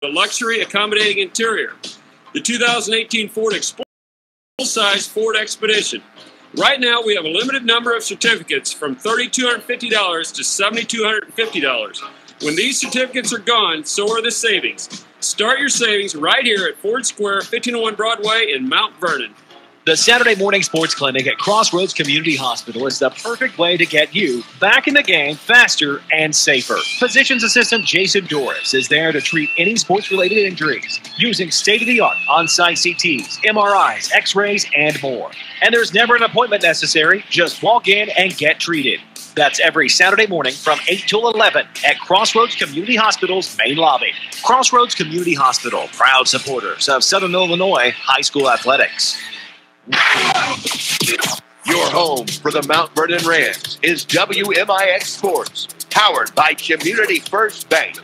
a luxury accommodating interior. The 2018 Ford Explorer, full-size Ford Expedition. Right now, we have a limited number of certificates from $3,250 to $7,250. When these certificates are gone, so are the savings. Start your savings right here at Ford Square, 1501 Broadway in Mount Vernon. The Saturday Morning Sports Clinic at Crossroads Community Hospital is the perfect way to get you back in the game faster and safer. Physician's assistant Jason Norris is there to treat any sports-related injuries using state-of-the-art on-site CTs, MRIs, X-rays, and more. And there's never an appointment necessary. Just walk in and get treated. That's every Saturday morning from 8 till 11 at Crossroads Community Hospital's main lobby. Crossroads Community Hospital, proud supporters of Southern Illinois high school athletics. Your home for the Mount Vernon Rams is WMIX Sports, powered by Community First Bank.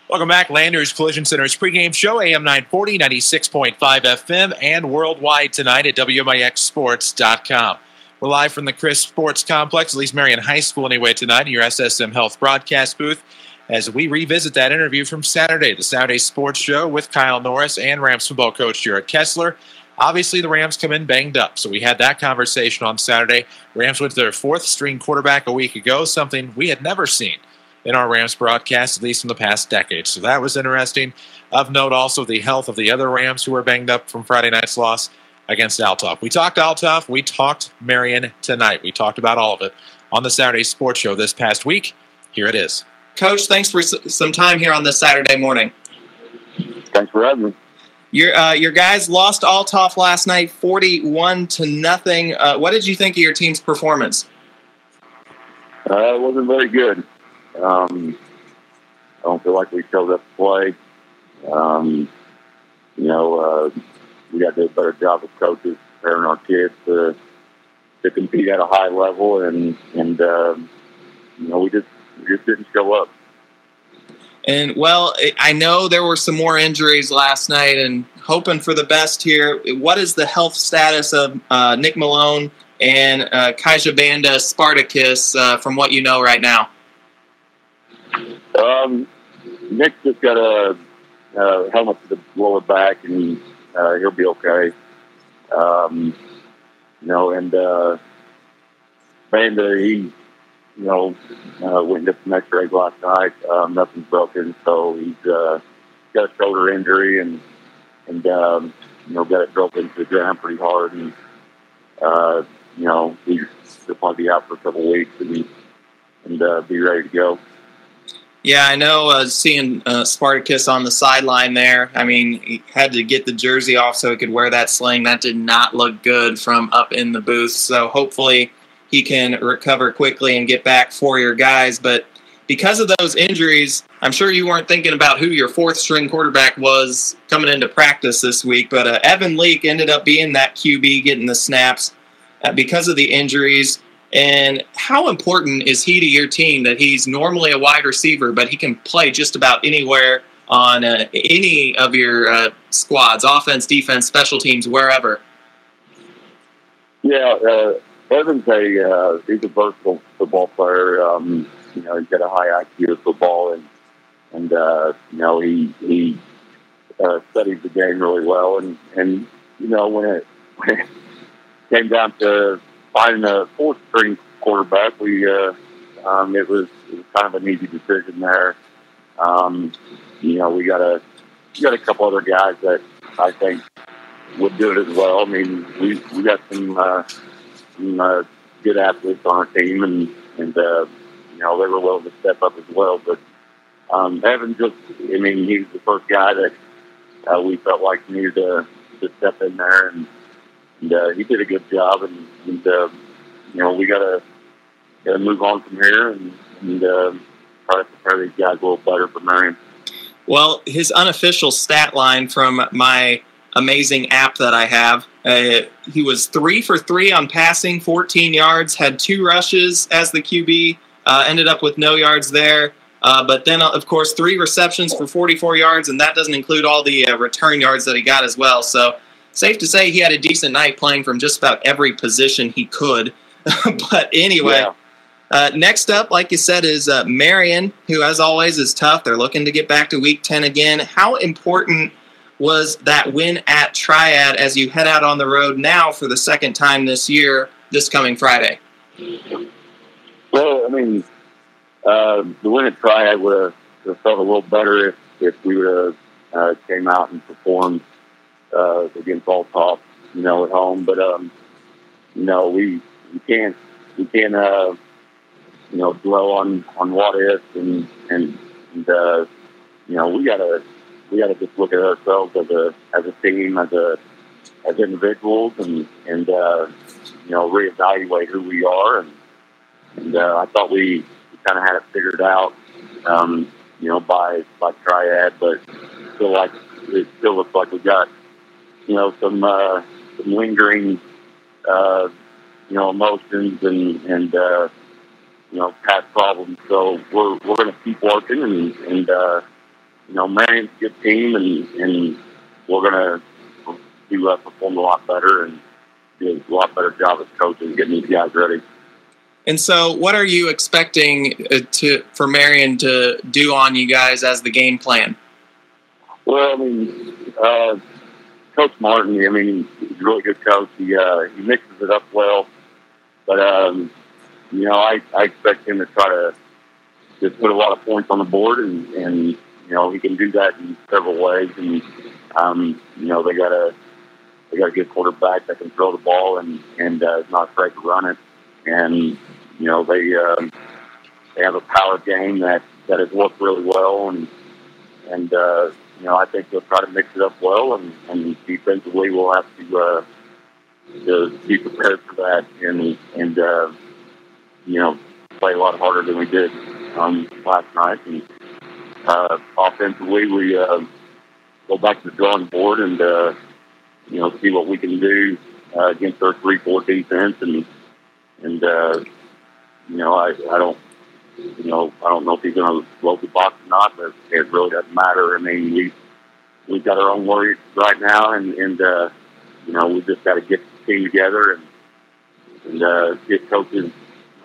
Welcome back. Landers Collision Center's pregame show, AM 940, 96.5 FM, and worldwide tonight at WMIXsports.com. We're live from the Chris Sports Complex, at least Marion High School anyway, tonight in your SSM Health broadcast booth as we revisit that interview from Saturday, the Saturday Sports Show with Kyle Norris and Rams football coach Jared Kessler. Obviously, the Rams come in banged up, so we had that conversation on Saturday. Rams went to their fourth-string quarterback a week ago, something we had never seen in our Rams broadcast, at least in the past decade. So that was interesting. Of note, also, the health of the other Rams who were banged up from Friday night's loss against Althoff. We talked Althoff. We talked Marion tonight. We talked about all of it on the Saturday Sports Show this past week. Here it is. Coach, thanks for some time here on this Saturday morning. Thanks for having me. Your guys lost Althoff last night, 41-0. What did you think of your team's performance? It wasn't very good. I don't feel like we showed up to play. We got to do a better job of coaches preparing our kids to compete at a high level, and we just didn't show up. And, well, I know there were some more injuries last night, and hoping for the best here. What is the health status of Nick Malone and Kaija Banda Spartacus from what you know right now? Nick just got a helmet to the lower back, and he'll be okay. And Banda, he went and did some x-rays last night. Nothing's broken, so he's got a shoulder injury and got it drilled into the ground pretty hard. And, he's still probably be out for a couple of weeks and be ready to go. Yeah, I know seeing Spartacus on the sideline there. I mean, he had to get the jersey off so he could wear that sling. That did not look good from up in the booth. So hopefully he can recover quickly and get back for your guys. But because of those injuries, I'm sure you weren't thinking about who your fourth-string quarterback was coming into practice this week. But Evan Leak ended up being that QB getting the snaps because of the injuries. And how important is he to your team that he's normally a wide receiver, but he can play just about anywhere on any of your squads, offense, defense, special teams, wherever? Yeah, Evan's he's a versatile football player. He's got a high IQ of football, and he studies the game really well. And when it came down to finding a fourth-string quarterback, it was kind of an easy decision there. We got a couple other guys that I think would do it as well. I mean, we got some good athletes on our team, and they were willing to step up as well. But Evan he was the first guy that we felt like needed to step in there, and he did a good job. And we got to move on from here and try to prepare these guys a little better for Marion. Well, his unofficial stat line from my amazing app that I have, he was 3 for 3 on passing, 14 yards, had 2 rushes as the QB, ended up with no yards there. But then, of course, 3 receptions for 44 yards, and that doesn't include all the return yards that he got as well. So safe to say he had a decent night playing from just about every position he could. But anyway, Next up, like you said, is Marion, who, as always, is tough. They're looking to get back to Week 10 again. How important was that win at Triad as you head out on the road now for the second time this year, this coming Friday? Well, I mean, the win at Triad would have felt a little better if we would have came out and performed against All Top, at home. But we can't dwell on what if, and we gotta just look at ourselves as a team, as individuals, and reevaluate who we are. And I thought we kind of had it figured out, by Triad, but it still looks like we got some lingering emotions and past problems. So we're going to keep working, and Marion's a good team, and we're going to perform a lot better and do a lot better job as coaches getting these guys ready. And so what are you expecting for Marion to do on you guys as the game plan? Well, I mean, Coach Martin, he's a really good coach. He mixes it up well. But, I expect him to try to just put a lot of points on the board, and he can do that in several ways. And, they got a good quarterback that can throw the ball and is not afraid to run it. And, they have a power game that has worked really well. And I think they'll try to mix it up well. And defensively, we'll have to be prepared for that and play a lot harder than we did last night. And offensively, we go back to the drawing board and see what we can do against our 3-4 defense. I don't know if he's going to load the box or not, but it really doesn't matter. I mean, we've got our own worries right now, and we've just got to get the team together and get coaches,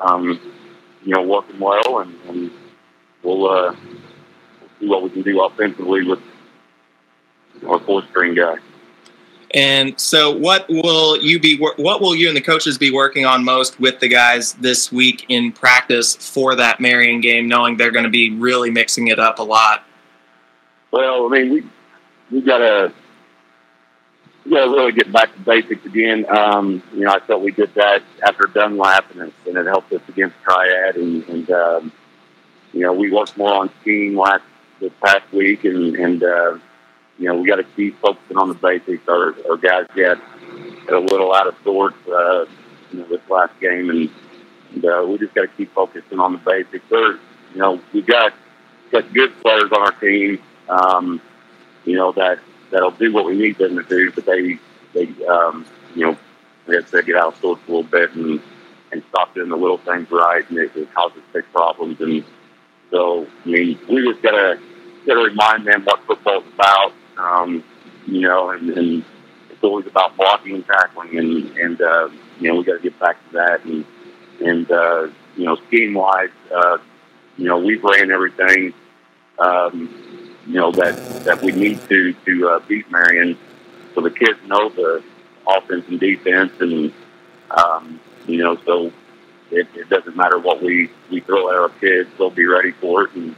working well, and we'll see what we can do offensively with our 4th-string guy. And so what will you and the coaches be working on most with the guys this week in practice for that Marion game, knowing they're going to be really mixing it up a lot? Well, I mean, we got to really get back to basics again. I thought we did that after Dunlap, and it helped us against Triad. And we worked more on scheme this past week, and we got to keep focusing on the basics. Our guys got a little out of sorts, this last game, and we just got to keep focusing on the basics. We got good players on our team, that'll do what we need them to do, but they have to get out of sorts a little bit and stop doing the little things right, and it causes big problems. And so, we just got to remind them what football's about. And it's always about blocking and tackling, and we got to get back to that. And scheme wise, we've ran everything, that we need to beat Marion. So the kids know the offense and defense, and so it doesn't matter what we throw at our kids; they'll be ready for it. And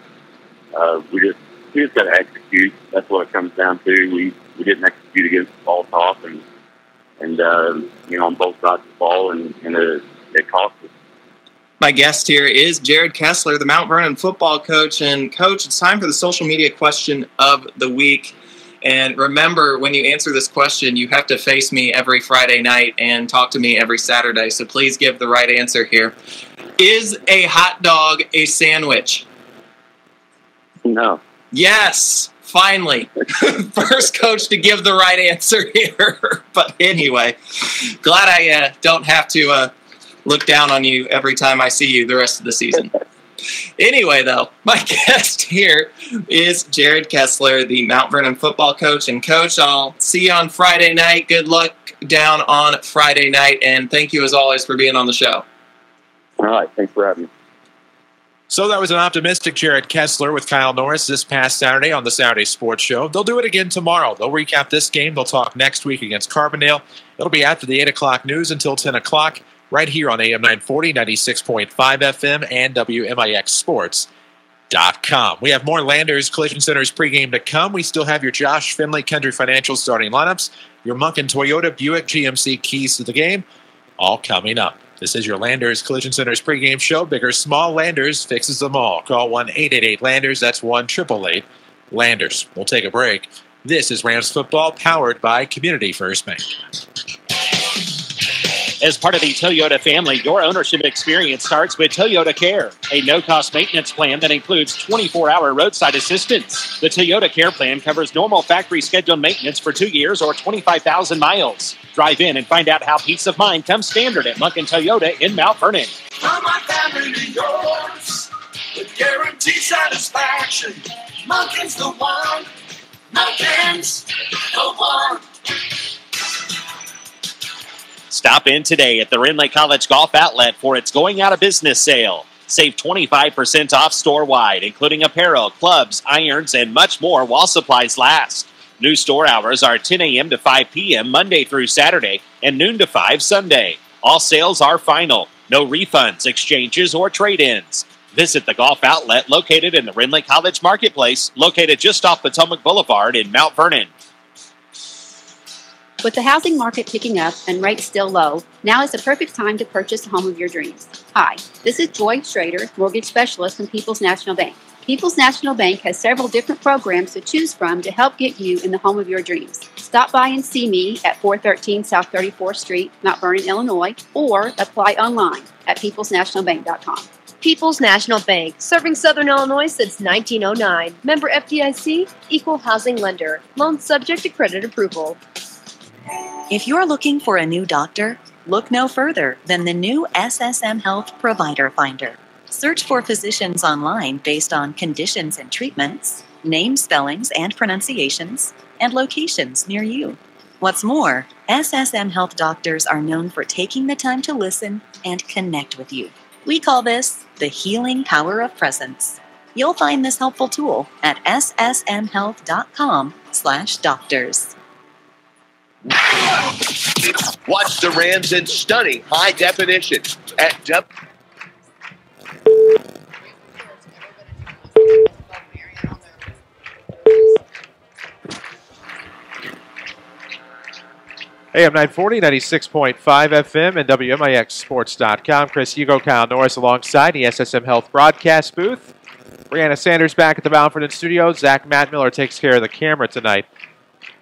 we just got to execute. That's what it comes down to. We didn't execute against All Top, and on both sides of the ball, and it cost us. My guest here is Jared Kessler, the Mount Vernon football coach. And Coach, it's time for the social media question of the week. And remember, when you answer this question, you have to face me every Friday night and talk to me every Saturday. So please give the right answer here. Is a hot dog a sandwich? No. Yes, finally. First coach to give the right answer here. But anyway, glad I don't have to look down on you every time I see you the rest of the season. Anyway, though, my guest here is Jared Kessler, the Mount Vernon football coach. And, Coach, I'll see you on Friday night. Good luck down on Friday night, and thank you, as always, for being on the show. All right. Thanks for having me. So that was an optimistic Jared Kessler with Kyle Norris this past Saturday on the Saturday Sports Show. They'll do it again tomorrow. They'll recap this game. They'll talk next week against Carbondale. It'll be after the 8 o'clock news until 10 o'clock right here on AM 940, 96.5 FM, and WMIX Sports.com. We have more Landers Collision Centers pregame to come. We still have your Josh Finley Country Financial starting lineups, your Munkin Toyota Buick GMC keys to the game, all coming up. This is your Landers Collision Centers pregame show. Big or small, Landers fixes them all. Call 1-888-LANDERS. That's 1-888-LANDERS. We'll take a break. This is Rams football powered by Community First Bank. As part of the Toyota family, your ownership experience starts with Toyota Care, a no-cost maintenance plan that includes 24-hour roadside assistance. The Toyota Care plan covers normal factory scheduled maintenance for 2 years or 25,000 miles. Drive in and find out how peace of mind comes standard at Munkin Toyota in Mount Vernon. From my family to yours, with guaranteed satisfaction. Munkin's the one. Munkin's the one. Stop in today at the Renly College Golf Outlet for its going out of business sale. Save 25% off store-wide, including apparel, clubs, irons, and much more while supplies last. New store hours are 10 a.m. to 5 p.m. Monday through Saturday and noon to 5 Sunday. All sales are final. No refunds, exchanges, or trade-ins. Visit the golf outlet located in the Renly College Marketplace, located just off Potomac Boulevard in Mount Vernon. With the housing market picking up and rates still low, now is the perfect time to purchase the home of your dreams. Hi, this is Joy Schrader, mortgage specialist from People's National Bank. People's National Bank has several different programs to choose from to help get you in the home of your dreams. Stop by and see me at 413 South 34th Street, Mount Vernon, Illinois, or apply online at peoplesnationalbank.com. People's National Bank, serving Southern Illinois since 1909. Member FDIC, equal housing lender. Loan subject to credit approval. If you're looking for a new doctor, look no further than the new SSM Health Provider Finder. Search for physicians online based on conditions and treatments, name spellings and pronunciations, and locations near you. What's more, SSM Health doctors are known for taking the time to listen and connect with you. We call this the healing power of presence. You'll find this helpful tool at ssmhealth.com/doctors. Watch the Rams in stunning high definition at AM 940, 96.5 FM, and WMIX Sports.com. Chris Hugo, Kyle Norris alongside the SSM Health broadcast booth. Brianna Sanders back at the Mount Vernon studio. Zach Matt Miller takes care of the camera tonight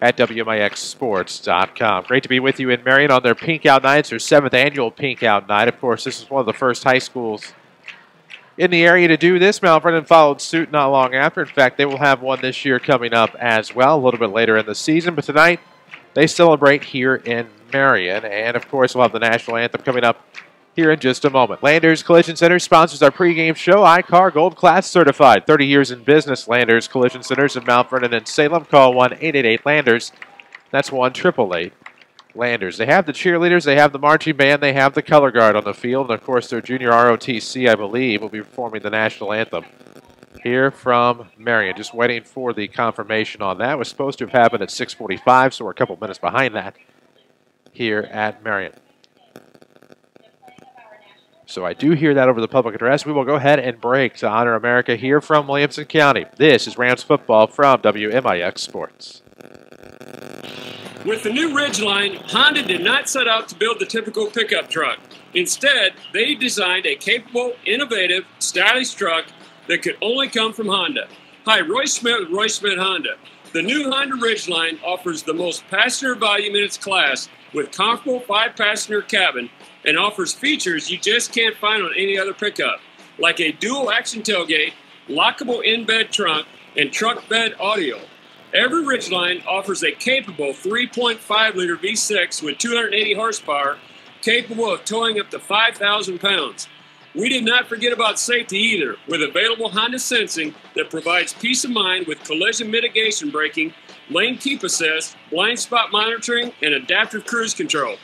at WMIXsports.com. Great to be with you in Marion on their Pink Out Night. It's their 7th annual Pink Out Night. Of course, this is one of the first high schools in the area to do this. Mount Vernon followed suit not long after. In fact, they will have one this year coming up as well, a little bit later in the season. But tonight, they celebrate here in Marion. And, of course, we'll have the national anthem coming up here in just a moment. Landers Collision Center sponsors our pregame show. iCar Gold Class certified. 30 years in business. Landers Collision Centers in Mount Vernon and Salem. Call 1-888-LANDERS. That's 1-888-LANDERS. They have the cheerleaders. They have the marching band. They have the color guard on the field. And, of course, their junior ROTC, I believe, will be performing the national anthem here from Marion. Just waiting for the confirmation on that. It was supposed to have happened at 6:45, so we're a couple minutes behind that here at Marion. So I do hear that over the public address. We will go ahead and break to honor America here from Williamson County. This is Rams football from WMIX Sports. With the new Ridgeline, Honda did not set out to build the typical pickup truck. Instead, they designed a capable, innovative, stylish truck that could only come from Honda. Hi, Roy Smith with Roy Smith Honda. The new Honda Ridgeline offers the most passenger volume in its class with comfortable 5-passenger cabin and offers features you just can't find on any other pickup, like a dual-action tailgate, lockable in-bed trunk, and truck bed audio. Every Ridgeline offers a capable 3.5-liter V6 with 280 horsepower, capable of towing up to 5,000 pounds. We did not forget about safety either, with available Honda Sensing that provides peace of mind with collision mitigation braking, lane keep assist, blind spot monitoring, and adaptive cruise control.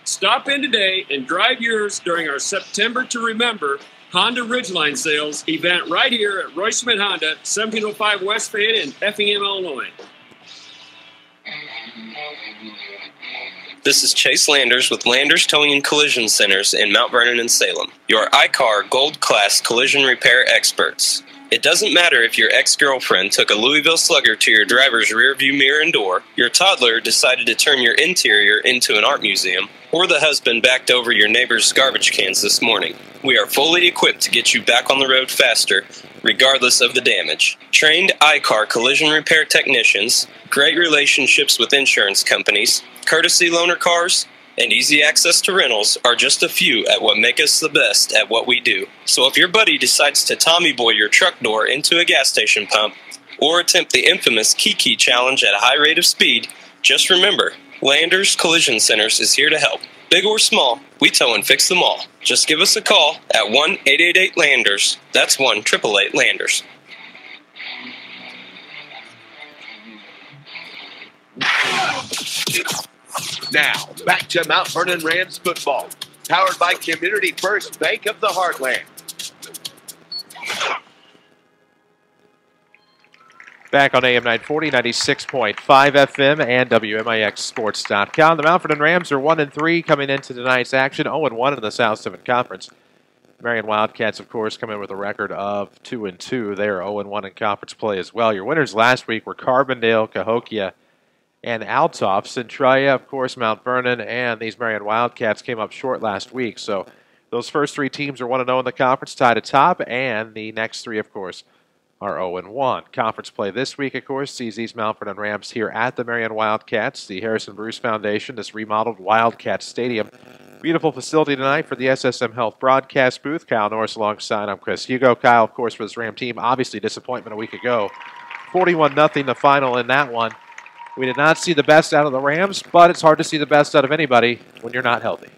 Stop in today and drive yours during our September to Remember Honda Ridgeline Sales event right here at Roy Smith Honda, 1705 West Fayette in Effingham, Illinois. This is Chase Landers with Landers Towing and Collision Centers in Mount Vernon and Salem, your iCar Gold Class collision repair experts. It doesn't matter if your ex-girlfriend took a Louisville Slugger to your driver's rearview mirror and door, your toddler decided to turn your interior into an art museum, or the husband backed over your neighbor's garbage cans this morning. We are fully equipped to get you back on the road faster, regardless of the damage. Trained iCar collision repair technicians, great relationships with insurance companies, courtesy loaner cars, and easy access to rentals are just a few at what make us the best at what we do. So if your buddy decides to Tommy Boy your truck door into a gas station pump, or attempt the infamous Kiki challenge at a high rate of speed, just remember, Landers Collision Centers is here to help. Big or small, we tow and fix them all. Just give us a call at 1-888-LANDERS. That's 1-888-LANDERS. Now, back to Mount Vernon Rams football, powered by Community First Bank of the Heartland. Back on AM 940, 96.5 FM, and WMIXSports.com. The Mount Vernon Rams are 1-3 coming into tonight's action, 0-1 in the South 7 Conference. Marion Wildcats, of course, come in with a record of 2-2. They are 0-1 in conference play as well. Your winners last week were Carbondale, Cahokia, and Althoff. Centralia, of course, Mount Vernon, and these Marion Wildcats came up short last week. So those first three teams are 1-0 in the conference, tied atop, and the next three, of course, are 0-1. Conference play this week, of course, sees these Mount Vernon Rams here at the Marion Wildcats, the Harrison Bruce Foundation, this remodeled Wildcat Stadium. Beautiful facility tonight for the SSM Health broadcast booth. Kyle Norris alongside. I'm Chris Hugo. Kyle, of course, for this Ram team, obviously disappointment a week ago. 41-0 the final in that one. We did not see the best out of the Rams, but it's hard to see the best out of anybody when you're not healthy.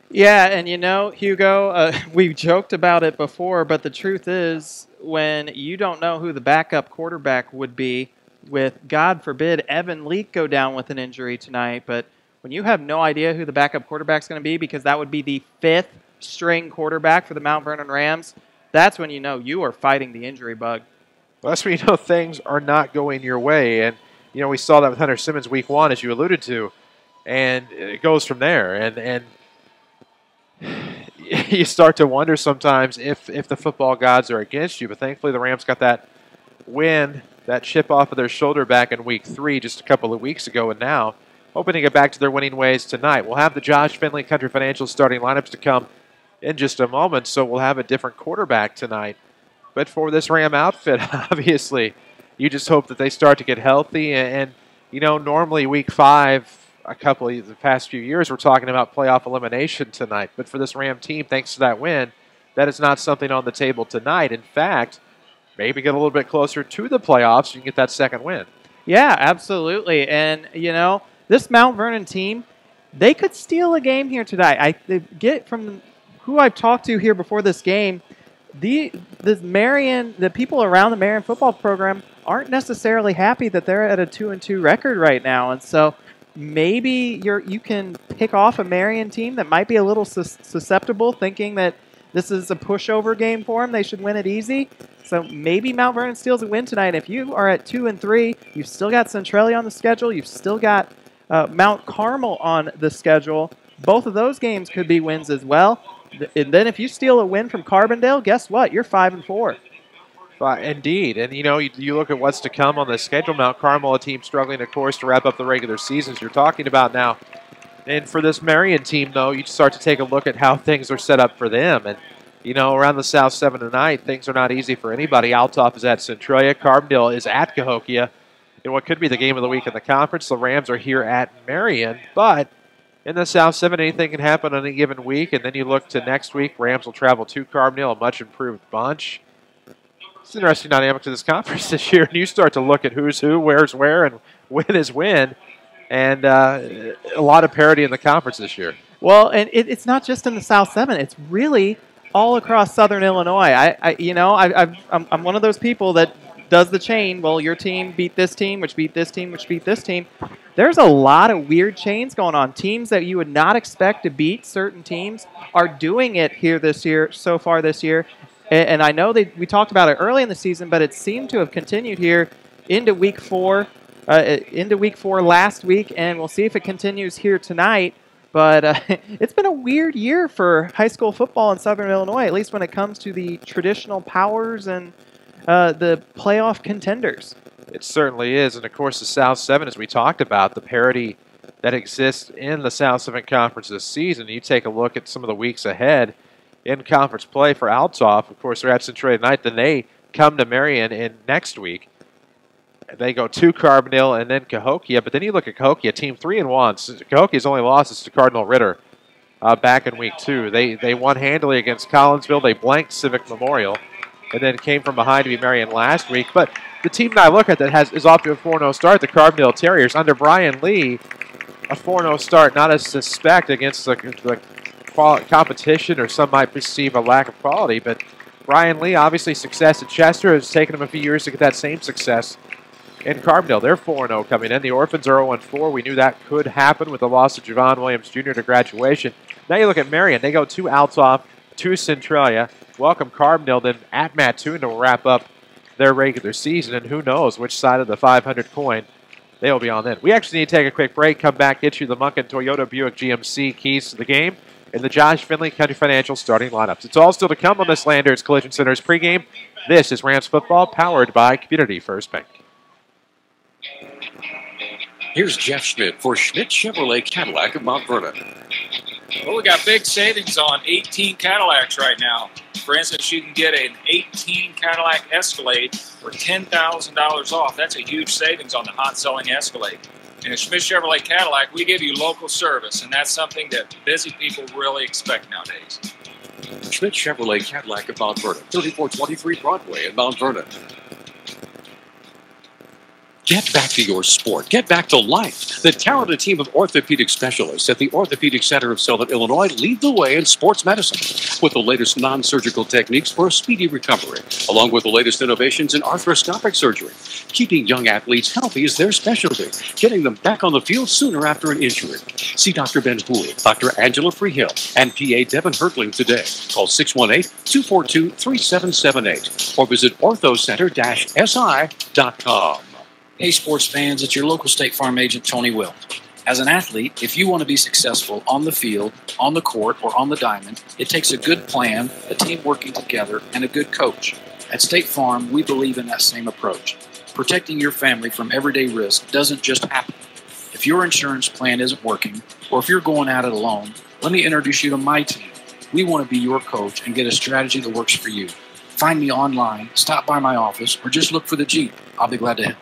Yeah, and you know, Hugo, we joked about it before, but the truth is when you don't know who the backup quarterback would be with, God forbid, Evan Leak go down with an injury tonight, but when you have no idea who the backup quarterback's going to be, because that would be the fifth string quarterback for the Mount Vernon Rams, that's when you know you are fighting the injury bug. Well, that's when you know things are not going your way, and you know, we saw that with Hunter Simmons week one, as you alluded to, and it goes from there. And you start to wonder sometimes if the football gods are against you. But thankfully, the Rams got that win, that chip off of their shoulder back in week 3 just a couple of weeks ago, and now hoping to get back to their winning ways tonight. We'll have the Josh Finley Country Financial starting lineups to come in just a moment, so we'll have a different quarterback tonight. But for this Ram outfit, obviously, you just hope that they start to get healthy. And you know, normally week 5, the past few years, we're talking about playoff elimination tonight. But for this Ram team, thanks to that win, that is not something on the table tonight. In fact, maybe get a little bit closer to the playoffs so you can get that second win. Yeah, absolutely. And, you know, this Mount Vernon team, they could steal a game here tonight. They get from who I've talked to here before this game, the people around the Marion football program aren't necessarily happy that they're at a 2-2 record right now, and so maybe you can pick off a Marion team that might be a little susceptible, thinking that this is a pushover game for them. They should win it easy. So maybe Mount Vernon steals a win tonight. If you are at 2-3, you've still got Centralia on the schedule. You've still got Mount Carmel on the schedule. Both of those games could be wins as well. And then if you steal a win from Carbondale, guess what? You're 5-4. Indeed. And, you know, you look at what's to come on the schedule. Mount Carmel, a team struggling, of course, to wrap up the regular seasons you're talking about now. And for this Marion team, though, you start to take a look at how things are set up for them. And, you know, around the South 7 tonight, things are not easy for anybody. Althoff is at Centralia. Carbondale is at Cahokia. In what could be the game of the week in the conference, the Rams are here at Marion. But in the South 7, anything can happen on a given week. And then you look to next week, Rams will travel to Carbondale, a much-improved bunch. It's an interesting dynamic to this conference this year. And you start to look at who's who, where's where, and win is win. And a lot of parity in the conference this year. Well, and it's not just in the South 7. It's really all across Southern Illinois. I'm one of those people that does the chain. Well, your team beat this team, which beat this team, which beat this team. there's a lot of weird chains going on. Teams that you would not expect to beat certain teams are doing it here this year, so far this year. And I know we talked about it early in the season, but it seemed to have continued here into week 4, last week, and we'll see if it continues here tonight. But it's been a weird year for high school football in Southern Illinois, at least when it comes to the traditional powers and the playoff contenders. It certainly is. And, of course, the South 7, as we talked about, the parity that exists in the South 7 Conference this season. You take a look at some of the weeks ahead in conference play for Althoff. Of course, they're at Centralia tonight. Then they come to Marion in next week. They go to Carbondale and then Cahokia. But then you look at Cahokia, team 3-1. Cahokia's only loss is to Cardinal Ritter back in week 2. They won handily against Collinsville. They blanked Civic Memorial and then came from behind to beat Marion last week. But the team that I look at that is off to a 4-0 start, the Carbondale Terriers, under Brian Lee, a 4-0 start, not a suspect against the competition, or some might perceive a lack of quality, but Brian Lee, obviously success at Chester, has taken him a few years to get that same success in Carbondale. They're 4-0 coming in. The Orphans are 0-4. We knew that could happen with the loss of Javon Williams Jr. to graduation. Now you look at Marion. They go to Althoff, to Centralia, welcome Carbondale, then at Mattoon to wrap up their regular season, and who knows which side of the 500 coin they will be on then. We actually need to take a quick break, come back, get you the Munkin Toyota Buick GMC keys to the game and the Josh Finley Country Financial starting lineups. It's all still to come on this Landers Collision Center's pregame. This is Rams football, powered by Community First Bank. Here's Jeff Schmidt for Schmidt Chevrolet Cadillac of Mount Vernon. Well, we got big savings on 18 Cadillacs right now. For instance, you can get an 18 Cadillac Escalade for $10,000 off. That's a huge savings on the hot-selling Escalade. And at Schmidt Chevrolet Cadillac, we give you local service, and that's something that busy people really expect nowadays. Schmidt Chevrolet Cadillac of Mount Vernon, 3423 Broadway in Mount Vernon. Get back to your sport. Get back to life. The talented team of orthopedic specialists at the Orthopedic Center of Southern Illinois lead the way in sports medicine with the latest non-surgical techniques for a speedy recovery, along with the latest innovations in arthroscopic surgery. Keeping young athletes healthy is their specialty, getting them back on the field sooner after an injury. See Dr. Ben Houle, Dr. Angela Freehill, and PA Devin Hertling today. Call 618-242-3778 or visit orthocenter-si.com. Hey, sports fans, it's your local State Farm agent, Tony Wilt. As an athlete, if you want to be successful on the field, on the court, or on the diamond, it takes a good plan, a team working together, and a good coach. At State Farm, we believe in that same approach. Protecting your family from everyday risk doesn't just happen. If your insurance plan isn't working, or if you're going at it alone, let me introduce you to my team. We want to be your coach and get a strategy that works for you. Find me online, stop by my office, or just look for the Jeep. I'll be glad to help.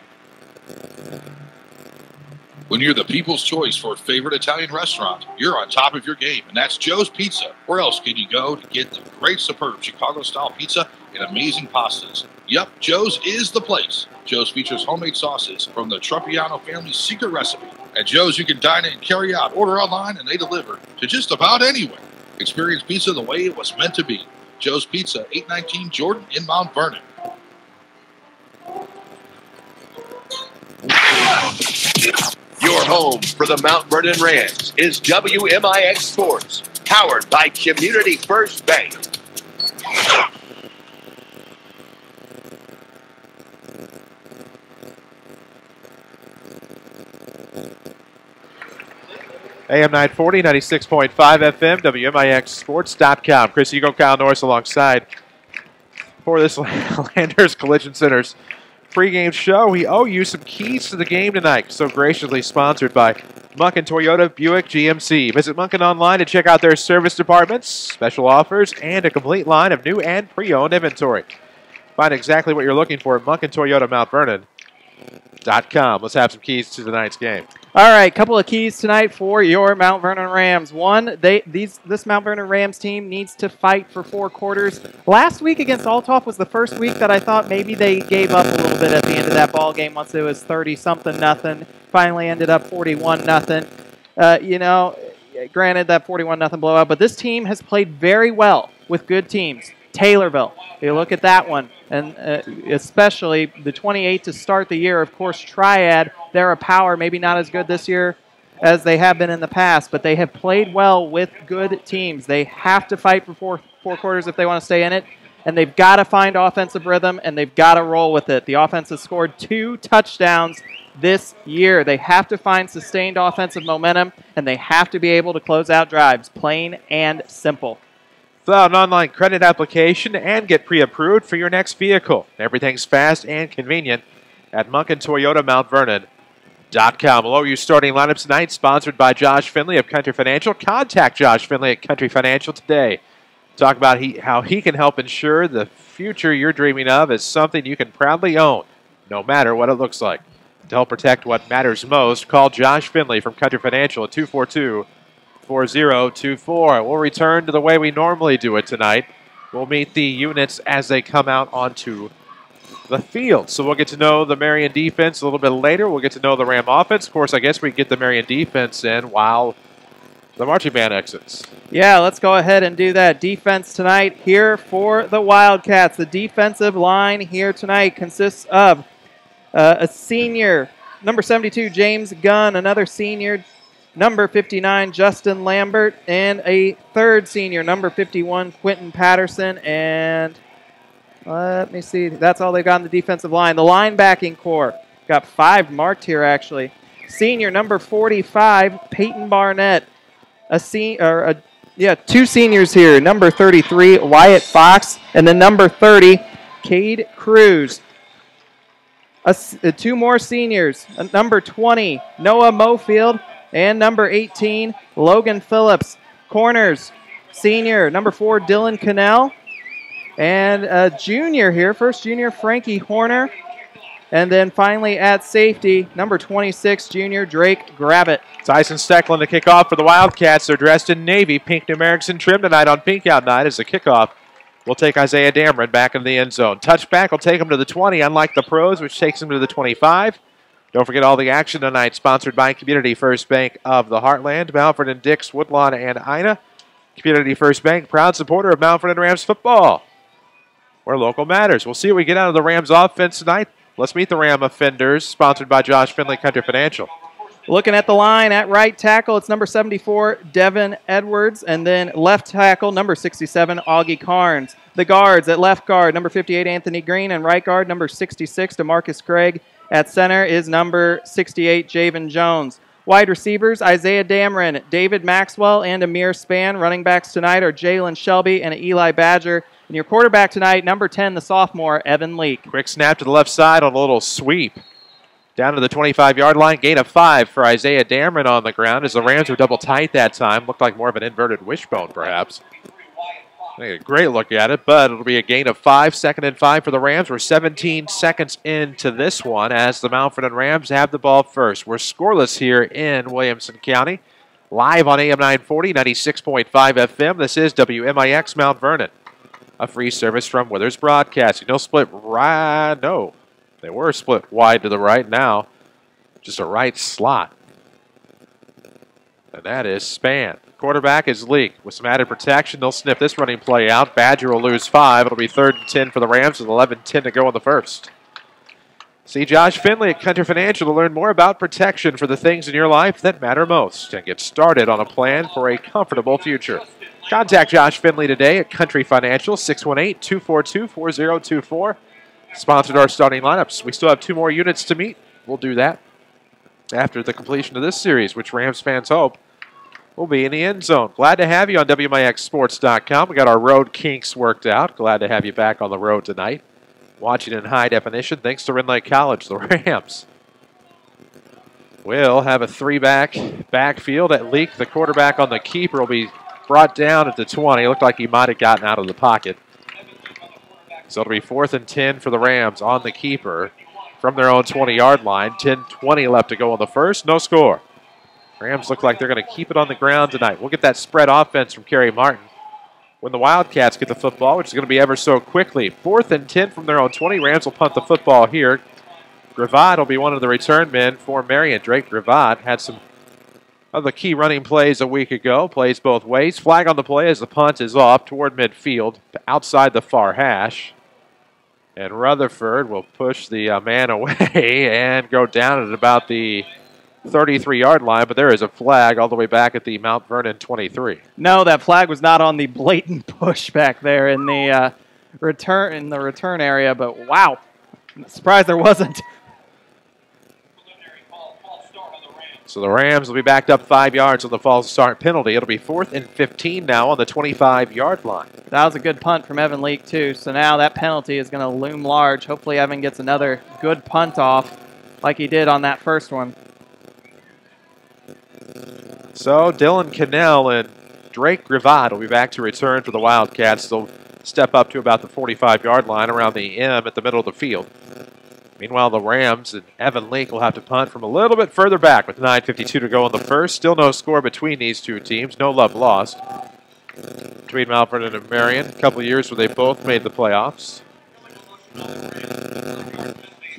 When you're the people's choice for a favorite Italian restaurant, you're on top of your game, and that's Joe's Pizza. Where else can you go to get the great, superb Chicago-style pizza and amazing pastas? Yep, Joe's is the place. Joe's features homemade sauces from the Trumpiano family's secret recipe. At Joe's, you can dine in, carry out, order online, and they deliver to just about anywhere. Experience pizza the way it was meant to be. Joe's Pizza, 819 Jordan in Mount Vernon. Your home for the Mount Vernon Rams is WMIX Sports, powered by Community First Bank. AM 940, 96.5 FM, WMIXsports.com. Chris Hugo, Kyle Norris alongside for this Landers Collision Center's pregame show. We owe you some keys to the game tonight, so graciously sponsored by Munkin Toyota Buick GMC. Visit Munkin online to check out their service departments, special offers, and a complete line of new and pre-owned inventory. Find exactly what you're looking for at Munkin Toyota Mount Vernon.com. Let's have some keys to tonight's game. All right, couple of keys tonight for your Mount Vernon Rams. One, this Mount Vernon Rams team needs to fight for 4 quarters. Last week against Althoff was the first week that I thought maybe they gave up a little bit at the end of that ball game once it was 30-something nothing. Finally ended up 41-0. Granted that 41-0 blowout, but this team has played very well with good teams. Taylorville, you look at that one, and especially the 28 to start the year. Of course, Triad, they're a power, maybe not as good this year as they have been in the past, but they have played well with good teams. They have to fight for four quarters if they want to stay in it, and they've got to find offensive rhythm, and they've got to roll with it. The offense has scored 2 touchdowns this year. They have to find sustained offensive momentum, and they have to be able to close out drives, plain and simple. Fill out an online credit application and get pre-approved for your next vehicle. Everything's fast and convenient at Munkin Toyota Mount Vernon.com. Below you starting lineups tonight, sponsored by Josh Finley of Country Financial. Contact Josh Finley at Country Financial today. Talk about how he can help ensure the future you're dreaming of is something you can proudly own, no matter what it looks like. To help protect what matters most, call Josh Finley from Country Financial at 242-4024. We'll return to the way we normally do it tonight. We'll meet the units as they come out onto the field. So we'll get to know the Marion defense a little bit later. We'll get to know the Ram offense. Of course, I guess we get the Marion defense in while the marching band exits. Yeah, let's go ahead and do that. Defense tonight here for the Wildcats. The defensive line here tonight consists of a senior, number 72, James Gunn, another senior, number 59, Justin Lambert, and a third senior, number 51, Quentin Patterson. And let me see, that's all they've got in the defensive line. The linebacking core, got 5 marked here actually. Senior, number 45, Peyton Barnett. 2 seniors here, number 33, Wyatt Fox, and then number 30, Cade Cruz. 2 more seniors, number 20, Noah Mofield, and number 18, Logan Phillips. Corners, senior, number 4, Dylan Cannell, and a junior here, first junior, Frankie Horner. And then finally at safety, number 26, junior, Drake Gravitt. Tyson Stecklin to kick off for the Wildcats. They're dressed in navy, pink numerics and trim tonight on Pink Out Night as the kickoff. We'll take Isaiah Dameron back into the end zone. Touchback will take him to the 20, unlike the pros, which takes him to the 25. Don't forget all the action tonight, sponsored by Community First Bank of the Heartland, Mountford and Dix, Woodlawn, and Ina. Community First Bank, proud supporter of Mountford and Rams football, where local matters. We'll see what we get out of the Rams offense tonight. Let's meet the Ram offenders, sponsored by Josh Finley, Country Financial. Looking at the line, at right tackle, it's number 74, Devin Edwards, and then left tackle, number 67, Augie Carnes. The guards, at left guard, number 58, Anthony Green, and right guard, number 66, DeMarcus Craig. At center is number 68, Javen Jones. Wide receivers, Isaiah Dameron, David Maxwell, and Amir Spann. Running backs tonight are Jalen Shelby and Eli Badger. And your quarterback tonight, number 10, the sophomore, Evan Leake. Quick snap to the left side on a little sweep. Down to the 25-yard line, gain of 5 for Isaiah Dameron on the ground as the Rams were double tight that time. Looked like more of an inverted wishbone, perhaps. A great look at it, but it'll be a gain of 5, 2nd and 5 for the Rams. We're 17 seconds into this one as the Mountford and Rams have the ball first. We're scoreless here in Williamson County. Live on AM 940, 96.5 FM. This is WMIX Mount Vernon. A free service from Withers Broadcasting. No split right. No, they were split wide to the right. Now, just a right slot. And that is Spann. Quarterback is Leak. With some added protection, they'll sniff this running play out. Badger will lose 5. It'll be 3rd and 10 for the Rams with 11:10 to go in the first. See Josh Finley at Country Financial to learn more about protection for the things in your life that matter most and get started on a plan for a comfortable future. Contact Josh Finley today at Country Financial, 618-242-4024. Sponsored our starting lineups. We still have 2 more units to meet. We'll do that after the completion of this series, which Rams fans hope will be in the end zone. Glad to have you on WMIXSports.com. We got our road kinks worked out. Glad to have you back on the road tonight. Watching in high definition, thanks to Rend Lake College, the Rams will have a 3-back backfield at Leak. The quarterback on the keeper will be brought down at the 20. Looked like he might have gotten out of the pocket. So it'll be 4th and 10 for the Rams on the keeper from their own 20-yard line. 10:20 left to go on the first. No score. Rams look like they're going to keep it on the ground tonight. We'll get that spread offense from Kerry Martin when the Wildcats get the football, which is going to be ever so quickly. 4th and 10 from their own 20. Rams will punt the football here. Gravad will be one of the return men for Marion. Drake Gravad had some of the key running plays a week ago. Plays both ways. Flag on the play as the punt is off toward midfield, outside the far hash. And Rutherford will push the man away and go down at about the 33-yard line, but there is a flag all the way back at the Mount Vernon 23. No, that flag was not on the blatant push back there in the return area, but wow, I'm surprised there wasn't. So the Rams will be backed up 5 yards on the false start penalty. It'll be 4th and 15 now on the 25-yard line. That was a good punt from Evan Leake, too. So now that penalty is going to loom large. Hopefully Evan gets another good punt off like he did on that first one. So Dylan Cannell and Drake Gravad will be back to return for the Wildcats. They'll step up to about the 45-yard line around the M at the middle of the field. Meanwhile, the Rams and Evan Leake will have to punt from a little bit further back with 9:52 to go in the first. Still no score between these two teams. No love lost between Mount Vernon and Marion. A couple of years where they both made the playoffs.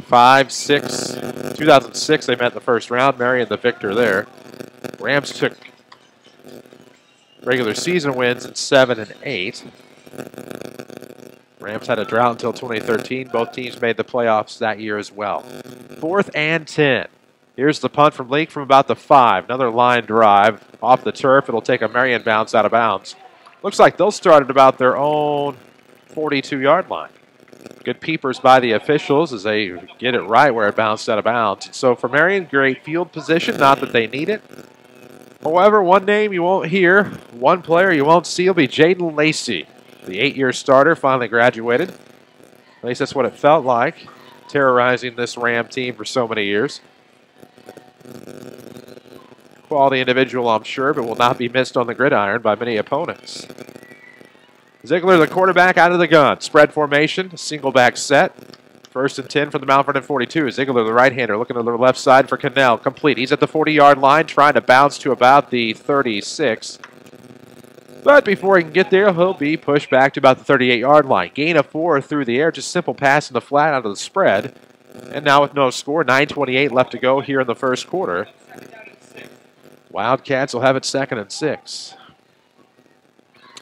2006 they met in the first round. Marion the victor there. Rams took regular season wins in 7 and 8. Rams had a drought until 2013. Both teams made the playoffs that year as well. 4th and 10. Here's the punt from Leake from about the 5. Another line drive off the turf. It'll take a Marion bounce out of bounds. Looks like they'll start at about their own 42-yard line. Good peepers by the officials as they get it right where it bounced out of bounds. So for Marion, great field position. Not that they need it. However, one name you won't hear, one player you won't see will be Jaden Lacey. The 8-year starter finally graduated. At least that's what it felt like, terrorizing this Ram team for so many years. Quality individual, I'm sure, but will not be missed on the gridiron by many opponents. Ziegler, the quarterback, out of the gun. Spread formation, single back set. 1st and 10 from the Mount Vernon 42. Ziegler, the right-hander, looking to the left side for Cannell. Complete. He's at the 40-yard line, trying to bounce to about the 36. But before he can get there, he'll be pushed back to about the 38-yard line. Gain of 4 through the air, just simple pass in the flat out of the spread. And now with no score, 9:28 left to go here in the first quarter. Wildcats will have it 2nd and 6.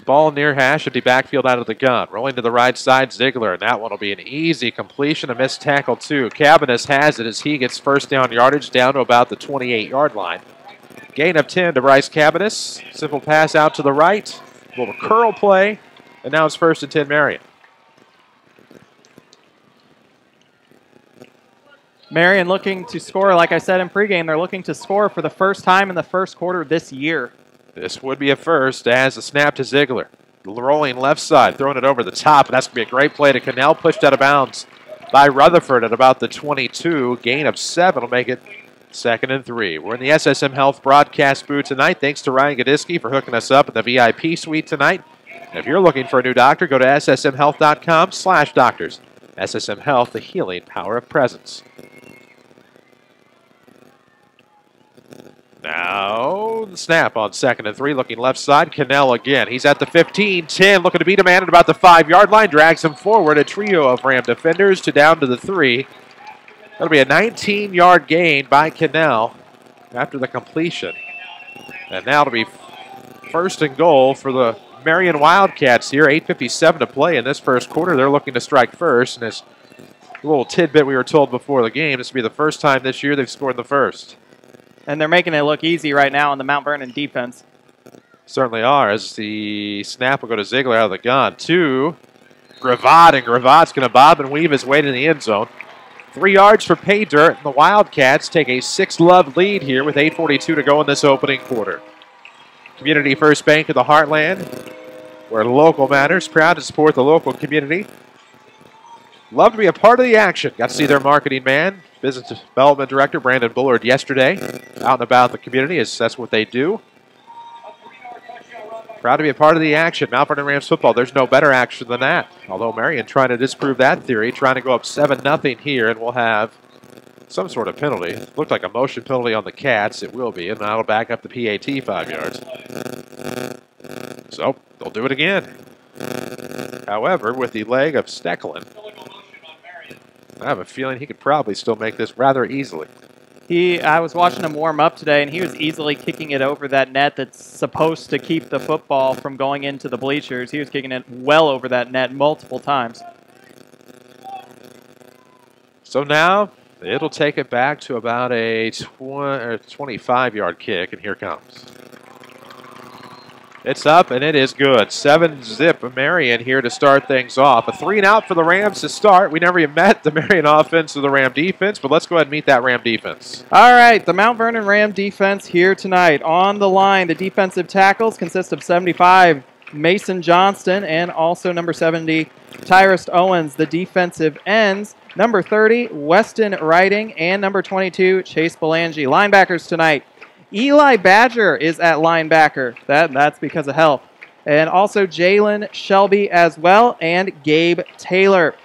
Ball near hash at the backfield out of the gun. Rolling to the right side, Ziegler, and that one will be an easy completion. A missed tackle, too. Cabanis has it as he gets first down yardage down to about the 28-yard line. Gain of 10 to Bryce Cabanis. Simple pass out to the right. Little curl play. And now it's 1st and 10 Marion. Marion looking to score, like I said in pregame, they're looking to score for the first time in the first quarter this year. This would be a first as a snap to Ziegler. Rolling left side, throwing it over the top. And that's going to be a great play to Cannell. Pushed out of bounds by Rutherford at about the 22. Gain of 7 will make it 2nd and 3. We're in the SSM Health broadcast booth tonight. Thanks to Ryan Gadiski for hooking us up in the VIP suite tonight. And if you're looking for a new doctor, go to ssmhealth.com/doctors. SSM Health, the healing power of presence. Now the snap on 2nd and 3, looking left side. Cannell again. He's at the 15, 10, looking to beat a man at about the 5-yard line. Drags him forward. A trio of Ram defenders to down to the 3. That'll be a 19-yard gain by Cannell after the completion. And now it'll be 1st and goal for the Marion Wildcats here. 8:57 to play in this first quarter. They're looking to strike first. And this little tidbit we were told before the game, this will be the first time this year they've scored in the first. And they're making it look easy right now on the Mount Vernon defense. Certainly are, as the snap will go to Ziegler out of the gun. To Gravad, and Gravad's going to bob and weave his way to the end zone. 3 yards for pay dirt, and the Wildcats take a 6-love lead here with 8:42 to go in this opening quarter. Community First Bank of the Heartland, where local matters. Proud to support the local community. Love to be a part of the action. Got to see their marketing man, Business Development Director Brandon Bullard yesterday, out and about the community, as that's what they do. Proud to be a part of the action. Mount Vernon Rams football, there's no better action than that. Although Marion trying to disprove that theory, trying to go up 7-0 here, and we'll have some sort of penalty. Looked like a motion penalty on the Cats. It will be, and that'll back up the PAT 5 yards. So, they'll do it again. However, with the leg of Stecklin, I have a feeling he could probably still make this rather easily. I was watching him warm up today, and he was easily kicking it over that net that's supposed to keep the football from going into the bleachers. He was kicking it well over that net multiple times. So now it'll take it back to about a 25-yard kick, and here comes. It's up, and it is good. 7-zip Marion here to start things off. A 3-and-out for the Rams to start. We never even met the Marion offense or the Ram defense, but let's go ahead and meet that Ram defense. All right, the Mount Vernon Ram defense here tonight. On the line, the defensive tackles consist of 75, Mason Johnston, and also number 70, Tyrus Owens. The defensive ends, number 30, Weston Writing, and number 22, Chase Belangi. Linebackers tonight. Eli Badger is at linebacker. That's because of health. And also Jalen Shelby as well, and Gabe Taylor.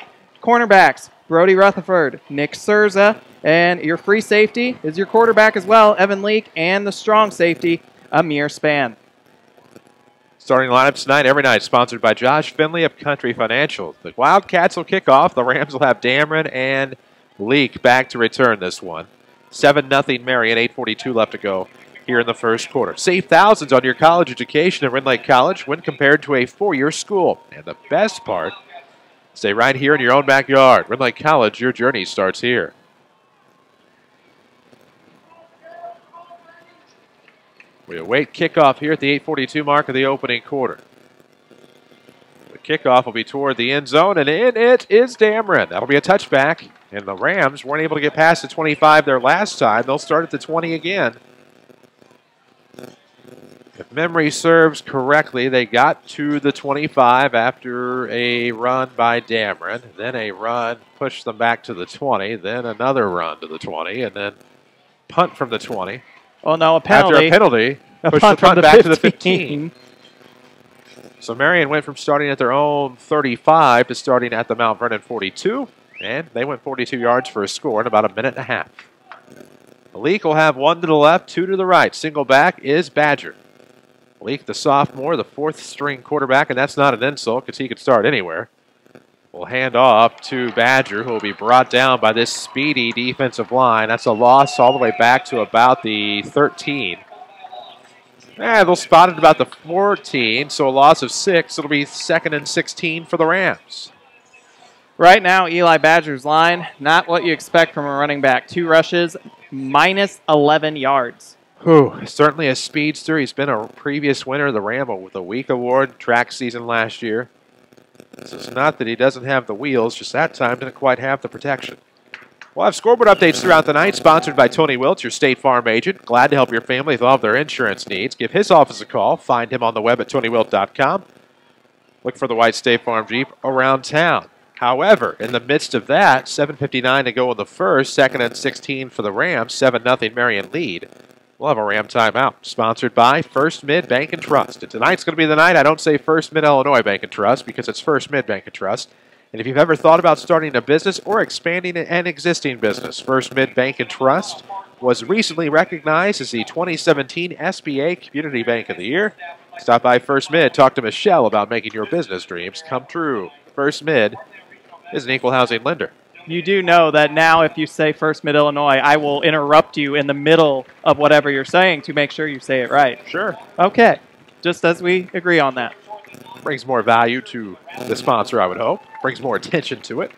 Cornerbacks, Brody Rutherford, Nick Surza, and your free safety is your quarterback as well, Evan Leake, and the strong safety, Amir Span. Starting lineup tonight, every night, sponsored by Josh Finley of Country Financial. The Wildcats will kick off. The Rams will have Dameron and Leake back to return this one. 7-0 Marion, 8:42 left to go here in the first quarter. Save thousands on your college education at Ren Lake College when compared to a four-year school. And the best part, stay right here in your own backyard. Ren Lake College, your journey starts here. We await kickoff here at the 8:42 mark of the opening quarter. The kickoff will be toward the end zone, and in it is Dameron. That'll be a touchback. And the Rams weren't able to get past the 25 their last time. They'll start at the 20 again. If memory serves correctly, they got to the 25 after a run by Dameron. Then a run pushed them back to the 20. Then another run to the 20. And then punt from the 20. Oh, no, a penalty. After a penalty, pushed the punt back to the 15. So Marion went from starting at their own 35 to starting at the Mount Vernon 42. And they went 42 yards for a score in about a minute and a half. Leake will have one to the left, two to the right. Single back is Badger. Leake, the sophomore, the fourth-string quarterback, and that's not an insult because he could start anywhere. Will hand off to Badger, who will be brought down by this speedy defensive line. That's a loss all the way back to about the 13. They'll spot it about the 14, so a loss of 6. It'll be 2nd and 16 for the Rams. Right now, Eli Badger's line, not what you expect from a running back. 2 rushes, minus 11 yards. Certainly a speedster. He's been a previous winner of the Ram with the Week Award track season last year. So it's not that he doesn't have the wheels, just that time didn't quite have the protection. We'll have scoreboard updates throughout the night, sponsored by Tony Wilt, your State Farm agent. Glad to help your family with all of their insurance needs. Give his office a call. Find him on the web at TonyWilt.com. Look for the white State Farm Jeep around town. However, in the midst of that, 7:59 to go in the first, 2nd and 16 for the Rams, 7-0 Marion lead. We'll have a Ram timeout, sponsored by First Mid Bank and Trust. And tonight's going to be the night I don't say First Mid Illinois Bank and Trust because it's First Mid Bank and Trust. And if you've ever thought about starting a business or expanding an existing business, First Mid Bank and Trust was recently recognized as the 2017 SBA Community Bank of the Year. Stop by First Mid, talk to Michelle about making your business dreams come true. First Mid is an equal housing lender. You do know that now if you say First Mid Illinois, I will interrupt you in the middle of whatever you're saying to make sure you say it right. Sure. Okay, just as we agree on that. Brings more value to the sponsor, I would hope. Brings more attention to it.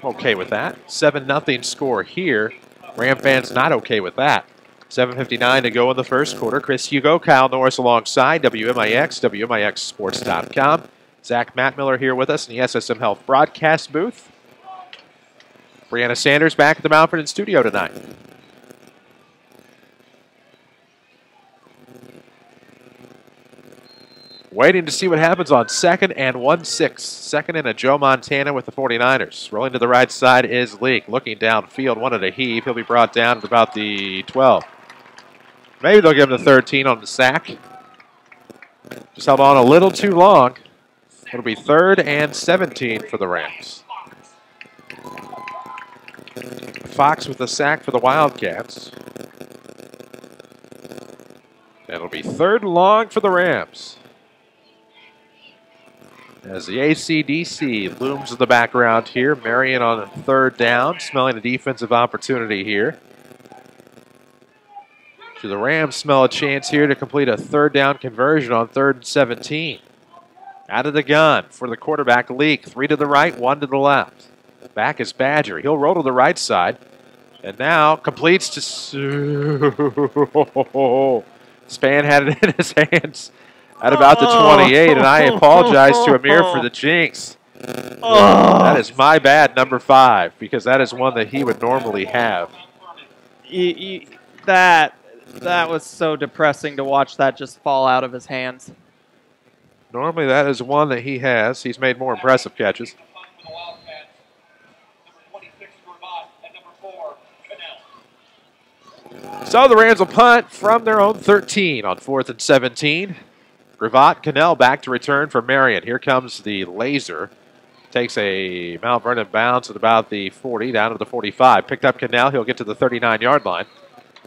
Okay with that. 7-0 score here. Ram fans not okay with that. 7:59 to go in the first quarter. Chris Hugo, Kyle Norris alongside WMIX, WMIXsports.com. Zach Mattmiller here with us in the SSM Health broadcast booth. Brianna Sanders back at the Mount Vernon studio tonight. Waiting to see what happens on 2nd and 1-6. Second and a Joe Montana with the 49ers. Rolling to the right side is Leake. Looking downfield, wanted a heave. He'll be brought down at about the 12. Maybe they'll give him the 13 on the sack. Just held on a little too long. It'll be 3rd and 17 for the Rams. Fox with the sack for the Wildcats. That'll be 3rd and long for the Rams. As the AC/DC looms in the background here, Marion on 3rd down, smelling a defensive opportunity here. Do the Rams smell a chance here to complete a third down conversion on 3rd and 17? Out of the gun for the quarterback, Leak. 3 to the right, 1 to the left. Back is Badger. He'll roll to the right side. And now completes to... Span had it in his hands at about the 28, and I apologize to Amir for the jinx. That is my bad, number 5, because that is one that he would normally have. That was so depressing to watch that just fall out of his hands. Normally that is one that he has. He's made more impressive catches. So the Rams will punt from their own 13 on 4th and 17. Gravatt, Cannell back to return for Marion. Here comes the laser. Takes a Mount Vernon bounce at about the 40, down to the 45. Picked up Cannell. He'll get to the 39-yard line,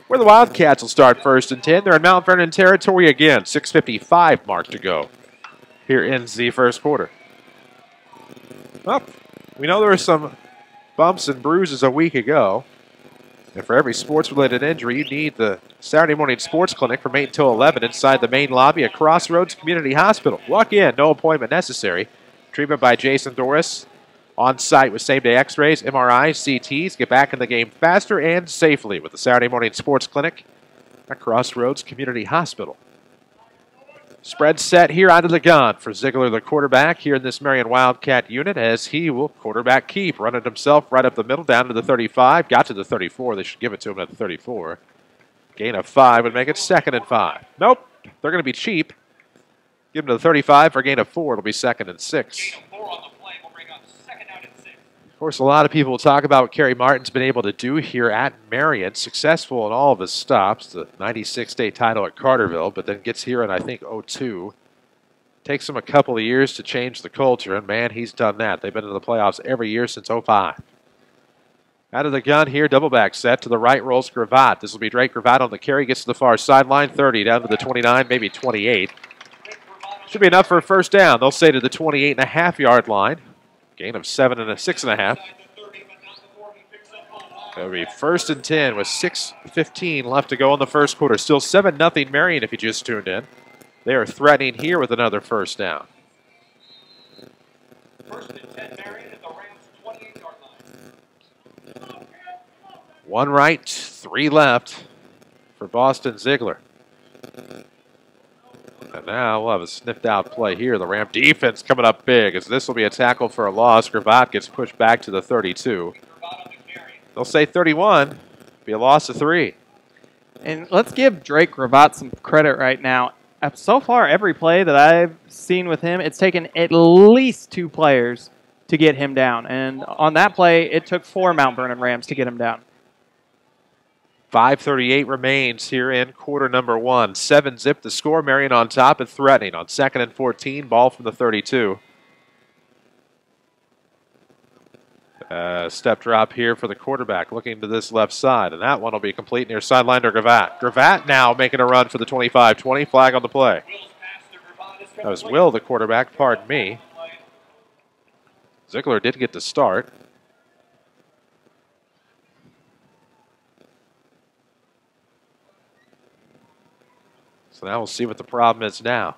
where the Wildcats will start 1st and 10. They're in Mount Vernon territory again. 6:55 mark to go. Here ends the first quarter. Well, we know there were some bumps and bruises a week ago. And for every sports-related injury, you need the Saturday morning sports clinic from 8 until 11 inside the main lobby at Crossroads Community Hospital. Walk in, no appointment necessary. Treatment by Jason Norris. On site with same-day x-rays, MRIs, CTs. Get back in the game faster and safely with the Saturday morning sports clinic at Crossroads Community Hospital. Spread set here out of the gun for Ziegler, the quarterback, here in this Marion Wildcat unit, as he will quarterback keep. Running himself right up the middle, down to the 35. Got to the 34. They should give it to him at the 34. Gain of 5 would make it 2nd and 5. Nope. They're going to be cheap. Give him to the 35 for a gain of 4. It'll be 2nd and 6. Of course, a lot of people will talk about what Kerry Martin's been able to do here at Marion. Successful in all of his stops. The 96 state title at Carterville, but then gets here in, I think, 02. Takes him a couple of years to change the culture, and man, he's done that. They've been in the playoffs every year since 05. Out of the gun here, double back set. To the right rolls Gravatt. This will be Drake Gravatt on the carry. Gets to the far sideline, 30, down to the 29, maybe 28. Should be enough for a first down. They'll say to the 28.5-yard line. Gain of 7 and a 6.5. It'll be 1st and 10 with 6:15 left to go in the first quarter. Still 7-0 Marion if you just tuned in. They are threatening here with another first down. 1st and 10 Marion at the Rams' 28-yard line. 1 right, 3 left for Boston Ziegler. And now we'll have a sniffed out play here. The Ram defense coming up big, as this will be a tackle for a loss. Gravatt gets pushed back to the 32. They'll say 31. Be a loss of 3. And let's give Drake Gravatt some credit right now. So far, every play that I've seen with him, it's taken at least 2 players to get him down. And on that play, it took 4 Mount Vernon Rams to get him down. 5:38 remains here in quarter number 1. 7-zip the score. Marion on top and threatening on 2nd and 14. Ball from the 32. Step drop here for the quarterback, looking to this left side. And that one will be complete near sideline to Gravatt. Gravatt now making a run for the 25-20. Flag on the play. That was Will, the quarterback. Pardon me. Ziegler did get the start. So now we'll see what the problem is now.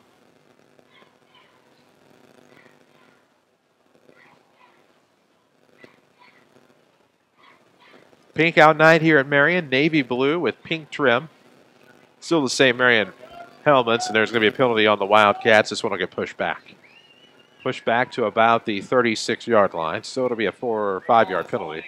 Pink out night here at Marion. Navy blue with pink trim. Still the same Marion helmets, and there's going to be a penalty on the Wildcats. This one will get pushed back. Pushed back to about the 36-yard line. So it'll be a 4 or 5-yard penalty.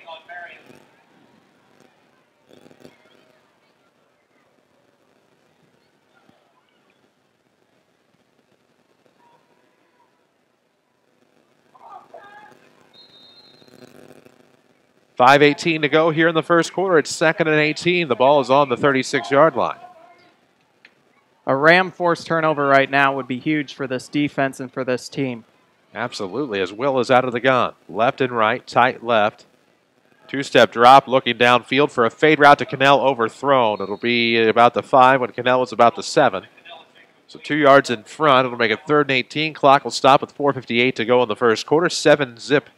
.5:18 to go here in the first quarter. It's 2nd and 18. The ball is on the 36-yard line. A Ram forced turnover right now would be huge for this defense and for this team. Absolutely, as Will is out of the gun. Left and right, tight left. 2-step drop, looking downfield for a fade route to Cannell, overthrown. It'll be about the 5 when Cannell was about the 7. So 2 yards in front. It'll make it 3rd and 18. Clock will stop with 4:58 to go in the first quarter. 7-zip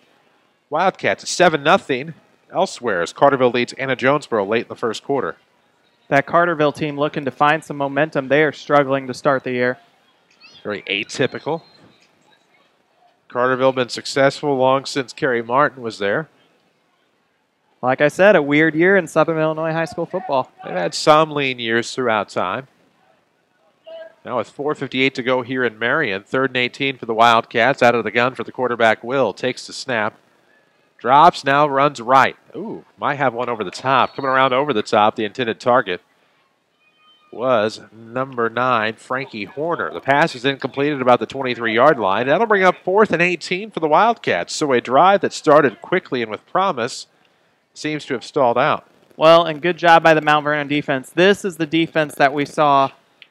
Wildcats. It's 7-0 elsewhere as Carterville leads Anna Jonesboro late in the first quarter. That Carterville team looking to find some momentum. They are struggling to start the year. Very atypical. Carterville been successful long since Kerry Martin was there. Like I said, a weird year in Southern Illinois high school football. They've had some lean years throughout time. Now with 4:58 to go here in Marion, 3rd and 18 for the Wildcats. Out of the gun for the quarterback, Will. Takes the snap. Drops, now runs right. Ooh, might have one over the top. Coming around over the top, the intended target was number 9, Frankie Horner. The pass is incomplete at about the 23-yard line. That'll bring up 4th and 18 for the Wildcats. So a drive that started quickly and with promise seems to have stalled out. Well, and good job by the Mount Vernon defense. This is the defense that we saw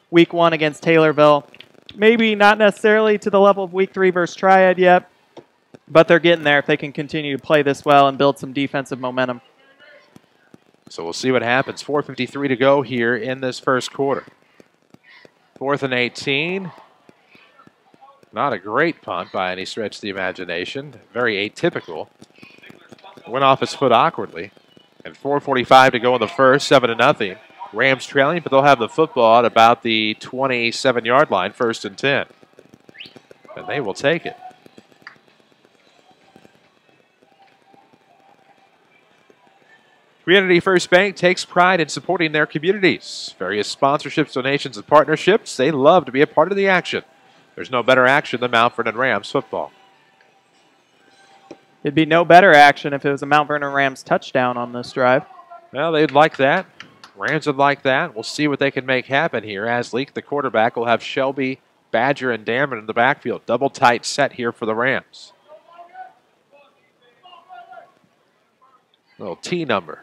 week 1 against Taylorville. Maybe not necessarily to the level of week 3 versus Triad yet, but they're getting there if they can continue to play this well and build some defensive momentum. So we'll see what happens. 4:53 to go here in this first quarter. 4th and 18. Not a great punt by any stretch of the imagination. Very atypical. Went off his foot awkwardly. And 4:45 to go in the first, 7-0. Rams trailing, but they'll have the football at about the 27-yard line, 1st and 10. And they will take it. Community First Bank takes pride in supporting their communities. Various sponsorships, donations, and partnerships. They love to be a part of the action. There's no better action than Mount Vernon Rams football. It'd be no better action if it was a Mount Vernon Rams touchdown on this drive. Well, they'd like that. Rams would like that. We'll see what they can make happen here. As Leak, the quarterback, will have Shelby, Badger, and Damon in the backfield. Double tight set here for the Rams. Little T number.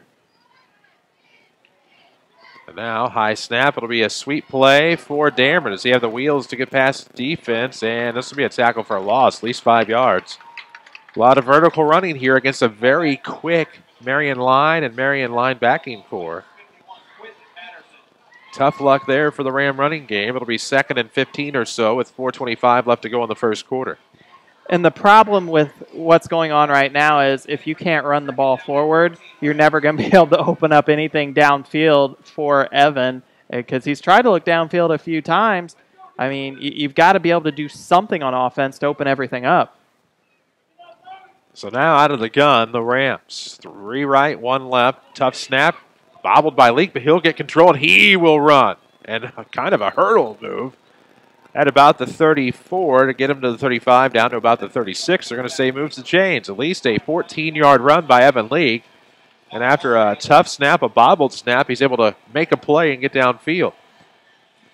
And now, high snap. It'll be a sweep play for Dameron. Does he have the wheels to get past defense? And this will be a tackle for a loss, at least 5 yards. A lot of vertical running here against a very quick Marion line and Marion line backing core. Tough luck there for the Ram running game. It'll be 2nd and 15 or so with 4:25 left to go in the first quarter. And the problem with what's going on right now is if you can't run the ball forward, you're never going to be able to open up anything downfield for Evan because he's tried to look downfield a few times. I mean, you've got to be able to do something on offense to open everything up. So now out of the gun, the Rams. 3 right, 1 left. Tough snap. Bobbled by Leak, but he'll get control and he will run. And kind of a hurdle move. At about the 34 to get him to the 35, down to about the 36. They're going to say moves the chains. At least a 14-yard run by Evan Leak. And after a tough snap, a bobbled snap, he's able to make a play and get downfield.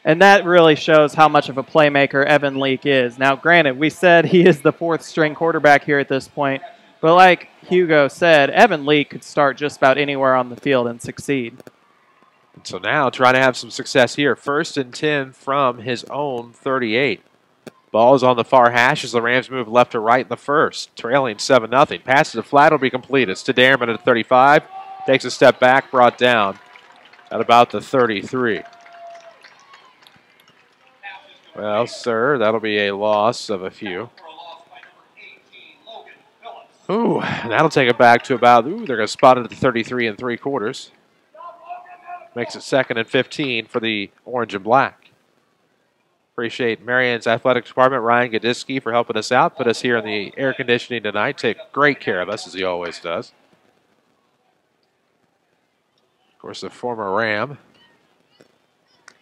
And that really shows how much of a playmaker Evan Leak is. Now, granted, we said he is the 4th-string quarterback here at this point. But like Hugo said, Evan Leak could start just about anywhere on the field and succeed. So now trying to have some success here. 1st and 10 from his own 38. Ball is on the far hash as the Rams move left to right in the first. Trailing 7-0. Pass to the flat will be complete. It's to Darman at 35. Takes a step back, brought down at about the 33. Well, sir, that'll be a loss of a few. Ooh, that'll take it back to about, they're going to spot it at the 33 3/4. Makes it 2nd and 15 for the orange and black. Appreciate Marion's athletic department, Ryan Gadiski, for helping us out. Put us here in the air conditioning tonight. Take great care of us, as he always does. Of course, a former Ram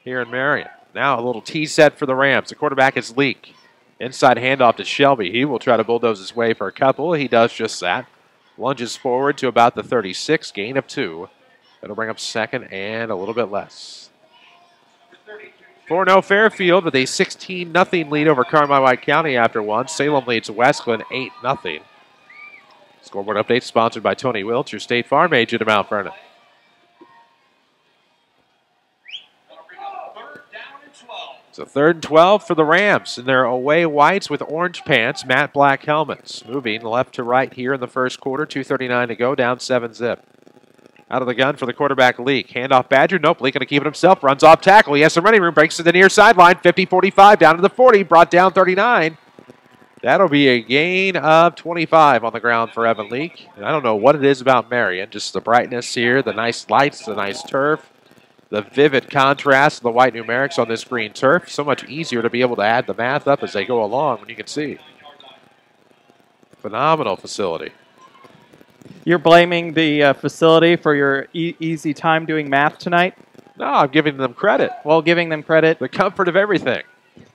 here in Marion. Now a little tee set for the Rams. The quarterback is Leak. Inside handoff to Shelby. He will try to bulldoze his way for a couple. He does just that. Lunges forward to about the 36, gain of 2. That'll bring up 2nd and a little bit less. 4-0 Fairfield with a 16-0 lead over Carmi-White County after 1. Salem leads Westland 8-0. Scoreboard update sponsored by Tony Wiltz, your State Farm agent of Mount Vernon. So 3rd and 12 for the Rams in their away whites with orange pants, matte black helmets. Moving left to right here in the first quarter. 2:39 to go, down 7-0. Out of the gun for the quarterback, Leak. Handoff Badger. Nope, Leak going to keep it himself. Runs off tackle. He has some running room. Breaks to the near sideline. 50-45 down to the 40. Brought down 39. That'll be a gain of 25 on the ground for Evan Leak. And I don't know what it is about Marion. Just the brightness here, the nice lights, the nice turf. the vivid contrast of the white numerics on this green turf. So much easier to be able to add the math up as they go along when you can see. Phenomenal facility. You're blaming the facility for your easy time doing math tonight? No, I'm giving them credit. Well, giving them credit. The comfort of everything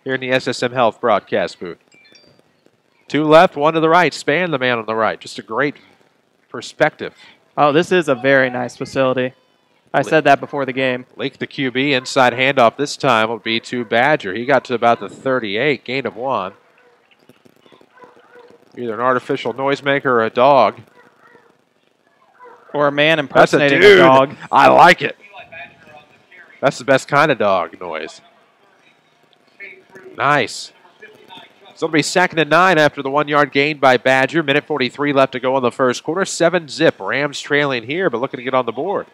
here in the SSM Health broadcast booth. 2 left, 1 to the right. Span the man on the right. Just a great perspective. Oh, this is a very nice facility. I said that before the game. Leak the QB. Inside handoff this time will be to Badger. He got to about the 38, gain of 1. Either an artificial noisemaker or a dog. Or a man impersonating That's a dude. a dog. I like it. That's the best kind of dog noise. Nice. So it'll be 2nd and 9 after the 1-yard gain by Badger. Minute 43 left to go in the first quarter. 7-zip. Rams trailing here, but looking to get on the board.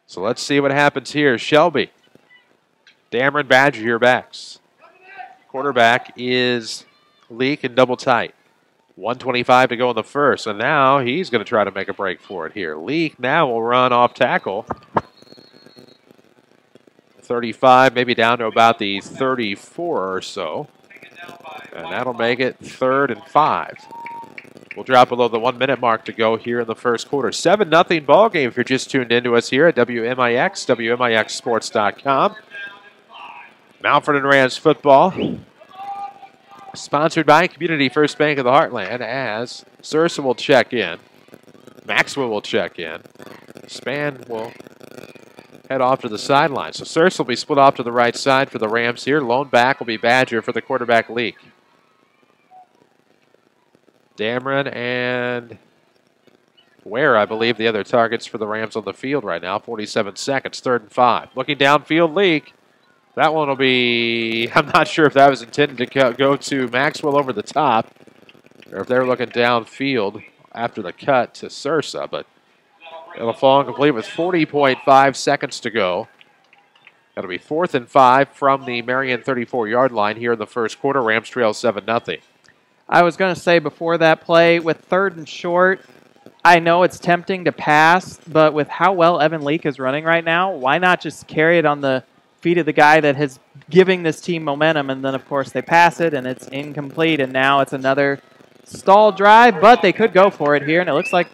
So let's see what happens here. Shelby. Dameron, Badger, your backs. Quarterback is Leak and double tight. 1:25 to go in the first, and now he's going to try to make a break for it here. Leak now will run off tackle. 35, maybe down to about the 34 or so. And that'll make it 3rd and 5. We'll drop below the 1-minute mark to go here in the first quarter. 7-0 ball game if you're just tuned into us here at WMIX, WMIXsports.com. Mount Vernon Rams football. Sponsored by Community First Bank of the Heartland as Sursa will check in. Maxwell will check in. Span will head off to the sideline. So Sursa will be split off to the right side for the Rams here. Lone back will be Badger for the quarterback Leak. Dameron and Ware, I believe, the other targets for the Rams on the field right now. 47 seconds, 3rd and 5. Looking downfield, Leak. That one will be, I'm not sure if that was intended to go to Maxwell over the top or if they were looking downfield after the cut to Sursa, but it'll fall incomplete with 40.5 seconds to go. That'll be 4th and 5 from the Marion 34-yard line here in the first quarter. Rams trail 7-0. I was going to say before that play, with 3rd and short, I know it's tempting to pass, but with how well Evan Leak is running right now, why not just carry it on the feet of the guy that has giving this team momentum? And then, of course, they pass it, and it's incomplete, and now it's another stall drive, but they could go for it here, and it looks like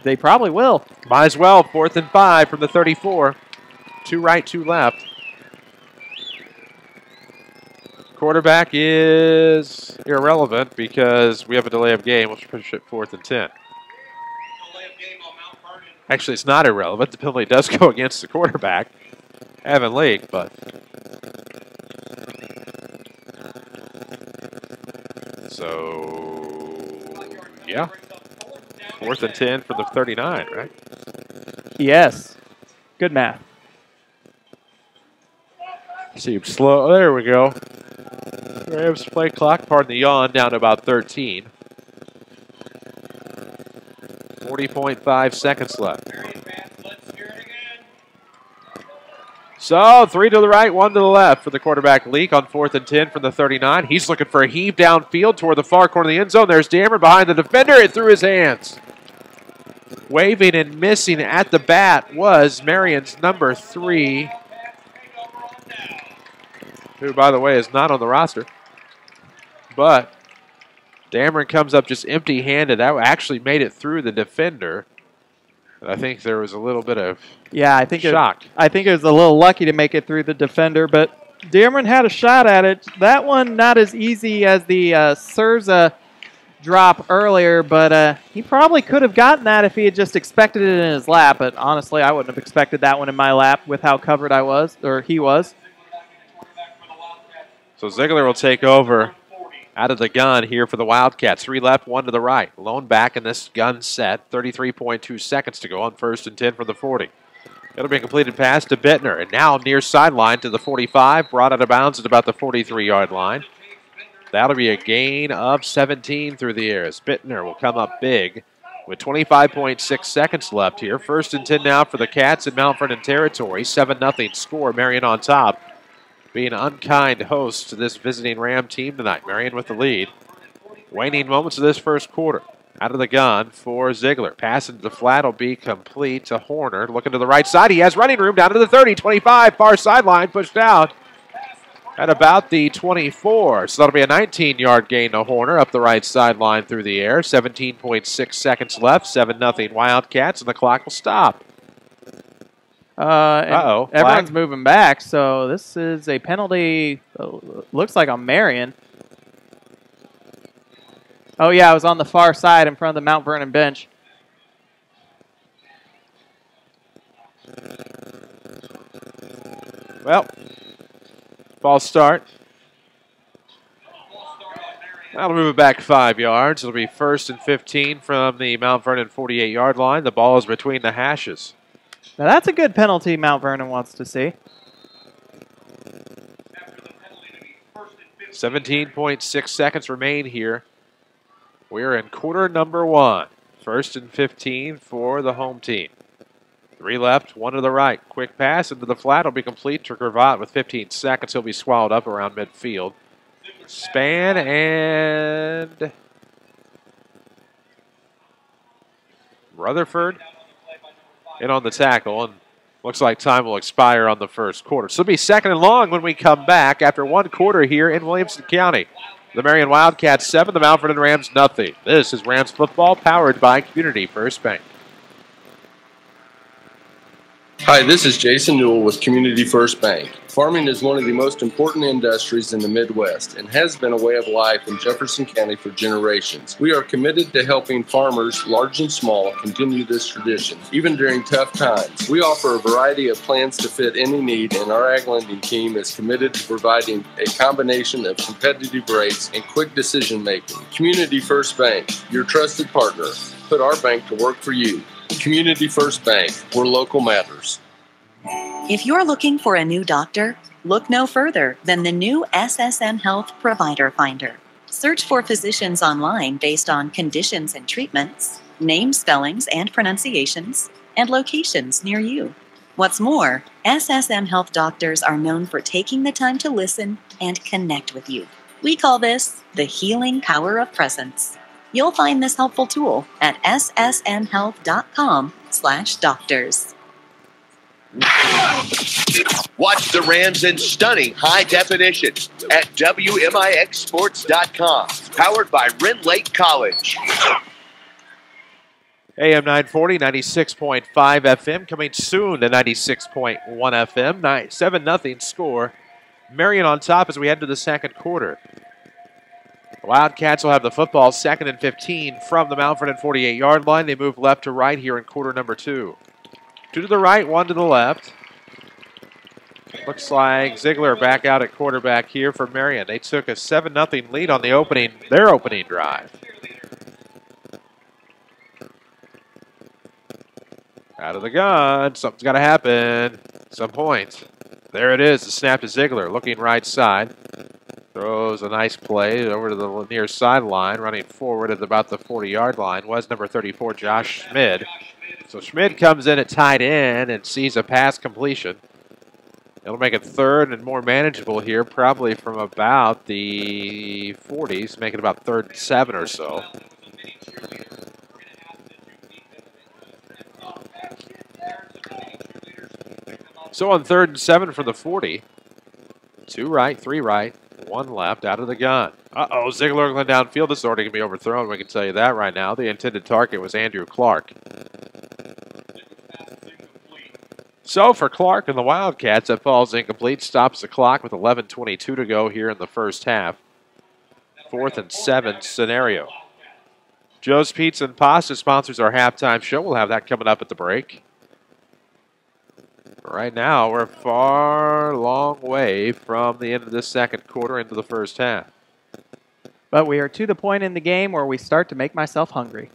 they probably will. Might as well. 4th and 5 from the 34. 2 right, 2 left. Quarterback is irrelevant because we have a delay of game. We'll push it 4th and 10. Actually, it's not irrelevant. The penalty does go against the quarterback, Evan Leak, but so yeah, 4th and 10 for the 39, right? Yes, good math. See, slow. There we go. Rams play clock, pardon the yawn, down to about 13. 40.5 seconds left. So 3 to the right, 1 to the left for the quarterback Leak on 4th and 10 from the 39. He's looking for a heave downfield toward the far corner of the end zone. There's Dameron behind the defender. It through his hands. Waving and missing at the bat was Marion's number 3, who, by the way, is not on the roster. But Dameron comes up just empty-handed. That actually made it through the defender. I think there was a little bit of shock. I think it was a little lucky to make it through the defender, but Dameron had a shot at it. That one not as easy as the Sursa drop earlier, but he probably could have gotten that if he had just expected it in his lap. But honestly, I wouldn't have expected that one in my lap with how covered I was, or he was. So Ziegler will take over out of the gun here for the Wildcats. 3 left, 1 to the right. Lone back in this gun set. 33.2 seconds to go on 1st and 10 from the 40. It'll be a completed pass to Bittner. And now near sideline to the 45. Brought out of bounds at about the 43-yard line. That'll be a gain of 17 through the air as Bittner will come up big with 25.6 seconds left here. 1st and 10 now for the Cats in Mount Vernon territory. 7-0 score. Marion on top. Being unkind hosts to this visiting Ram team tonight. Marion with the lead. Waning moments of this first quarter. Out of the gun for Ziegler. Pass into the flat will be complete to Horner. Looking to the right side. He has running room down to the 30, 25. Far sideline pushed out at about the 24. So that'll be a 19-yard gain to Horner up the right sideline through the air. 17.6 seconds left. 7-0 Wildcats, and the clock will stop. Everyone's moving back, so this is a penalty. Looks like on Marion. Oh, yeah, I was on the far side in front of the Mount Vernon bench. Well, false start. That'll move it back 5 yards. It'll be 1st and 15 from the Mount Vernon 48-yard line. The ball is between the hashes. Now, that's a good penalty Mount Vernon wants to see. 17.6 seconds remain here. We're in quarter number 1. 1st and 15 for the home team. 3 left, 1 to the right. Quick pass into the flat will be complete to Cravat with 15 seconds. He'll be swallowed up around midfield. Span and Rutherford in on the tackle, and looks like time will expire on the first quarter. So it'll be 2nd and long when we come back after 1 quarter here in Williamson County. The Marion Wildcats 7, the Mount Vernon Rams nothing. This is Rams football powered by Community First Bank. Hi, this is Jason Newell with Community First Bank. Farming is one of the most important industries in the Midwest and has been a way of life in Jefferson County for generations. We are committed to helping farmers, large and small, continue this tradition, even during tough times. We offer a variety of plans to fit any need, and our ag lending team is committed to providing a combination of competitive rates and quick decision-making. Community First Bank, your trusted partner. Put our bank to work for you. Community First Bank, where local matters. If you're looking for a new doctor, look no further than the new SSM Health Provider Finder. Search for physicians online based on conditions and treatments, name spellings and pronunciations, and locations near you. What's more, SSM Health doctors are known for taking the time to listen and connect with you. We call this the healing power of presence. You'll find this helpful tool at ssmhealth.com/doctors. Watch the Rams in stunning high definition at WMIXsports.com. Powered by Rend Lake College. AM 940, 96.5 FM, coming soon to 96.1 FM. 7-0 score. Marion on top as we head to the 2nd quarter. The Wildcats will have the football 2nd and 15 from the Mount Vernon 48-yard line. They move left to right here in quarter number 2. 2 to the right, 1 to the left. Looks like Ziegler back out at quarterback here for Marion. They took a 7-0 lead on their opening drive. Out of the gun. Something's got to happen at some point. There it is. The snap to Ziegler. Looking right side. Throws a nice play over to the near sideline. Running forward at about the 40-yard line was number 34, Josh Schmid. So Schmid comes in at tight end and sees a pass completion. It'll make it 3rd and more manageable here, probably from about the 40s, make it about 3rd and 7 or so. So on 3rd and 7 from the 40, 2 right, 3 right, 1 left, out of the gun. Uh-oh, Ziegler going downfield. This is already going to be overthrown, we can tell you that right now. The intended target was Andrew Clark. So for Clark and the Wildcats, that falls incomplete. Stops the clock with 11:22 to go here in the first half. 4th and 7 scenario. Joe's Pizza and Pasta sponsors our halftime show. We'll have that coming up at the break. Right now, we're a long way from the end of this 2nd quarter into the first half. But we are to the point in the game where we start to make myself hungry.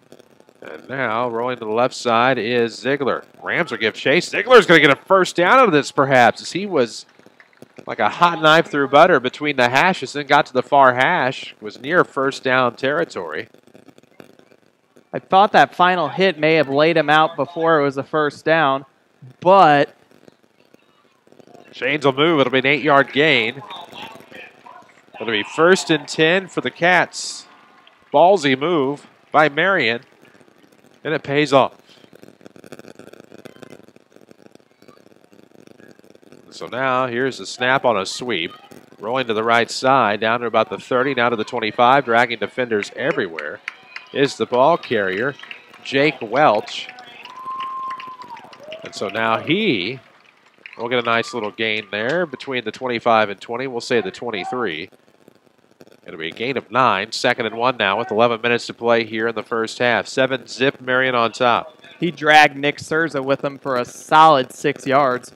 And now, rolling to the left side is Ziegler. Rams will give chase. Ziegler's going to get a first down out of this, perhaps, as he was like a hot knife through butter between the hashes, then got to the far hash, was near first down territory. I thought that final hit may have laid him out before it was a first down, but Shanes will move. It'll be an 8-yard gain. It'll be 1st and 10 for the Cats. Ballsy move. by Marion, and it pays off. So now here's the snap on a sweep. Rolling to the right side, down to about the 30, now to the 25, dragging defenders everywhere is the ball carrier, Jake Welch. And so now he will get a nice little gain there between the 25 and 20. We'll say the 23. It'll be a gain of 9. 2nd and 1 now with 11 minutes to play here in the first half. 7-zip, Marion on top. He dragged Nick Surza with him for a solid 6 yards.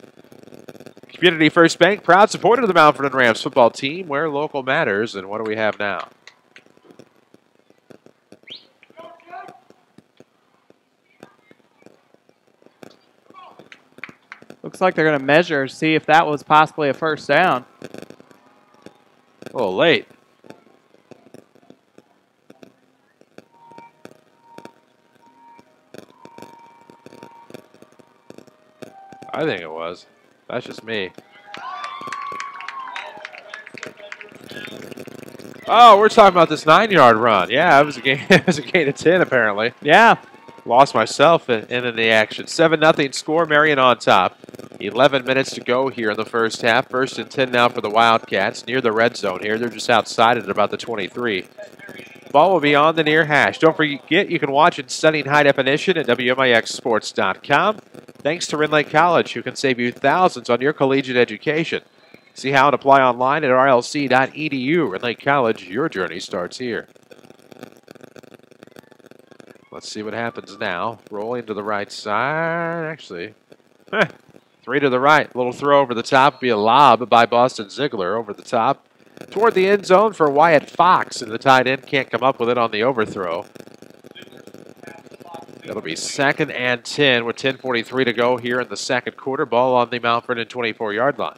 Community First Bank, proud supporter of the Mount Vernon Rams football team, where local matters. And what do we have now? Looks like they're going to measure, see if that was possibly a first down. A little late. I think it was. That's just me. Oh, we're talking about this 9-yard run. Yeah, it was a gain. It was a gain of 10 apparently. Yeah. Lost myself in the action. 7-0 score. Marion on top. 11 minutes to go here in the first half. 1st and 10 now for the Wildcats near the red zone here. They're just outside at about the 23. Ball will be on the near hash. Don't forget, you can watch in stunning high definition at WMIXsports.com. Thanks to Rinley College, who can save you thousands on your collegiate education. See how and apply online at rlc.edu. Rinley College, your journey starts here. Let's see what happens now. Rolling to the right side. Actually, 3 to the right. Little throw over the top. Be a lob by Boston Ziegler over the top. Toward the end zone for Wyatt Fox, and the tight end can't come up with it on the overthrow. It'll be 2nd and 10 with 10:43 to go here in the second quarter. Ball on the Mount Vernon 24-yard line.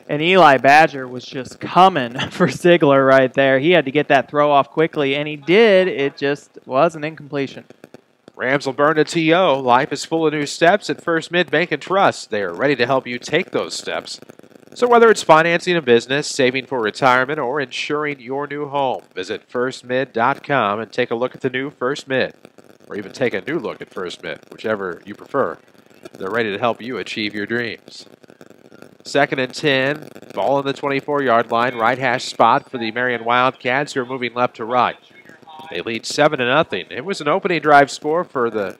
And Eli Badger was just coming for Ziegler right there. He had to get that throw off quickly, and he did. It just was an incompletion. Rams will burn a TO. Life is full of new steps at First Mid Bank and Trust. They are ready to help you take those steps. So whether it's financing a business, saving for retirement, or insuring your new home, visit firstmid.com and take a look at the new First Mid. Or even take a new look at First Mid, whichever you prefer. They're ready to help you achieve your dreams. 2nd and 10, ball on the 24-yard line, right hash spot for the Marion Wildcats, who are moving left to right. They lead 7-0. It was an opening drive score for the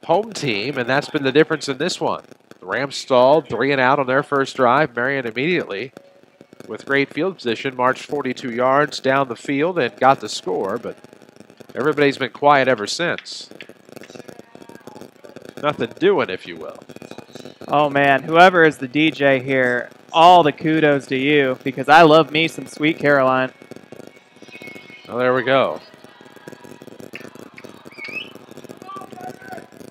home team, and that's been the difference in this one. The Rams stalled 3 and out on their first drive. Marion immediately, with great field position, marched 42 yards down the field and got the score, but everybody's been quiet ever since. Nothing doing, if you will. Oh, man, whoever is the DJ here, all the kudos to you, because I love me some Sweet Caroline. Well, there we go.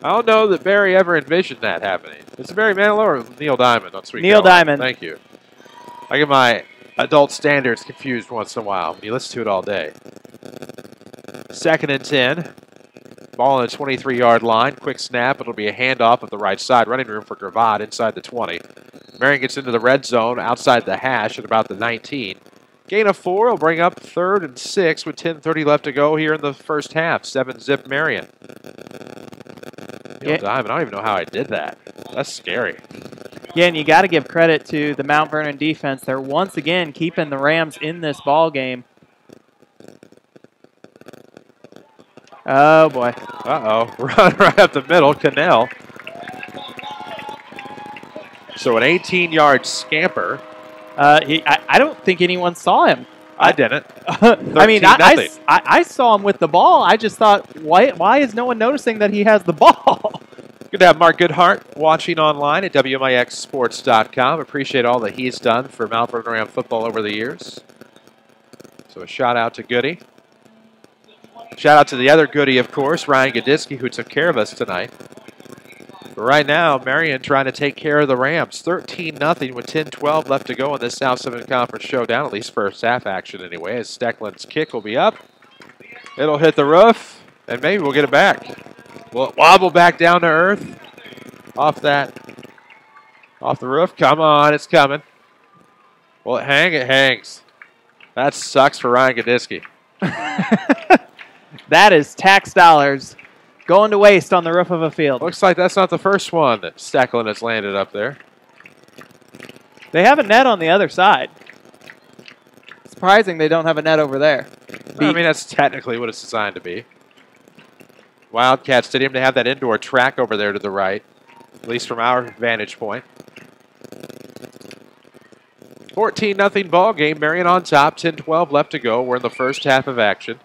I don't know that Barry ever envisioned that happening. Is it Barry Manilow or Neil Diamond on Sweet Neil Caroline? Diamond. Thank you. I get my adult standards confused once in a while. You listen to it all day. 2nd and 10. Ball on the 23-yard line. Quick snap. It'll be a handoff of the right side. Running room for Gravad inside the 20. Marion gets into the red zone outside the hash at about the 19. Gain of 4 will bring up 3rd and 6 with 10:30 left to go here in the first half. 7-zip Marion. Neil Diamond, I don't even know how I did that. That's scary. Again, you got to give credit to the Mount Vernon defense. They're once again keeping the Rams in this ball game. Oh, boy. Uh-oh. Run right up the middle. Cannell. So an 18-yard scamper. I don't think anyone saw him. I didn't. I mean, I saw him with the ball. I just thought, why is no one noticing that he has the ball? Good to have Mark Goodhart watching online at WMIXsports.com. Appreciate all that he's done for Mount Vernon Ram football over the years. So a shout out to Goody. Shout out to the other Goody, of course, Ryan Gaditsky, who took care of us tonight. But right now, Marion trying to take care of the Rams. 13-0 with 10:12 left to go in this South 7 Conference showdown, at least first half action anyway, as Steckland's kick will be up. It'll hit the roof, and maybe we'll get it back. Will it wobble back down to earth? Off the roof? Come on, it's coming. Will it hang? It hangs. That sucks for Ryan Gaditsky. That is tax dollars going to waste on the roof of a field. Looks like that's not the first one that Stecklin has landed up there. They have a net on the other side. Surprising they don't have a net over there. I mean, that's technically what it's designed to be. Wildcat Stadium to have that indoor track over there to the right, at least from our vantage point. 14-0 ball game. Marion on top. 10-12 left to go. We're in the first half of action.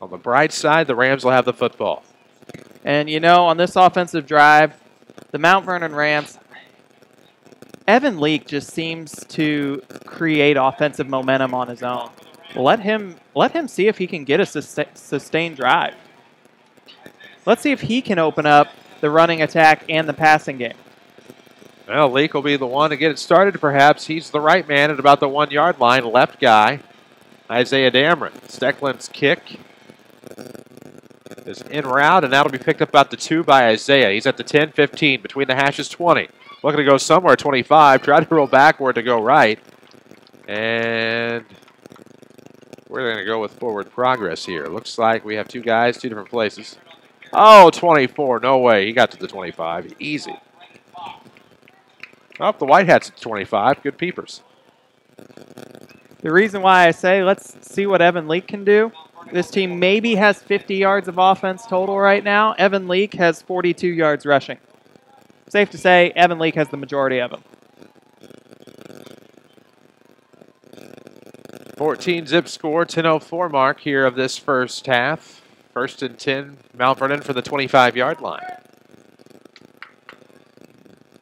On the bright side, the Rams will have the football. And, you know, on this offensive drive, the Mount Vernon Rams, Evan Leake just seems to create offensive momentum on his own. Let him see if he can get a sustained drive. Let's see if he can open up the running attack and the passing game. Well, Leake will be the one to get it started, perhaps. He's the right man at about the 1-yard line. Left guy, Isaiah Dameron. Stecklin's kick is en route, and that'll be picked up about the 2 by Isaiah. He's at the 10-15, between the hashes 20. Looking to go somewhere 25. Tried to roll backward to go right. And we're going to go with forward progress here. Looks like we have 2 guys, 2 different places. Oh, 24. No way. He got to the 25. Easy. Oh, the White Hats at 25. Good peepers. The reason why I say let's see what Evan Leake can do. This team maybe has 50 yards of offense total right now. Evan Leake has 42 yards rushing. Safe to say, Evan Leake has the majority of them. 14-zip score, 10:04 mark here of this first half. 1st and 10, Mount Vernon for the 25-yard line.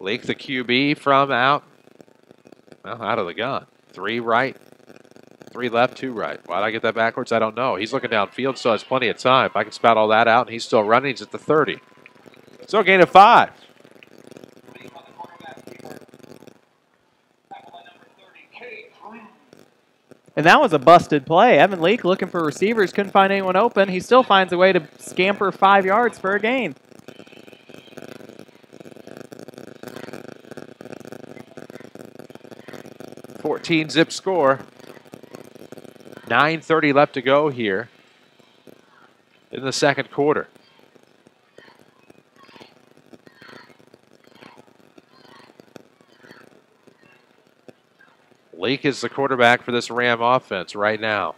Leake, the QB, from out of the gun. 3 right, 3 left, 2 right. Why did I get that backwards? I don't know. He's looking downfield, so has plenty of time. If I can spout all that out, and he's still running, he's at the 30. So a gain of 5. And that was a busted play. Evan Leake looking for receivers, couldn't find anyone open. He still finds a way to scamper 5 yards for a gain. .14-zip score. 9:30 left to go here in the second quarter. Leake is the quarterback for this Ram offense right now.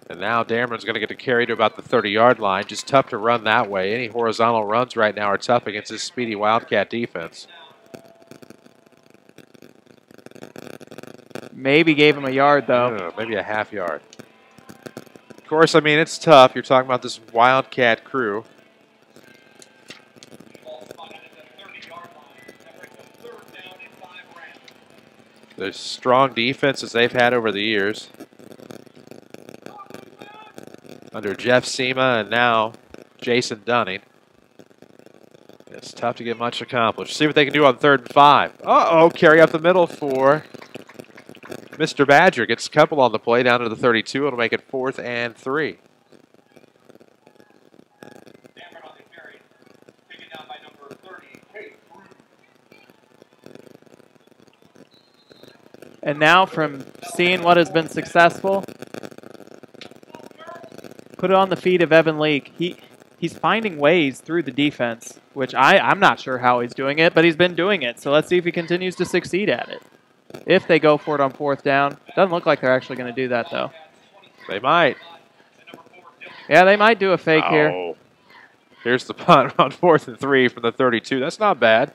And now Dameron's going to get to carry to about the 30-yard line. Just tough to run that way. Any horizontal runs right now are tough against this speedy Wildcat defense. Maybe gave him a yard, though. Maybe a half yard. Of course, I mean, it's tough. You're talking about this Wildcat crew. The strong defenses they've had over the years. Under Jeff Sema and now Jason Dunning. It's tough to get much accomplished. See what they can do on 3rd and 5. Uh-oh, carry up the middle for Mr. Badger. Gets a couple on the play down to the 32. It'll make it 4th and 3. And now from seeing what has been successful, put it on the feet of Evan Leake. He's finding ways through the defense, which I'm not sure how he's doing it, but he's been doing it. So let's see if he continues to succeed at it. If they go for it on 4th down. Doesn't look like they're actually going to do that, though. They might. Yeah, they might do a fake here. Here's the punt on 4th and 3 from the 32. That's not bad.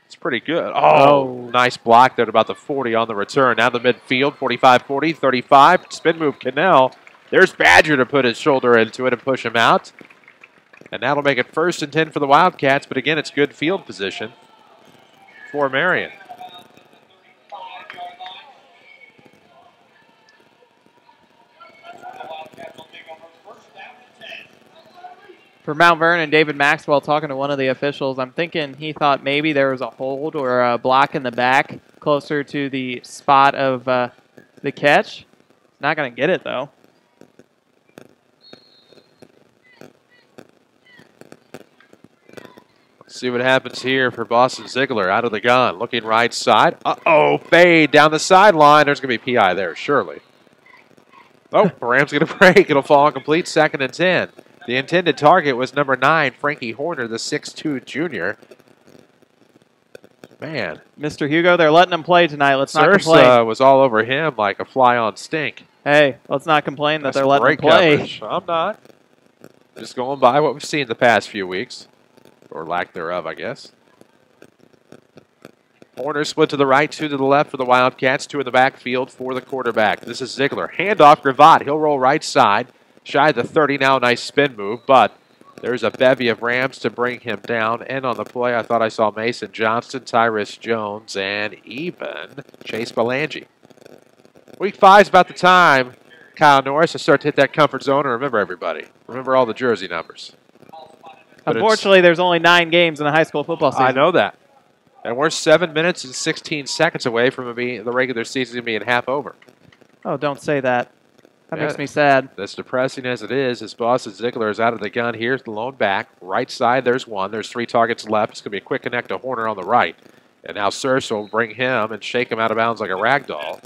It's pretty good. Oh, nice block there at about the 40 on the return. Now the midfield, 45-40, 35. Spin move, Cannell. There's Badger to put his shoulder into it and push him out. And that'll make it 1st and 10 for the Wildcats. But again, it's good field position for Marion. For Mount Vernon, David Maxwell talking to one of the officials. I'm thinking he thought maybe there was a hold or a block in the back closer to the spot of the catch. Not going to get it, though. Let's see what happens here for Boston Ziegler out of the gun. Looking right side. Uh-oh, fade down the sideline. There's going to be PI there, surely. Oh, the Rams going to break. It'll fall incomplete. 2nd and 10. The intended target was number 9, Frankie Horner, the 6'2 junior. Man. Mr. Hugo, they're letting him play tonight. Let's not complain. Sursa was all over him like a fly on stink. Hey, let's not complain that That's they're letting him play. Coverage. I'm not. Just going by what we've seen the past few weeks. Or lack thereof, I guess. Horner split to the right, 2 to the left for the Wildcats, 2 in the backfield for the quarterback. This is Ziegler. Handoff, Gravatt. He'll roll right side. Shy of the 30 now. Nice spin move, but there's a bevy of Rams to bring him down. And on the play, I thought I saw Mason Johnston, Tyrus Jones, and even Chase Belangi. Week 5 is about the time, Kyle Norris, to start to hit that comfort zone. And remember, everybody, remember all the jersey numbers. But unfortunately, there's only 9 games in a high school football season. I know that. And we're 7 minutes and 16 seconds away from the regular season being half over. Oh, don't say that. That makes me sad. As depressing as it is, his boss Ziegler is out of the gun. Here's the lone back. Right side, there's 1. There's 3 targets left. It's going to be a quick connect to Horner on the right. And now Sursa will bring him and shake him out of bounds like a rag doll.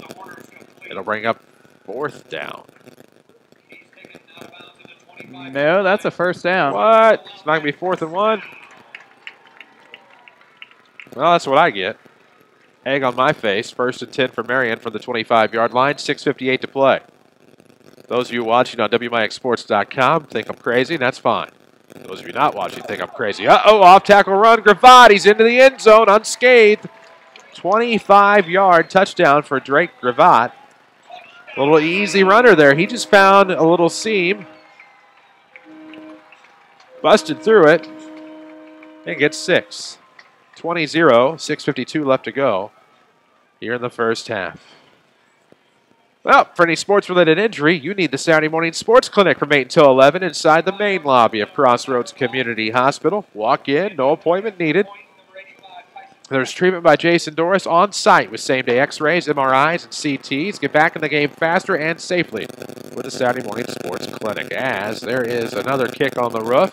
It'll bring up 4th down. No, that's a first down. What? It's not going to be 4th and 1? Well, that's what I get. Egg on my face. 1st and 10 for Marion from the 25-yard line. 6:58 to play. Those of you watching on WMIXsports.com think I'm crazy, and that's fine. Those of you not watching think I'm crazy. Uh-oh, off-tackle run. Gravatt, he's into the end zone unscathed. 25-yard touchdown for Drake Gravatt. A little easy runner there. He just found a little seam. Busted through it. And gets 6. 20-0, 6:52 left to go here in the first half. Well, for any sports-related injury, you need the Saturday Morning Sports Clinic from 8 until 11 inside the main lobby of Crossroads Community Hospital. Walk in, no appointment needed. There's treatment by Jason Norris on site with same-day x-rays, MRIs, and CTs. Get back in the game faster and safely with the Saturday Morning Sports Clinic. As there is another kick on the roof.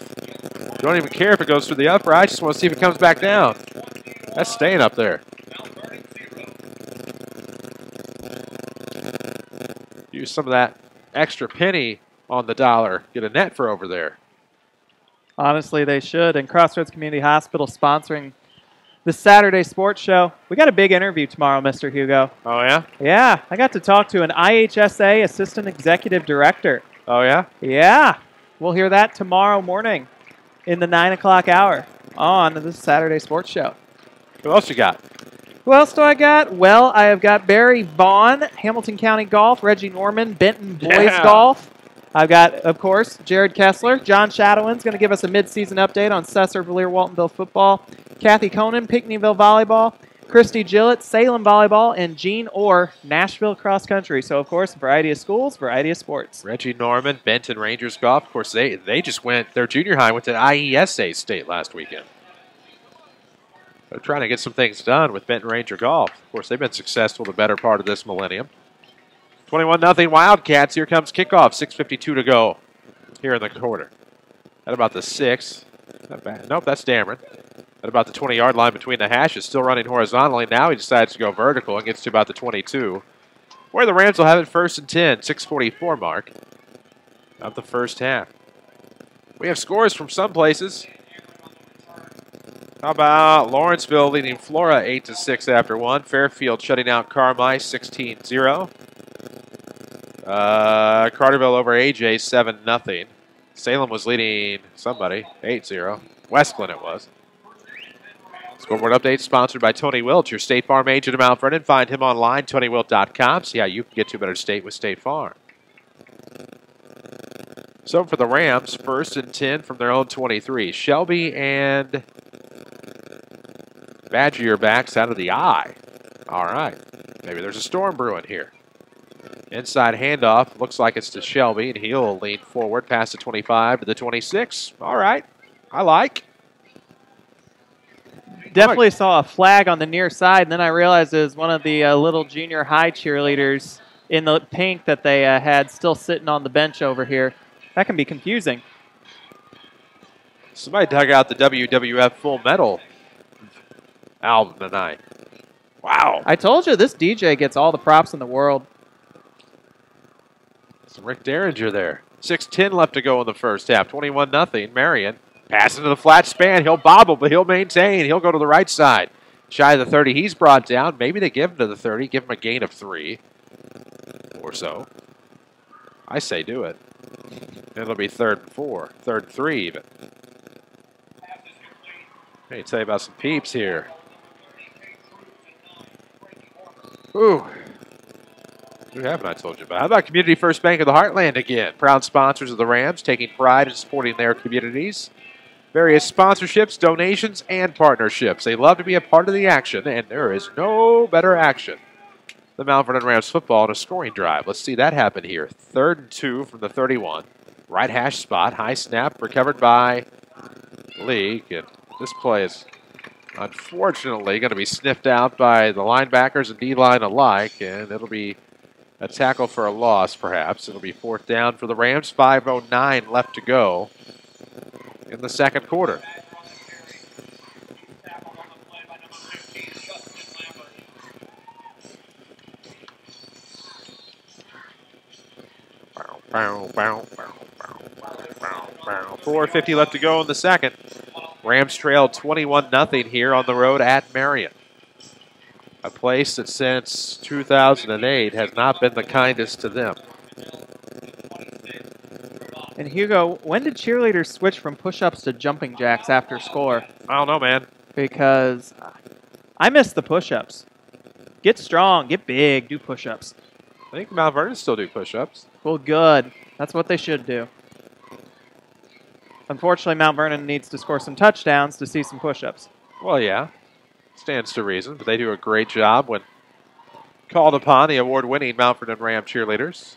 Don't even care if it goes through the upright. Just want to see if it comes back down. That's staying up there. Use some of that extra penny on the dollar. Get a net for over there. Honestly, they should. And Crossroads Community Hospital sponsoring the Saturday Sports Show. We got a big interview tomorrow, Mr. Hugo. Oh, yeah? Yeah. I got to talk to an IHSA Assistant Executive Director. Oh, yeah? Yeah. We'll hear that tomorrow morning in the 9 o'clock hour on the Saturday Sports Show. Who else you got? Who else do I got? Well, I have got Barry Vaughn, Hamilton County Golf, Reggie Norman, Benton Boys Golf. I've got, of course, Jared Kessler. John Shadowin's going to give us a mid-season update on Cesar Valier Waltonville football. Kathy Conan, Pinckneyville volleyball. Christy Gillett, Salem volleyball. And Gene Orr, Nashville cross country. So, of course, variety of schools, variety of sports. Reggie Norman, Benton Rangers golf. Of course, they just went, their junior high went to IESA state last weekend. They're trying to get some things done with Benton Ranger golf. Of course, they've been successful the better part of this millennium. 21-0 Wildcats. Here comes kickoff. 6:52 to go here in the quarter. At about the 6. Not bad. Nope, that's Dameron. At about the 20-yard line between the hashes. Still running horizontally. Now he decides to go vertical and gets to about the 22. Where the Rams will have it 1st and 10. 6:44 mark of the first half. We have scores from some places. How about Lawrenceville leading Flora 8-6 after 1. Fairfield shutting out Carmi 16-0. Carterville over AJ 7-0. Salem was leading somebody 8-0. Westglen it was. Scoreboard update sponsored by Tony Wilt, your State Farm agent of Mount Vernon. Find him online, TonyWilt.com. See how you can get to a better state with State Farm. So for the Rams, 1st and 10 from their own 23. Shelby and Badger backs out of the eye. All right. Maybe there's a storm brewing here. Inside handoff. Looks like it's to Shelby, and he'll lean forward past the 25 to the 26. All right. I like. Definitely saw a flag on the near side, and then I realized it was one of the little junior high cheerleaders in the pink that they had still sitting on the bench over here. That can be confusing. Somebody dug out the WWF Full Metal album tonight. Wow. I told you, this DJ gets all the props in the world. It's Rick Derringer there. 6:10 left to go in the first half. 21-0. Marion passing to the flat span. He'll bobble, but he'll maintain. He'll go to the right side. Shy of the 30. He's brought down. Maybe they give him to the 30. Give him a gain of 3 or so. I say do it. It'll be 3rd and 4. 3rd and 3 even. Let me tell you about some peeps here. Ooh. Who haven't I told you about? How about Community First Bank of the Heartland again? Proud sponsors of the Rams, taking pride in supporting their communities. Various sponsorships, donations, and partnerships. They love to be a part of the action, and there is no better action than Mount Vernon Rams football on a scoring drive. Let's see that happen here. 3rd and 2 from the 31. Right hash spot. High snap recovered by Leake. And this play is unfortunately going to be sniffed out by the linebackers and D-line alike, and it'll be a tackle for a loss, perhaps. It'll be 4th down for the Rams. 5:09 left to go in the second quarter. Bow, bow, bow, bow, bow, bow. 4:50 left to go in the second. Rams trailed 21-0 here on the road at Marion. A place that since 2008 has not been the kindest to them. And Hugo, when did cheerleaders switch from push-ups to jumping jacks after score? I don't know, man. Because I miss the push-ups. Get strong, get big, do push-ups. I think Mount Vernon still do push-ups. Well, good. That's what they should do. Unfortunately, Mount Vernon needs to score some touchdowns to see some push-ups. Well, yeah. Stands to reason, but they do a great job when called upon, the award-winning Mount Vernon Ram cheerleaders.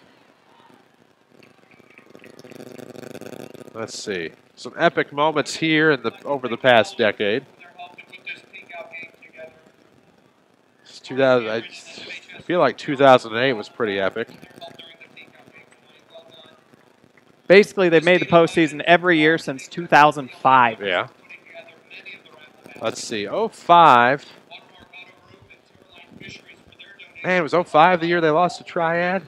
Let's see. Some epic moments here in over the past decade. It's 2000, I feel like 2008 was pretty epic. Basically, they've made the postseason every year since 2005. Yeah. Let's see. 05. Man, it was 05 the year they lost to Triad?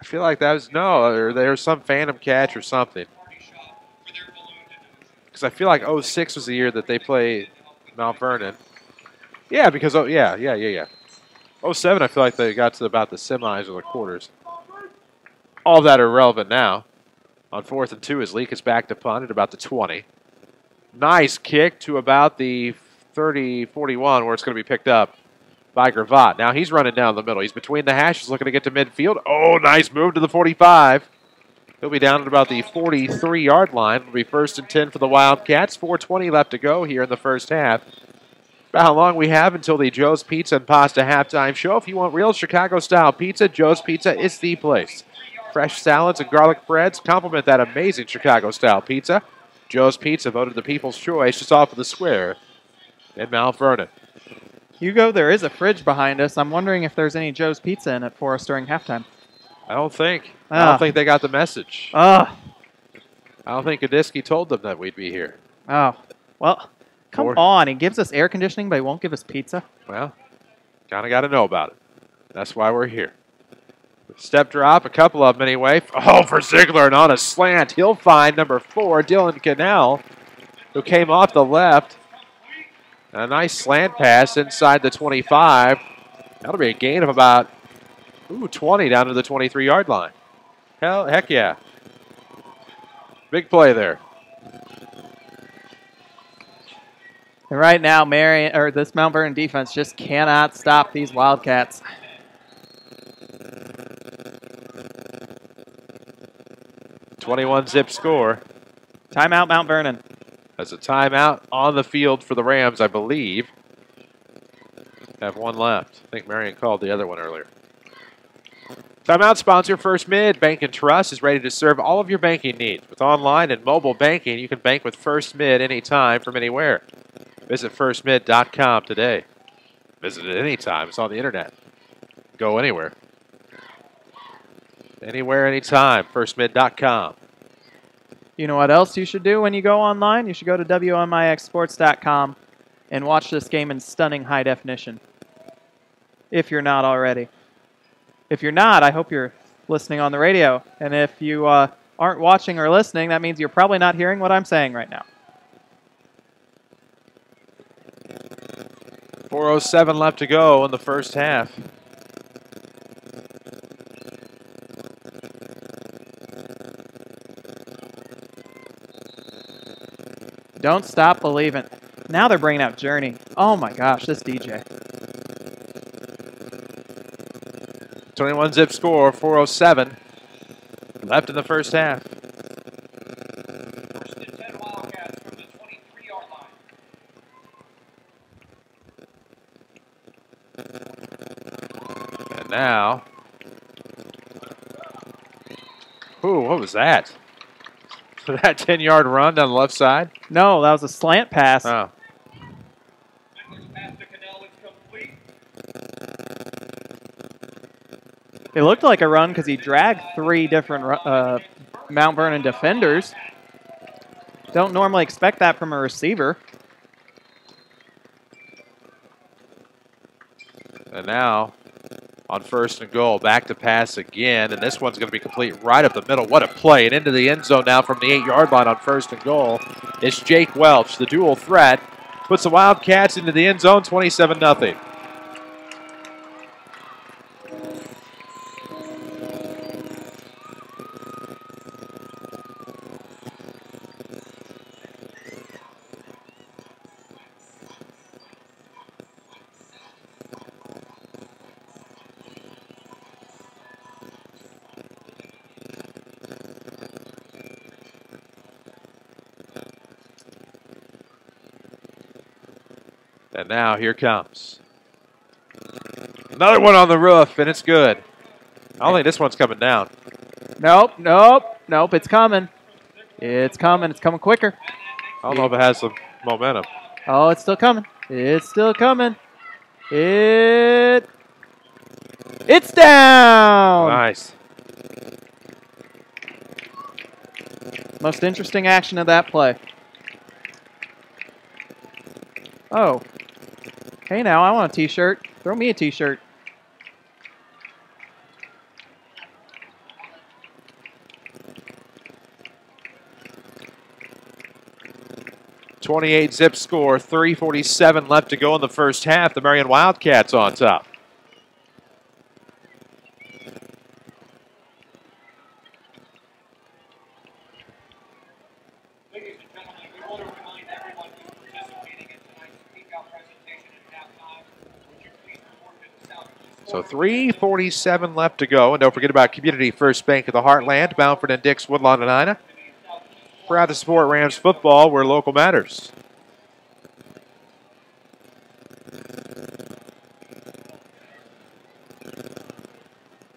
I feel like that was, no, or there was some phantom catch or something. Because I feel like 06 was the year that they played Mount Vernon. Yeah, because, 07, I feel like they got to about the semis or the quarters. All of that are irrelevant now. On 4th and 2, as Leak is back to punt at about the 20. Nice kick to about the 30-41 where it's going to be picked up by Gravatt. Now he's running down the middle. He's between the hashes looking to get to midfield. Oh, nice move to the 45. He'll be down at about the 43-yard line. It'll be 1st and 10 for the Wildcats. 4:20 left to go here in the first half. About how long we have until the Joe's Pizza and Pasta halftime show. If you want real Chicago-style pizza, Joe's Pizza is the place. Fresh salads and garlic breads complement that amazing Chicago-style pizza. Joe's Pizza, voted the People's Choice, just off of the square in Mount Vernon. Hugo, there is a fridge behind us. I'm wondering if there's any Joe's Pizza in it for us during halftime. I don't think. I don't think they got the message. I don't think Kadiski told them that we'd be here. Oh, well, come on. He gives us air conditioning, but he won't give us pizza. Well, kind of got to know about it. That's why we're here. Step drop, a couple of them anyway. Oh, for Ziegler, and on a slant. He'll find number 4, Dylan Cannell, who came off the left. A nice slant pass inside the 25. That'll be a gain of about 20 down to the 23-yard line. Heck yeah. Big play there. And right now, this Mount Vernon defense just cannot stop these Wildcats. .21 score. Timeout, Mount Vernon. That's a timeout on the field for the Rams, I believe. Have one left. I think Marion called the other one earlier. Timeout sponsor First Mid Bank and Trust is ready to serve all of your banking needs. With online and mobile banking, you can bank with First Mid anytime from anywhere. Visit firstmid.com today. Visit it anytime. It's on the internet. Go anywhere. Anywhere, anytime. Firstmid.com. You know what else you should do when you go online? You should go to WMIXsports.com and watch this game in stunning high definition. If you're not already. If you're not, I hope you're listening on the radio. And if you aren't watching or listening, that means you're probably not hearing what I'm saying right now. 4:07 left to go in the first half. Don't stop believing. Now they're bringing out Journey. Oh my gosh, this DJ. 21 zip score, 4:07 left in the first half. And now, ooh, what was that? That 10-yard run down the left side? No, that was a slant pass. Oh. It looked like a run because he dragged 3 different Mount Vernon defenders. Don't normally expect that from a receiver. And now, on 1st and goal, back to pass again, and this one's going to be complete right up the middle. What a play, and into the end zone now from the 8-yard line on 1st and goal. It's Jake Welch, the dual threat, puts the Wildcats into the end zone, 27-0. And now here comes another one on the roof, and it's good. I don't think this one's coming down. Nope, nope, nope, it's coming. It's coming. It's coming quicker. I don't know if it has some momentum. Oh, it's still coming. It's still coming. It's down. Nice. Most interesting action of that play. Oh. Hey now, I want a t-shirt. Throw me a t-shirt. .28 zip score, 3:47 left to go in the first half. The Marion Wildcats on top. So 3:47 left to go. And don't forget about Community First Bank of the Heartland, Bamford and Dix, Woodlawn and Ina. Proud to support Rams football where local matters.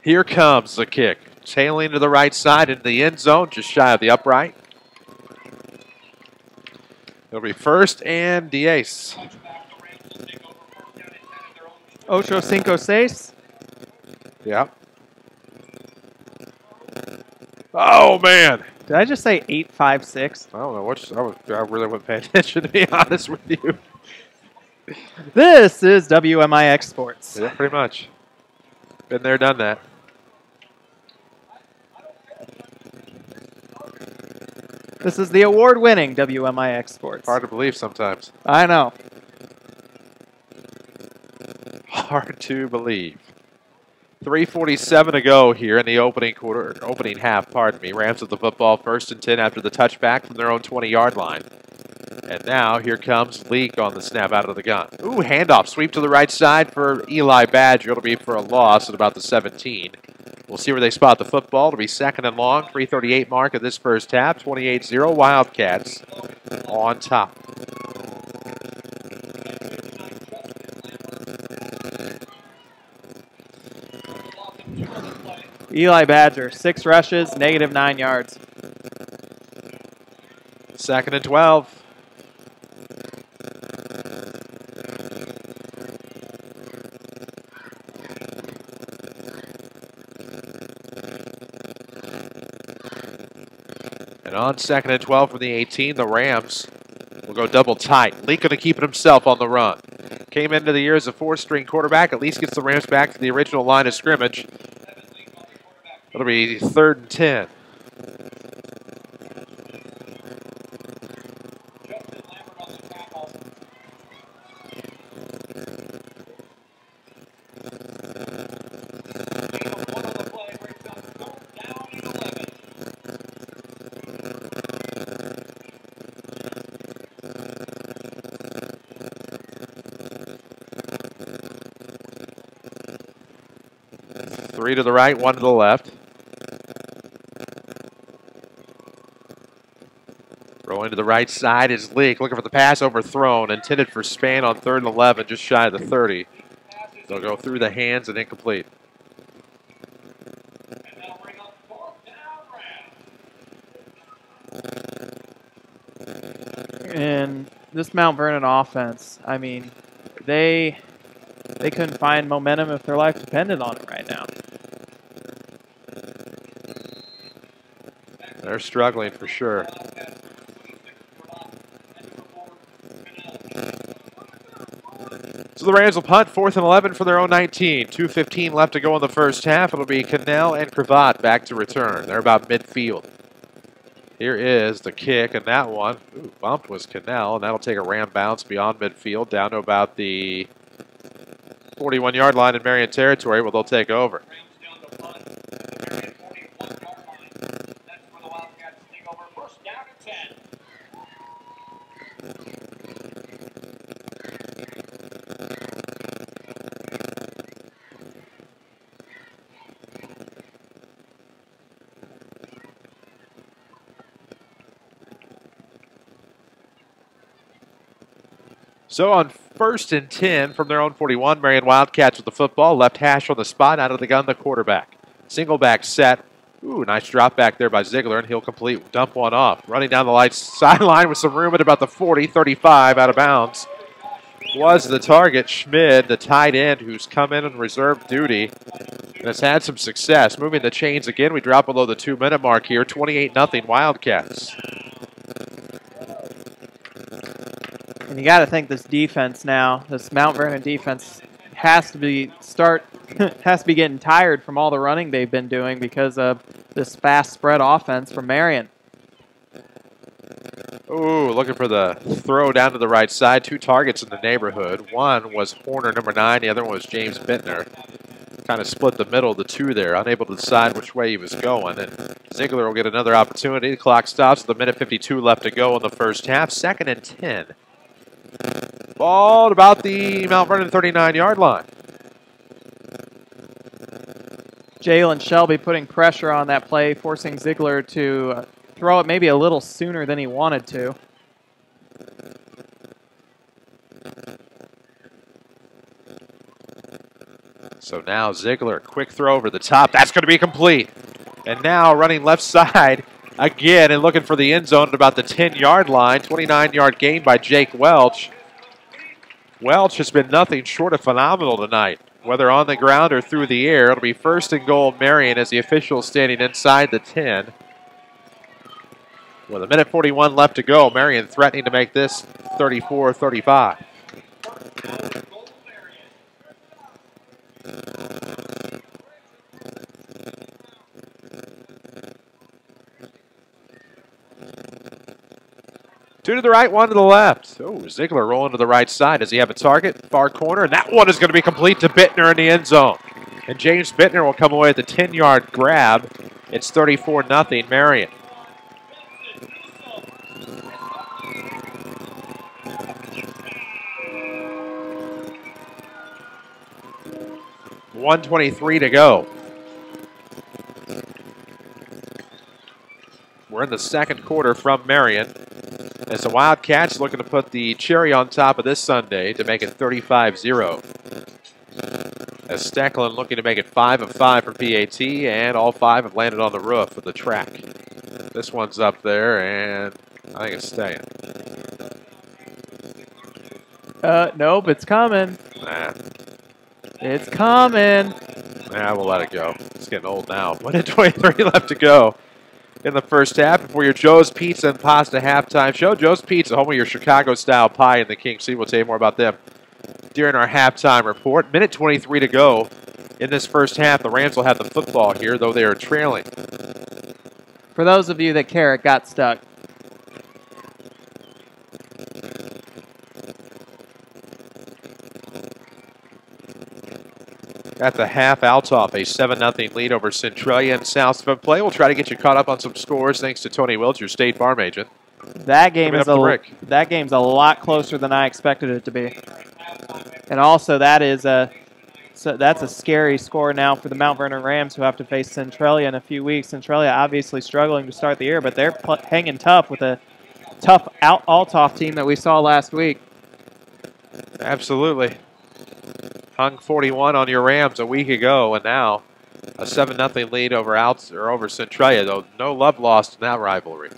Here comes the kick. Tailing to the right side into the end zone, just shy of the upright. It'll be 1st and 10. Ocho cinco seis. Yeah. Oh, man. Did I just say 856? I don't know. I really wasn't paying attention, to be honest with you. This is WMIX Sports. Yeah, pretty much. Been there, done that. This is the award-winning WMIX Sports. Hard to believe sometimes. I know. Hard to believe. 3:47 to go here in the opening half, pardon me. Rams with the football, 1st and 10 after the touchback from their own 20-yard line. And now here comes Leak on the snap out of the gun. Ooh, handoff, sweep to the right side for Eli Badger. It'll be for a loss at about the 17. We'll see where they spot the football. It'll be 2nd and long, 3:38 mark of this first half. 28-0 Wildcats on top. Eli Badger, 6 rushes, -9 yards. 2nd and 12. And on 2nd and 12 from the 18, the Rams will go double tight. Lee going to keep it himself on the run. Came into the year as a 4th-string quarterback, at least gets the Rams back to the original line of scrimmage. It'll It'll be 3rd and 10. Three to the right, one to the left. Rolling to the right side is Leak, looking for the pass overthrown, intended for Span on 3rd and 11, just shy of the 30. They'll go through the hands and incomplete. And this Mount Vernon offense, I mean, they couldn't find momentum if their life depended on it right now. They're struggling for sure. So the Rams will punt 4th and 11 for their own 19. 2:15 left to go in the first half. It'll be Cannell and Cravat back to return. They're about midfield. Here is the kick, and that one, bumped was Cannell, and that'll take a Ram bounce beyond midfield down to about the 41-yard line in Marion territory where they'll take over. So on 1st and 10 from their own 41, Marion Wildcats with the football. Left hash on the spot, out of the gun, the quarterback. Single back set. Ooh, nice drop back there by Ziegler, and he'll complete. Dump one off. Running down the light sideline with some room at about the 40, 35 out of bounds. Was the target, Schmid, the tight end, who's come in on reserve duty and has had some success. Moving the chains again, we drop below the 2-minute mark here. 28-0 Wildcats. And you got to think this defense now, this Mount Vernon defense, has to be getting tired from all the running they've been doing because of this fast spread offense from Marion. Ooh, looking for the throw down to the right side. 2 targets in the neighborhood. One was Horner, number 9. The other one was James Bittner. Kind of split the middle of the two there, unable to decide which way he was going. And Ziegler will get another opportunity. The clock stops with a minute 52 left to go in the first half. 2nd and 10. Ball at about the Mount Vernon 39-yard line. Jalen Shelby putting pressure on that play, forcing Ziegler to throw it maybe a little sooner than he wanted to. So now Ziegler, quick throw over the top. That's going to be complete. And now running left side again and looking for the end zone at about the 10-yard line. 29-yard gain by Jake Welch. Welch has been nothing short of phenomenal tonight, whether on the ground or through the air. It'll be 1st and goal Marion as the official standing inside the 10. With a minute 41 left to go, Marion threatening to make this 34-35. Two to the right, one to the left. Oh, Ziegler rolling to the right side. Does he have a target? Far corner, and that one is going to be complete to Bittner in the end zone. And James Bittner will come away with the 10-yard grab. It's 34-0 Marion. .123 to go. We're in the second quarter from Marion, as the Wildcats looking to put the cherry on top of this Sunday to make it 35-0. As Stecklin looking to make it 5 of 5 from PAT, and all 5 have landed on the roof of the track. This one's up there, and I think it's staying. Nope, it's coming. Nah. It's coming. Nah, we'll let it go. It's getting old now. 1:23 left to go in the first half before your Joe's Pizza and Pasta halftime show. Joe's Pizza, home of your Chicago-style pie in the King Seat. We'll tell you more about them during our halftime report. Minute 23 to go in this first half. The Rams will have the football here, though they are trailing. For those of you that care, it got stuck. At the half, Altoff, a 7-0 lead over Centralia in South of play. We'll try to get you caught up on some scores thanks to Tony Wiltz, your State Farm agent. That game is that game's a lot closer than I expected it to be. And also that's a scary score now for the Mount Vernon Rams, who have to face Centralia in a few weeks. Centralia obviously struggling to start the year, but they're hanging tough with a tough Altoff team that we saw last week. Absolutely. Hung 41 on your Rams a week ago, and now a 7-0 lead over Centralia, though no love lost in that rivalry.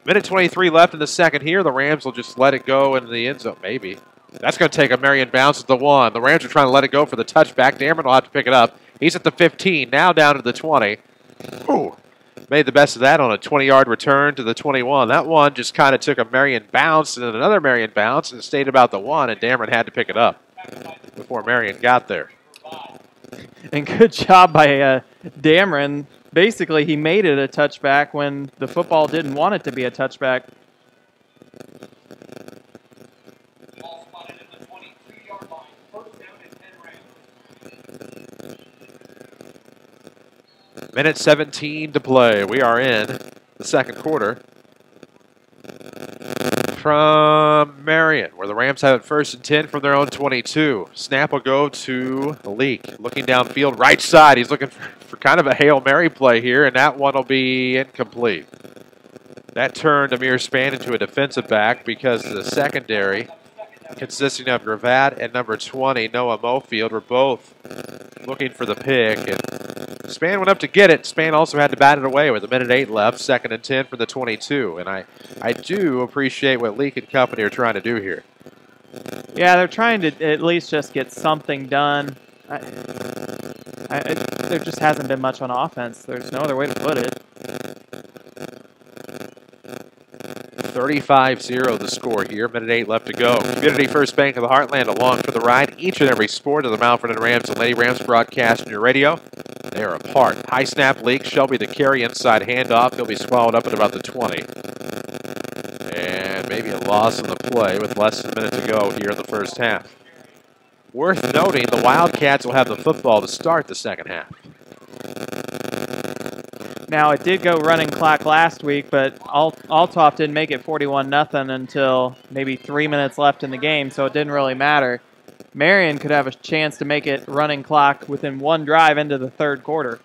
Minute 23 left in the second here. The Rams will just let it go into the end zone, maybe. That's going to take a Marion bounce at the 1. The Rams are trying to let it go for the touchback. Dameron will have to pick it up. He's at the 15, now down to the 20. Ooh, made the best of that on a 20-yard return to the 21. That one just kind of took a Marion bounce and then another Marion bounce and stayed about the 1, and Dameron had to pick it up before Marion got there. And good job by Dameron. Basically, he made it a touchback when the football didn't want it to be a touchback. Minute 17 to play. We are in the second quarter. From Marion, where the Rams have it 1st and 10 from their own 22. Snap will go to Leak. Looking downfield, right side. He's looking for kind of a Hail Mary play here, and that one will be incomplete. That turned Amir Spann into a defensive back because the secondary, consisting of Gravatt and number 20, Noah Mofield, were both looking for the pick. And Spann went up to get it. Spann also had to bat it away with a minute 8 left, 2nd and 10 from the 22. And I do appreciate what Leak and company are trying to do here. Yeah, they're trying to at least just get something done. There just hasn't been much on offense. There's no other way to put it. 35-0 the score here. Minute 8 left to go. Community First Bank of the Heartland along for the ride. Each and every sport of the Mount Vernon Rams and Lady Rams broadcast on your radio. They are apart. High snap Leak. Shelby the carry inside handoff. He'll be swallowed up at about the 20. And maybe a loss on the play with less than a minute to go here in the first half. Worth noting, the Wildcats will have the football to start the second half. Now, it did go running clock last week, but Altoff didn't make it 41-0 until maybe 3 minutes left in the game, so it didn't really matter. Marion could have a chance to make it running clock within one drive into the third quarter.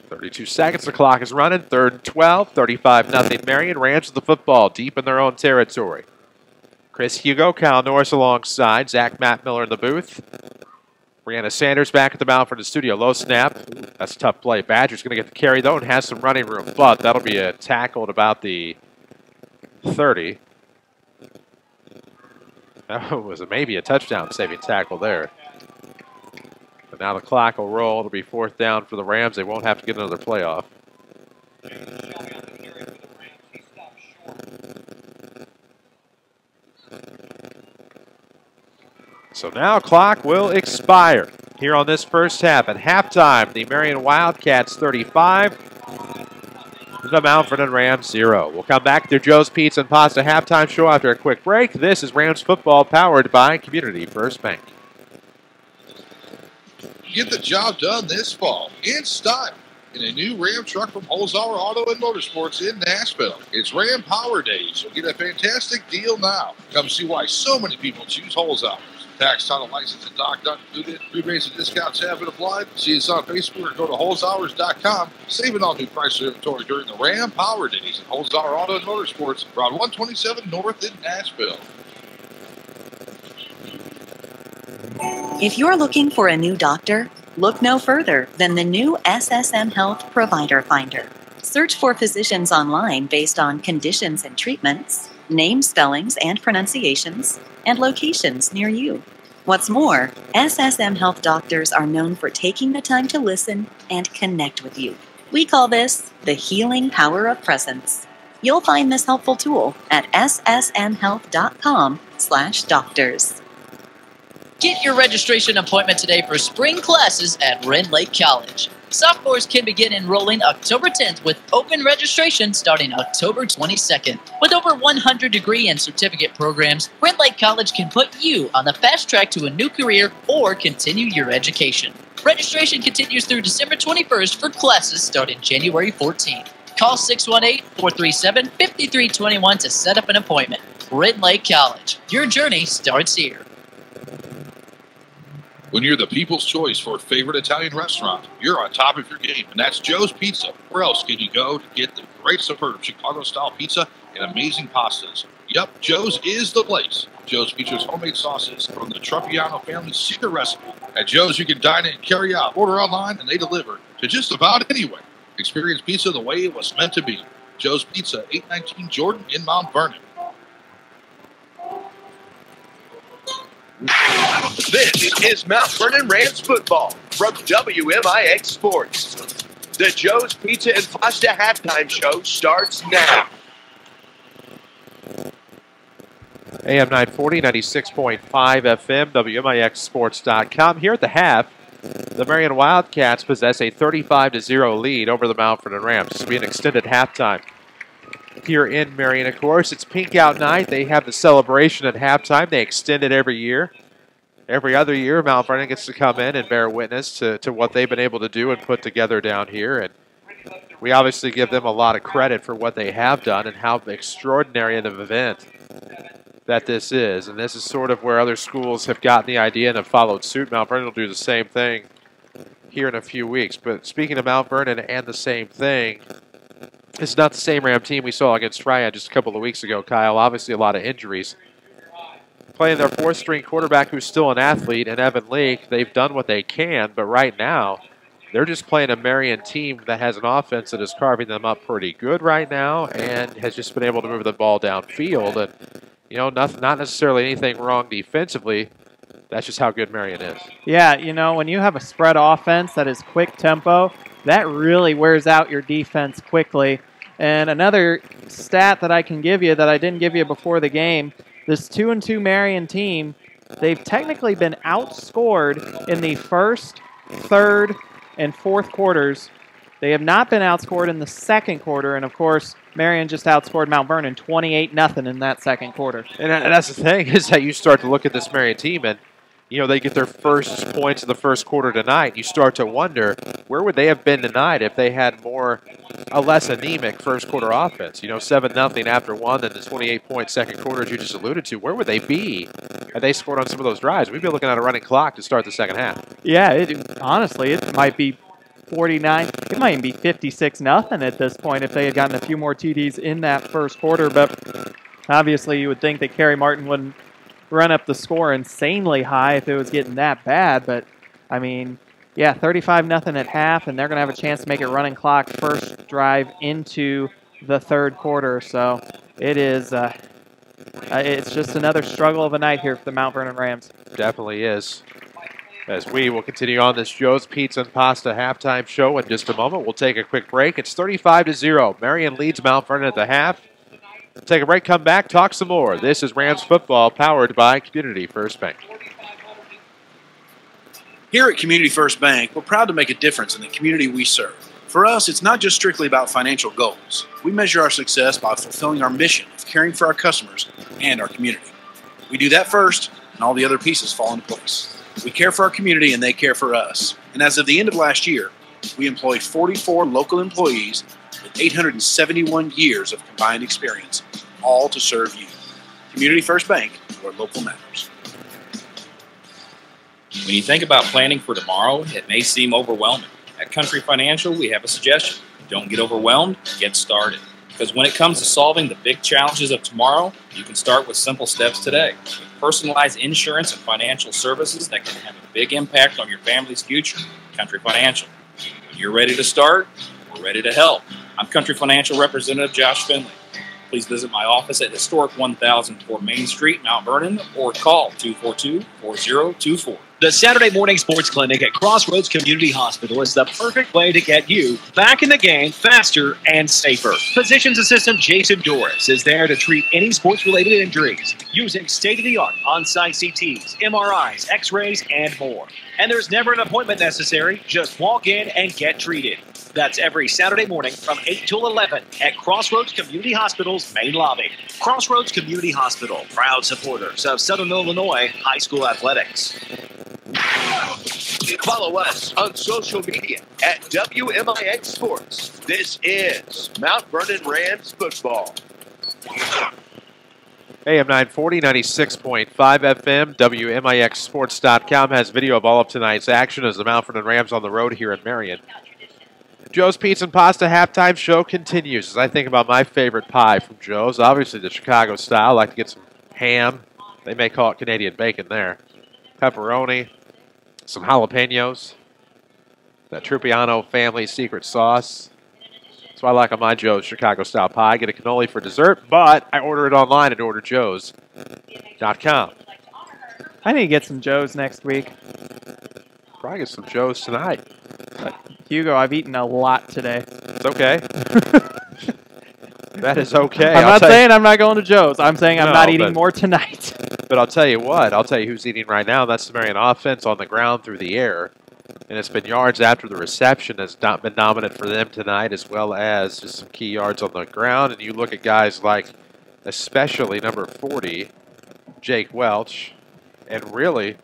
.32 seconds, the clock is running. 3rd and 12, 35-0 Marion. Rams with the football deep in their own territory. Chris Hugo, Kyle Norris alongside. Zach Matt Miller in the booth. Brianna Sanders back at the Mount Vernon studio. Low snap. That's a tough play. Badger's going to get the carry, though, and has some running room. But that'll be a tackle at about the 30. That was maybe a touchdown-saving tackle there. But now the clock will roll. It'll be 4th down for the Rams. They won't have to get another playoff. So now clock will expire here on this first half. At halftime, the Marion Wildcats 35, the Mount Vernon Rams 0. We'll come back to Joe's Pizza and Pasta halftime show after a quick break. This is Rams football powered by Community First Bank. Get the job done this fall in style in a new Ram truck from Holzhauer Auto and Motorsports in Nashville. It's Ram Power Days, so get a fantastic deal now. Come see why so many people choose Holzhauer. Tax, title, license, and doc not included. Rebates and discounts have been applied. See us on Facebook or go to holzhours.com. Saving on new price inventory during the Ram Power Days at Holzhauer Auto and Motorsports, Route 127 North in Nashville. If you're looking for a new doctor, look no further than the new SSM Health Provider Finder. Search for physicians online based on conditions and treatments, name spellings and pronunciations, and locations near you. What's more, SSM Health doctors are known for taking the time to listen and connect with you. We call this the healing power of presence. You'll find this helpful tool at ssmhealth.com/doctors. Get your registration appointment today for spring classes at Red Lake College. Sophomores can begin enrolling October 10th with open registration starting October 22nd. With over 100 degree and certificate programs, Red Lake College can put you on the fast track to a new career or continue your education. Registration continues through December 21st for classes starting January 14th. Call 618-437-5321 to set up an appointment. Red Lake College. Your journey starts here. When you're the people's choice for a favorite Italian restaurant, you're on top of your game, and that's Joe's Pizza. Where else can you go to get the great, superb Chicago-style pizza and amazing pastas? Yup, Joe's is the place. Joe's features homemade sauces from the Trappiano family's secret recipe. At Joe's, you can dine in, carry out, order online, and they deliver to just about anywhere. Experience pizza the way it was meant to be. Joe's Pizza, 819 Jordan in Mount Vernon. This is Mount Vernon Rams football from WMIX Sports. The Joe's Pizza and Pasta halftime show starts now. AM 940, 96.5 FM, WMIXsports.com. Here at the half, the Marion Wildcats possess a 35-0 lead over the Mount Vernon Rams. This will be an extended halftime here in Marion, of course. It's Pink Out Night. They have the celebration at halftime. They extend it every year. Every other year, Mount Vernon gets to come in and bear witness to what they've been able to do and put together down here. And we obviously give them a lot of credit for what they have done and how extraordinary an event that this is. And this is sort of where other schools have gotten the idea and have followed suit. Mount Vernon will do the same thing here in a few weeks. But speaking of Mount Vernon and the same thing, it's not the same Ram team we saw against Triad just a couple of weeks ago, Kyle. Obviously a lot of injuries. Playing their fourth-string quarterback who's still an athlete, and Evan Leake, they've done what they can, but right now they're just playing a Marion team that has an offense that is carving them up pretty good right now and has just been able to move the ball downfield. And, you know, not necessarily anything wrong defensively. That's just how good Marion is. Yeah, you know, when you have a spread offense that is quick tempo, that really wears out your defense quickly. And another stat that I can give you that I didn't give you before the game, this 2-2 Marion team, they've technically been outscored in the first, third, and fourth quarters. They have not been outscored in the second quarter, and of course, Marion just outscored Mount Vernon 28-0 in that second quarter. And that's the thing, is that you start to look at this Marion team, and you know, they get their first points in the first quarter tonight. You start to wonder, where would they have been tonight if they had a less anemic first quarter offense? You know, 7-0 after one, and the 28-point second quarter, as you just alluded to. Where would they be had they scored on some of those drives? We'd be looking at a running clock to start the second half. Yeah, honestly, it might be 49. It might even be 56-0 at this point if they had gotten a few more TDs in that first quarter. But obviously, you would think that Kerry Martin wouldn't run up the score insanely high if it was getting that bad. But, I mean, yeah, 35-0 at half, and they're going to have a chance to make it running clock first drive into the third quarter. So it is it's just another struggle of a night here for the Mount Vernon Rams. Definitely is. As we will continue on this Joe's Pizza and Pasta halftime show in just a moment. We'll take a quick break. It's 35-0. Marion leads Mount Vernon at the half. Take a break, come back, talk some more. This is Rams football powered by Community First Bank. Here at Community First Bank, we're proud to make a difference in the community we serve. For us, it's not just strictly about financial goals. We measure our success by fulfilling our mission of caring for our customers and our community. We do that first, and all the other pieces fall into place. We care for our community, and they care for us. And as of the end of last year, we employ 44 local employees with 871 years of combined experience, all to serve you. Community First Bank, where local matters. When you think about planning for tomorrow, it may seem overwhelming. At Country Financial, we have a suggestion. Don't get overwhelmed, get started. Because when it comes to solving the big challenges of tomorrow, you can start with simple steps today. With personalized insurance and financial services that can have a big impact on your family's future. Country Financial. When you're ready to start, we're ready to help. I'm Country Financial Representative Josh Finley. Please visit my office at historic 1004 Main Street, Mount Vernon, or call 242-4024. The Saturday Morning Sports Clinic at Crossroads Community Hospital is the perfect way to get you back in the game faster and safer. Physician's assistant Jason Norris is there to treat any sports-related injuries using state-of-the-art on-site CTs, MRIs, X-rays, and more. And there's never an appointment necessary. Just walk in and get treated. That's every Saturday morning from 8 till 11 at Crossroads Community Hospital's main lobby. Crossroads Community Hospital, proud supporters of Southern Illinois high school athletics. Follow us on social media at WMIX Sports. This is Mount Vernon Rams football. AM 940, 96.5 FM, WMIXsports.com has video of all of tonight's action as the Mount Vernon Rams on the road here in Marion. Joe's Pizza and Pasta halftime show continues as I think about my favorite pie from Joe's. Obviously the Chicago style. I like to get some ham. They may call it Canadian bacon there. Pepperoni. Some jalapenos. That Trupiano family secret sauce. That's what I like on my Joe's Chicago style pie. I get a cannoli for dessert, but I order it online at orderjoes.com. I need to get some Joe's next week. Probably get some Joe's tonight. Hugo, I've eaten a lot today. It's okay. That is okay. I'm not saying I'm not going to Joe's. I'm saying I'm not eating more tonight. But I'll tell you what. I'll tell you who's eating right now. That's the Marion offense on the ground through the air. And it's been yards after the reception has not been dominant for them tonight, as well as just some key yards on the ground. And you look at guys like, especially number 40, Jake Welch. And really,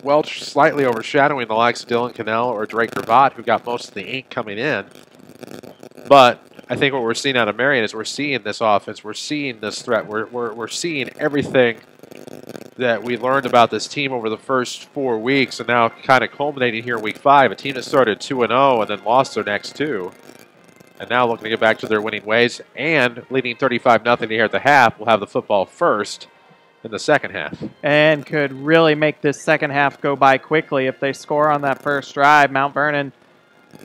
Welch slightly overshadowing the likes of Dylan Cannell or Drake Gravatt, who got most of the ink coming in. But I think what we're seeing out of Marion is we're seeing this offense. We're seeing this threat. We're seeing everything that we learned about this team over the first 4 weeks, and now kind of culminating here in Week 5. A team that started 2-0 and then lost their next two, and now looking to get back to their winning ways and leading 35-0 here at the half. Will have the football first in the second half. And could really make this second half go by quickly if they score on that first drive. Mount Vernon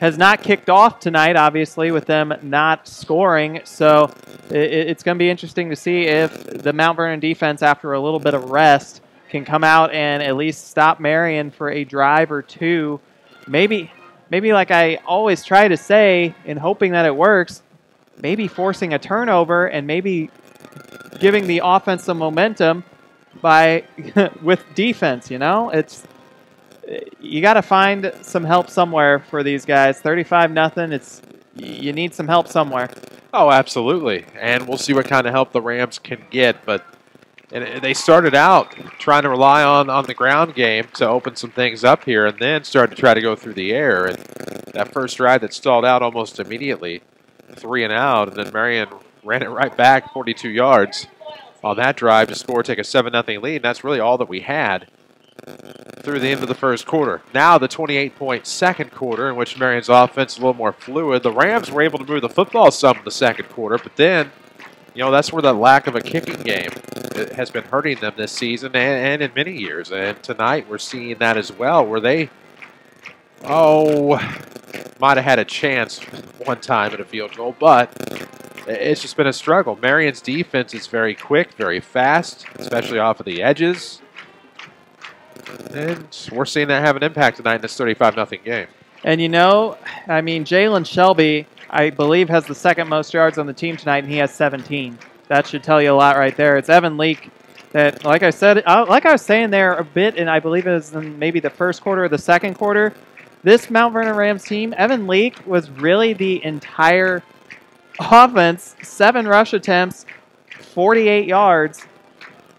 has not kicked off tonight, obviously, with them not scoring. So it's going to be interesting to see if the Mount Vernon defense, after a little bit of rest, can come out and at least stop Marion for a drive or two. Maybe like I always try to say, in hoping that it works, maybe forcing a turnover and maybe giving the offense some momentum by with defense. You know, you got to find some help somewhere for these guys. 35-0. You need some help somewhere. Oh, absolutely. And we'll see what kind of help the Rams can get. But they started out trying to rely on the ground game to open some things up here, and then started to try to go through the air. And that first drive that stalled out almost immediately, 3 and out, and then Marion ran it right back 42 yards on that drive to score, take a 7-0 lead. And that's really all that we had through the end of the first quarter. Now the 28-point second quarter, in which Marion's offense is a little more fluid. The Rams were able to move the football some in the second quarter, but then, you know, that's where the lack of a kicking game has been hurting them this season and in many years. And tonight we're seeing that as well, where they, might have had a chance one time at a field goal, but it's just been a struggle. Marion's defense is very quick, very fast, especially off of the edges. And we're seeing that have an impact tonight in this 35-0 game. And, you know, I mean, Jalen Shelby, I believe, has the second most yards on the team tonight, and he has 17. That should tell you a lot right there. It's Evan Leak that, like I said, like I was saying there a bit, and I believe it was in maybe the first quarter or the second quarter, this Mount Vernon Rams team, Evan Leak was really the entire offense. 7 rush attempts, 48 yards.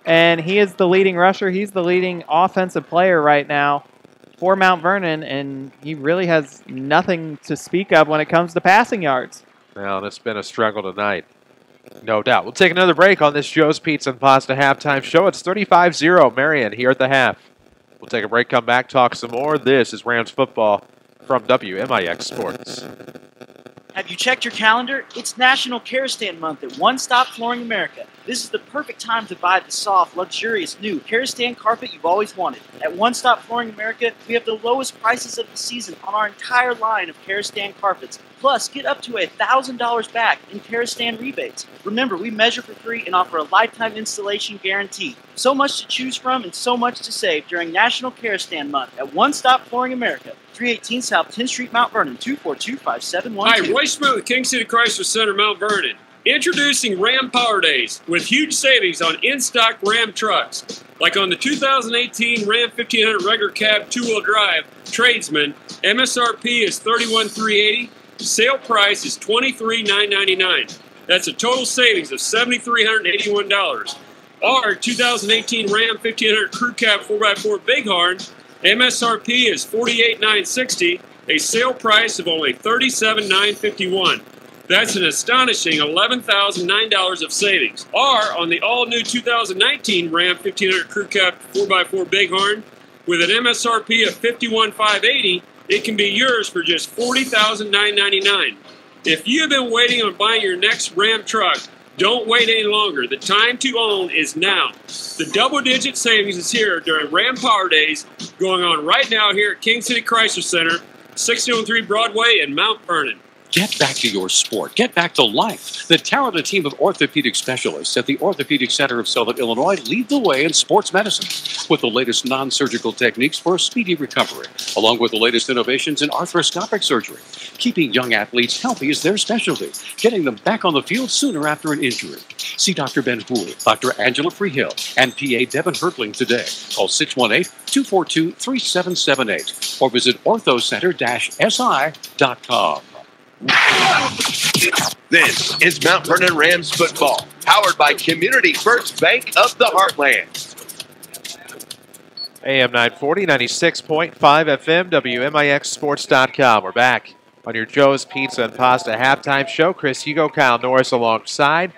And he is the leading rusher. He's the leading offensive player right now for Mount Vernon, and he really has nothing to speak of when it comes to passing yards. Well, it's been a struggle tonight, no doubt. We'll take another break on this Joe's Pizza and Pasta halftime show. It's 35-0 Marion here at the half. We'll take a break, come back, talk some more. This is Rams football from WMIX Sports. Have you checked your calendar? It's National Kerostan Month at One Stop Flooring America. This is the perfect time to buy the soft, luxurious new Kerostan carpet you've always wanted. At One Stop Flooring America, we have the lowest prices of the season on our entire line of Kerostan carpets. Plus, get up to $1,000 back in Kerostan rebates. Remember, we measure for free and offer a lifetime installation guarantee. So much to choose from and so much to save during National Kerostan Month at One Stop Flooring America. 318 South 10th Street, Mount Vernon, 242-5712. Hi, Roy Smith with King City Chrysler Center, Mount Vernon. Introducing Ram Power Days with huge savings on in-stock Ram trucks. Like on the 2018 Ram 1500 regular cab two-wheel drive Tradesman, MSRP is $31,380. Sale price is $23,999. That's a total savings of $7,381. Our 2018 Ram 1500 Crew Cab 4x4 Bighorn, MSRP is $48,960. A sale price of only $37,951. That's an astonishing $11,009 of savings. Or on the all-new 2019 Ram 1500 Crew Cab 4x4 Bighorn, with an MSRP of $51,580, it can be yours for just $40,999. If you have been waiting on buying your next Ram truck, don't wait any longer. The time to own is now. The double-digit savings is here during Ram Power Days, going on right now here at King City Chrysler Center, 1603 Broadway in Mount Vernon. Get back to your sport. Get back to life. The talented team of orthopedic specialists at the Orthopedic Center of Southern Illinois lead the way in sports medicine with the latest non-surgical techniques for a speedy recovery, along with the latest innovations in arthroscopic surgery. Keeping young athletes healthy is their specialty, getting them back on the field sooner after an injury. See Dr. Ben Houle, Dr. Angela Freehill, and PA Devin Hertling today. Call 618-242-3778 or visit orthocenter-si.com. This is Mount Vernon Rams football, powered by Community First Bank of the Heartland. AM 940, 96.5 FM, WMIXSports.com. We're back on your Joe's Pizza and Pasta halftime show. Chris Hugo, Kyle Norris alongside.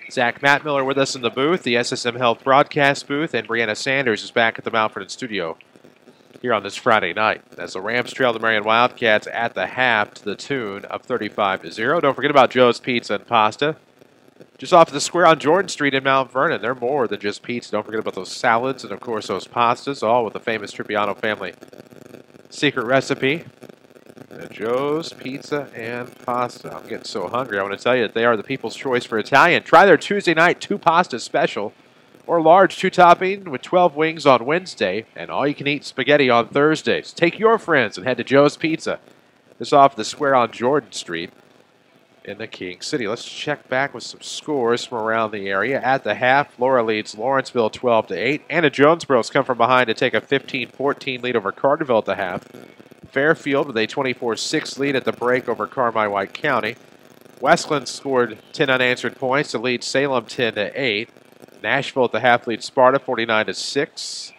Zach Matt Miller with us in the booth, the SSM Health broadcast booth, and Brianna Sanders is back at the Mount Vernon studio here on this Friday night as the Rams trail the Marion Wildcats at the half to the tune of 35-0. Don't forget about Joe's Pizza and Pasta. Just off the square on Jordan Street in Mount Vernon. They're more than just pizza. Don't forget about those salads and, of course, those pastas, all with the famous Trippiano family secret recipe. Joe's Pizza and Pasta. I'm getting so hungry. I want to tell you that they are the people's choice for Italian. Try their Tuesday night 2 pasta special or large 2-topping with 12 wings on Wednesday and all-you-can-eat spaghetti on Thursdays. Take your friends and head to Joe's Pizza. This off the square on Jordan Street in the King City. Let's check back with some scores from around the area. At the half, Laura leads Lawrenceville 12-8. Anna Jonesboro's come from behind to take a 15-14 lead over Carterville at the half. Fairfield with a 24-6 lead at the break over Carmi-White County. Westland scored 10 unanswered points to lead Salem 10-8. Nashville at the half lead Sparta 49-6.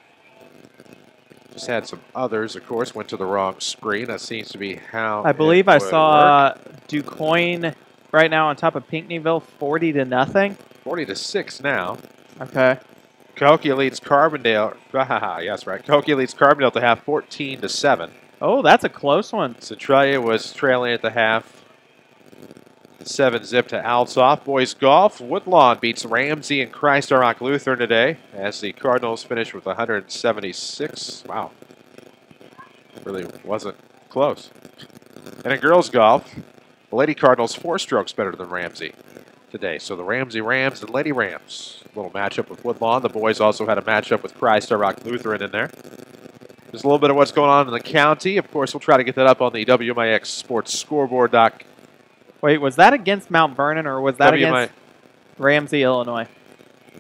Just had some others, of course, went to the wrong screen. That seems to be how I believe I saw DuQuoin right now on top of Pinckneyville 40-0. 40-6 now. Okay. Cahokia leads Carbondale. Yes, right. Cahokia leads Carbondale at the half 14-7. Oh, that's a close one. Centralia was trailing at the half 7-zip to Alsop. Boys golf, Woodlawn beats Ramsey and Christ Our Rock Lutheran today as the Cardinals finish with 176. Wow. Really wasn't close. And in girls golf, the Lady Cardinals 4 strokes better than Ramsey today. So the Ramsey Rams and Lady Rams. A little matchup with Woodlawn. The boys also had a matchup with Christ Our Rock Lutheran in there. There's a little bit of what's going on in the county. Of course, we'll try to get that up on the WMIX Sports Scoreboard. Wait, was that against Mount Vernon or was that against Ramsey, Illinois?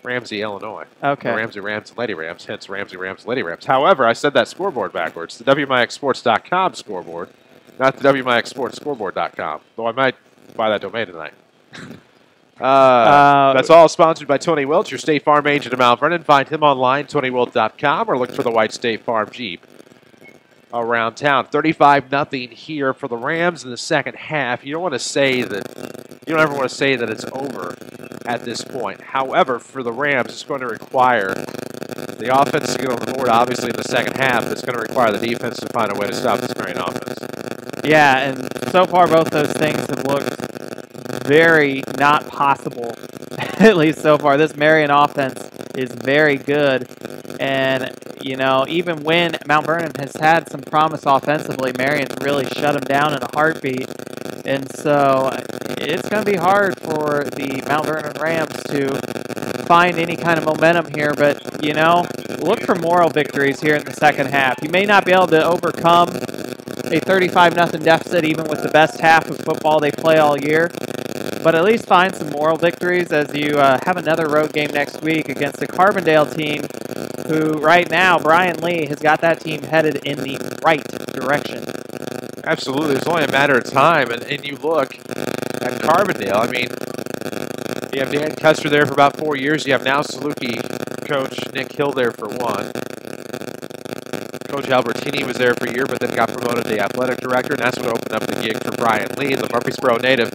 Ramsey, Illinois. Okay. The Ramsey Rams and Lady Rams, hence Ramsey Rams, Lady Rams. However, I said that scoreboard backwards. The WMIXSports.com scoreboard, not the WMIXSportsScoreboard.com. Though I might buy that domain tonight. That's all sponsored by Tony Welch, your State Farm agent in Mount Vernon. Find him online, TonyWelch.com, or look for the White State Farm Jeep around town. 35-0 here for the Rams in the second half. You don't want to say that, you don't ever want to say that it's over at this point. However, for the Rams, it's going to require the offense to get on the board, obviously, in the second half. It's going to require the defense to find a way to stop this Marion offense. Yeah, and so far both those things have looked very not possible, at least so far. This Marion offense is very good, and, you know, even when Mount Vernon has had some promise offensively, Marion's really shut them down in a heartbeat, and so it's going to be hard for the Mount Vernon Rams to find any kind of momentum here, but, you know, look for moral victories here in the second half. You may not be able to overcome a 35-0 deficit even with the best half of football they play all year, but at least find some moral victories as you have another road game next week against the Carbondale team, who right now, Brian Lee, has got that team headed in the right direction. Absolutely. It's only a matter of time, and you look at Carbondale. I mean, you have Dan Custer there for about 4 years. You have now Saluki coach Nick Hill there for 1. Coach Albertini was there for a year, but then got promoted to athletic director, and that's what opened up the gig for Brian Lee, the Murfreesboro native,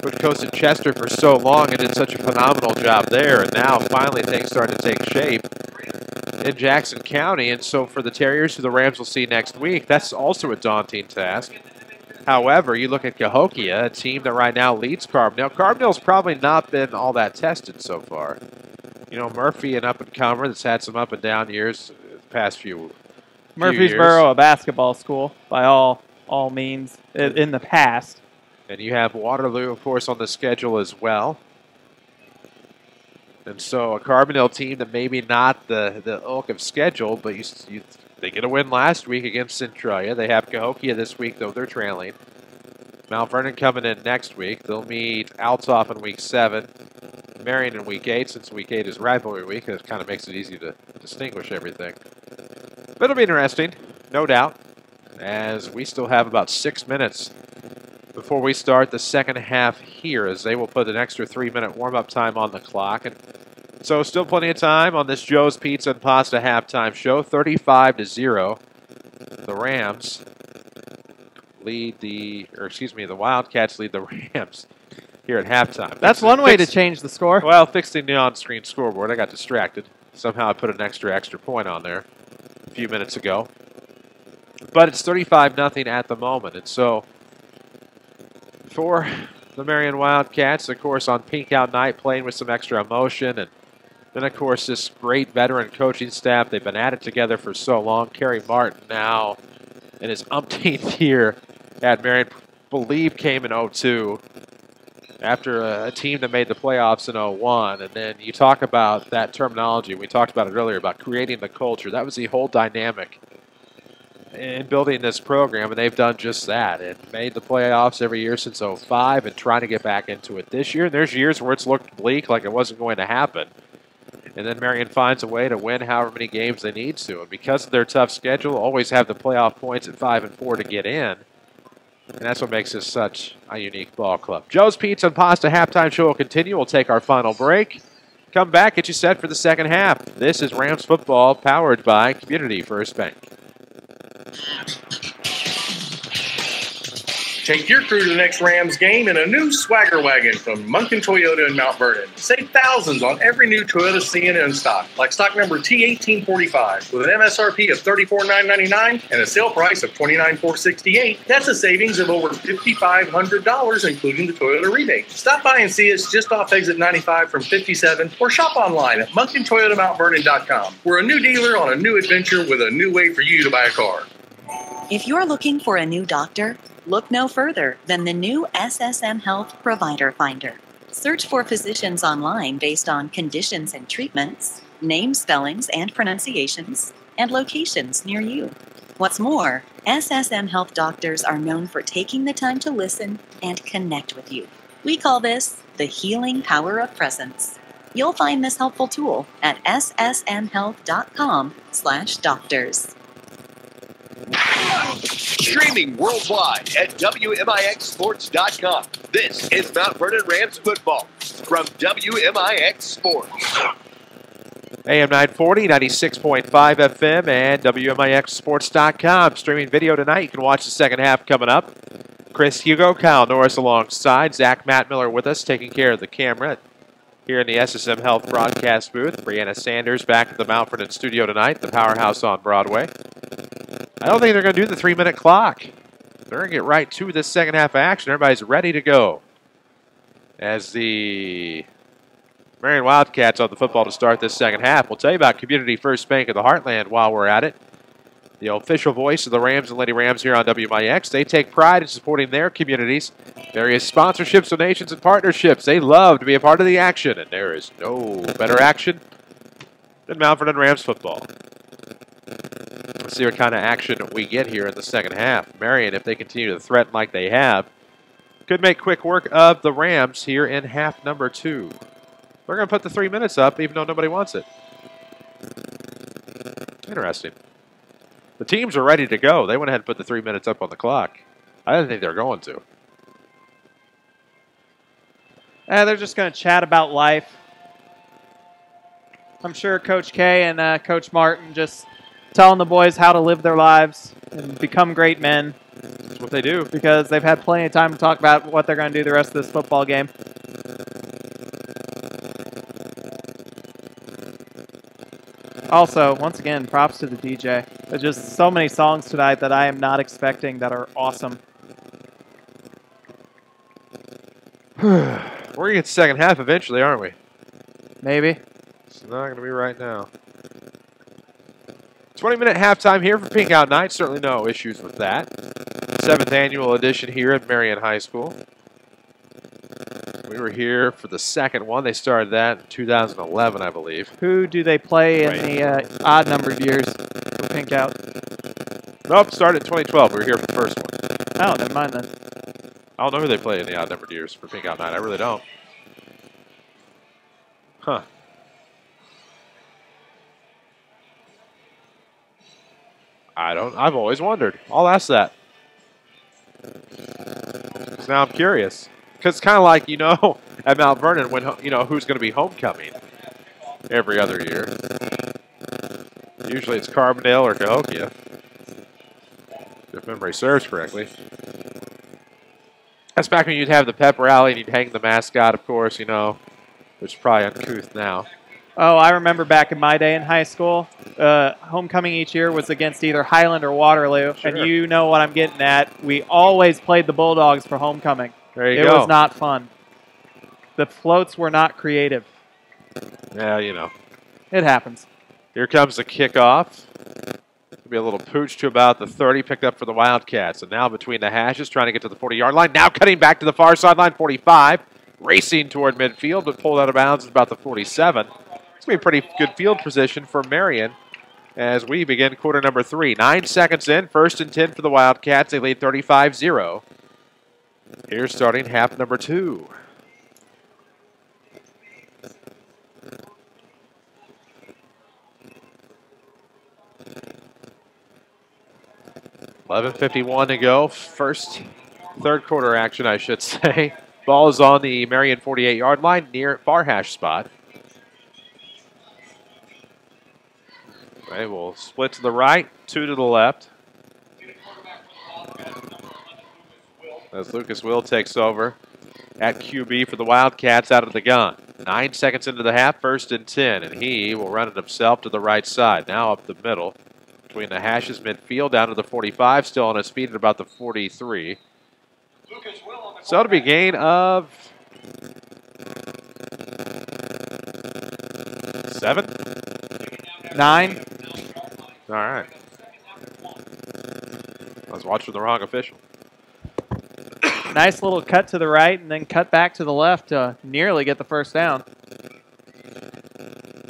who coached Chester for so long and did such a phenomenal job there, and now finally things starting to take shape in Jackson County. And so for the Terriers, who the Rams will see next week, that's also a daunting task. However, you look at Cahokia, a team that right now leads Carbondale. Carbondale's probably not been all that tested so far. You know, Murphy, an up-and-comer that's had some up-and-down years the past few Murfreesboro, a basketball school by all means in the past. And you have Waterloo, of course, on the schedule as well. And so a Carbondale team that maybe not the ilk of schedule, but they get a win last week against Centralia. They have Cahokia this week, though they're trailing. Mount Vernon coming in next week. They'll meet Althoff in Week 7. Marion in Week 8, since Week 8 is rivalry week. It kind of makes it easy to distinguish everything. But it'll be interesting, no doubt, as we still have about 6 minutes before we start the second half here, as they will put an extra 3-minute warm-up time on the clock. And so still plenty of time on this Joe's Pizza and Pasta halftime show. 35-0. The Rams lead the Wildcats lead the Rams here at halftime. That's one way to change the score. Well, fixing the on-screen scoreboard. I got distracted. Somehow I put an extra point on there a few minutes ago. But it's 35-0 at the moment. And so for the Marion Wildcats, of course, on pink out night, playing with some extra emotion. And then, of course, this great veteran coaching staff. They've been at it together for so long. Kerry Martin now in his umpteenth year at Marion, believe came in 02 after a team that made the playoffs in 01. And then you talk about that terminology. We talked about it earlier about creating the culture. That was the whole dynamic in building this program, and they've done just that. It made the playoffs every year since 05 and trying to get back into it this year. And there's years where it's looked bleak, like it wasn't going to happen. And then Marion finds a way to win however many games they need to. And because of their tough schedule, always have the playoff points at 5 and 4 to get in. And that's what makes this such a unique ball club. Joe's Pizza and Pasta halftime show will continue. We'll take our final break. Come back, get you set for the second half. This is Rams football powered by Community First Bank. Take your crew to the next Rams game in a new Swagger Wagon from Munkin Toyota in Mount Vernon. Save thousands on every new Toyota Sienna in stock, like stock number T1845 with an MSRP of $34,999 and a sale price of $29,468. That's a savings of over $5,500, including the Toyota rebate. Stop by and see us just off exit 95 from 57, or shop online at MunkinToyotaMountVernon.com. We're a new dealer on a new adventure with a new way for you to buy a car. If you're looking for a new doctor, look no further than the new SSM Health Provider Finder. Search for physicians online based on conditions and treatments, name spellings and pronunciations, and locations near you. What's more, SSM Health doctors are known for taking the time to listen and connect with you. We call this the healing power of presence. You'll find this helpful tool at ssmhealth.com/doctors. Streaming worldwide at WMIXsports.com. This is Mount Vernon Rams football from WMIX Sports. AM 940, 96.5 FM, and WMIXsports.com. Streaming video tonight. You can watch the second half coming up. Chris Hugo, Kyle Norris alongside. Zach Matt Miller with us, taking care of the camera here in the SSM Health broadcast booth. Brianna Sanders back at the Mount Vernon studio tonight, the powerhouse on Broadway. I don't think they're going to do the 3-minute clock. They're going to get right to this second half of action. Everybody's ready to go. As the Marion Wildcats on the football to start this second half. We'll tell you about Community First Bank of the Heartland while we're at it. The official voice of the Rams and Lady Rams here on WMIX. They take pride in supporting their communities. Various sponsorships, donations, and partnerships. They love to be a part of the action, and there is no better action than Mount Vernon Rams football. Let's see what kind of action we get here in the second half. Marion, if they continue to threaten like they have, could make quick work of the Rams here in half number 2. They're going to put the 3 minutes up even though nobody wants it. Interesting. The teams are ready to go. They went ahead and put the 3 minutes up on the clock. I didn't think they were going to. They're just going to chat about life. I'm sure Coach K and Coach Martin just telling the boys how to live their lives and become great men. That's what they do. Because they've had plenty of time to talk about what they're going to do the rest of this football game. Also, once again, props to the DJ. There's just so many songs tonight that I am not expecting that are awesome. We're going to get the second half eventually, aren't we? Maybe. It's not going to be right now. 20-minute halftime here for Pink Out Night. Certainly no issues with that. 7th annual edition here at Marion High School. We were here for the second one. They started that in 2011, I believe. Who do they play in the odd-numbered years for Pink Out? Nope, started in 2012. We were here for the first one. Oh, never mind then. I don't know who they play in the odd-numbered years for Pink Out Night. I really don't. Huh. I don't. I've always wondered. I'll ask that. So now I'm curious. Because it's kind of like, at Mount Vernon, when who's going to be homecoming every other year. Usually it's Carbondale or Cahokia, if memory serves correctly. That's back when you'd have the pep rally and you'd hang the mascot, of course, which is probably uncouth now. Oh, I remember back in my day in high school, homecoming each year was against either Highland or Waterloo. Sure. And you know what I'm getting at. We always played the Bulldogs for homecoming. There you go. It was not fun. The floats were not creative. Yeah, It happens. Here comes the kickoff. It'll be a little pooch to about the 30, picked up for the Wildcats. And now between the hashes, trying to get to the 40-yard line. Now cutting back to the far sideline, 45. Racing toward midfield, but pulled out of bounds at about the 47. It's going to be a pretty good field position for Marion as we begin quarter number 3. 9 seconds in, 1st and 10 for the Wildcats. They lead 35-0. Here's starting half number 2. $11:51 to go. Third quarter action, I should say. Ball is on the Marion 48-yard line near far hash spot. Okay, we'll split to the right, 2 to the left. As Lucas Will takes over at QB for the Wildcats out of the gun. 9 seconds into the half, 1st and 10, and he will run it himself to the right side. Now up the middle between the hashes, midfield, down to the 45, still on his feet at about the 43. So it'll be a gain of 7? 9. All right. I was watching the wrong official. Nice little cut to the right and then cut back to the left to nearly get the first down.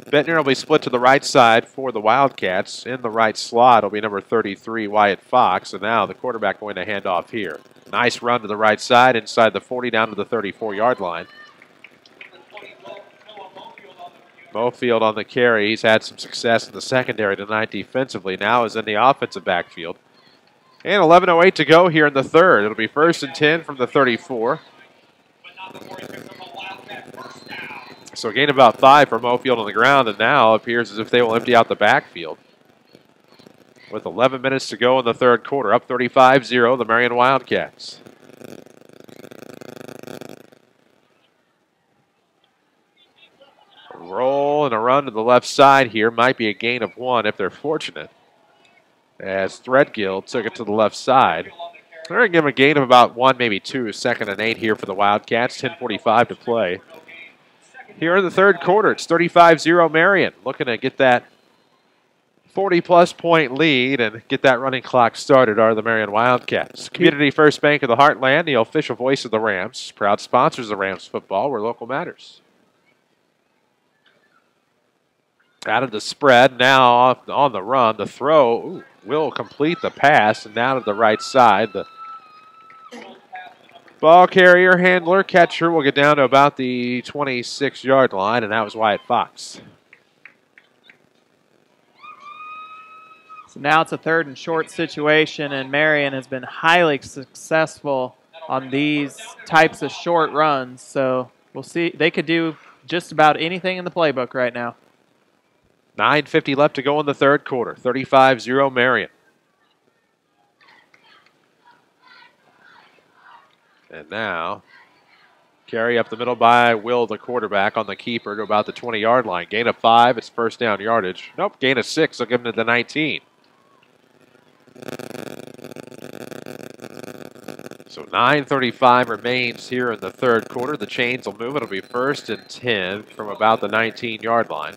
Bettner will be split to the right side for the Wildcats. In the right slot will be number 33, Wyatt Fox. And now the quarterback going to hand off here. Nice run to the right side, inside the 40, down to the 34-yard line. Mofield on the carry. He's had some success in the secondary tonight defensively. Now is in the offensive backfield. And 11:08 to go here in the third. It'll be 1st and 10 from the 34. So a gain about 5 for Mofield on the ground, and now appears as if they will empty out the backfield. With 11 minutes to go in the third quarter, up 35-0, the Marion Wildcats. A roll and a run to the left side here. Might be a gain of 1 if they're fortunate. As Threadgill took it to the left side. They're going to give him a gain of about 1, maybe 2, 2nd and 8 here for the Wildcats. 10:45 to play. Here in the third quarter, it's 35-0 Marion. Looking to get that 40-plus point lead and get that running clock started are the Marion Wildcats. Community First Bank of the Heartland, the official voice of the Rams. Proud sponsors of Rams football, where local matters. Out of the spread, now on the run. The throw will complete the pass, and now to the right side. The ball carrier, handler, catcher will get down to about the 26-yard line, and that was Wyatt Fox. So now it's a 3rd and short situation, and Marion has been highly successful on these types of short runs. So we'll see. They could do just about anything in the playbook right now. 9:50 left to go in the third quarter. 35-0 Marion. And now, carry up the middle by Will, the quarterback, on the keeper to about the 20-yard line. Gain of 5. It's first down yardage. Nope, gain of 6. They'll give him to the 19. So 9:35 remains here in the third quarter. The chains will move. It'll be 1st and 10 from about the 19-yard line.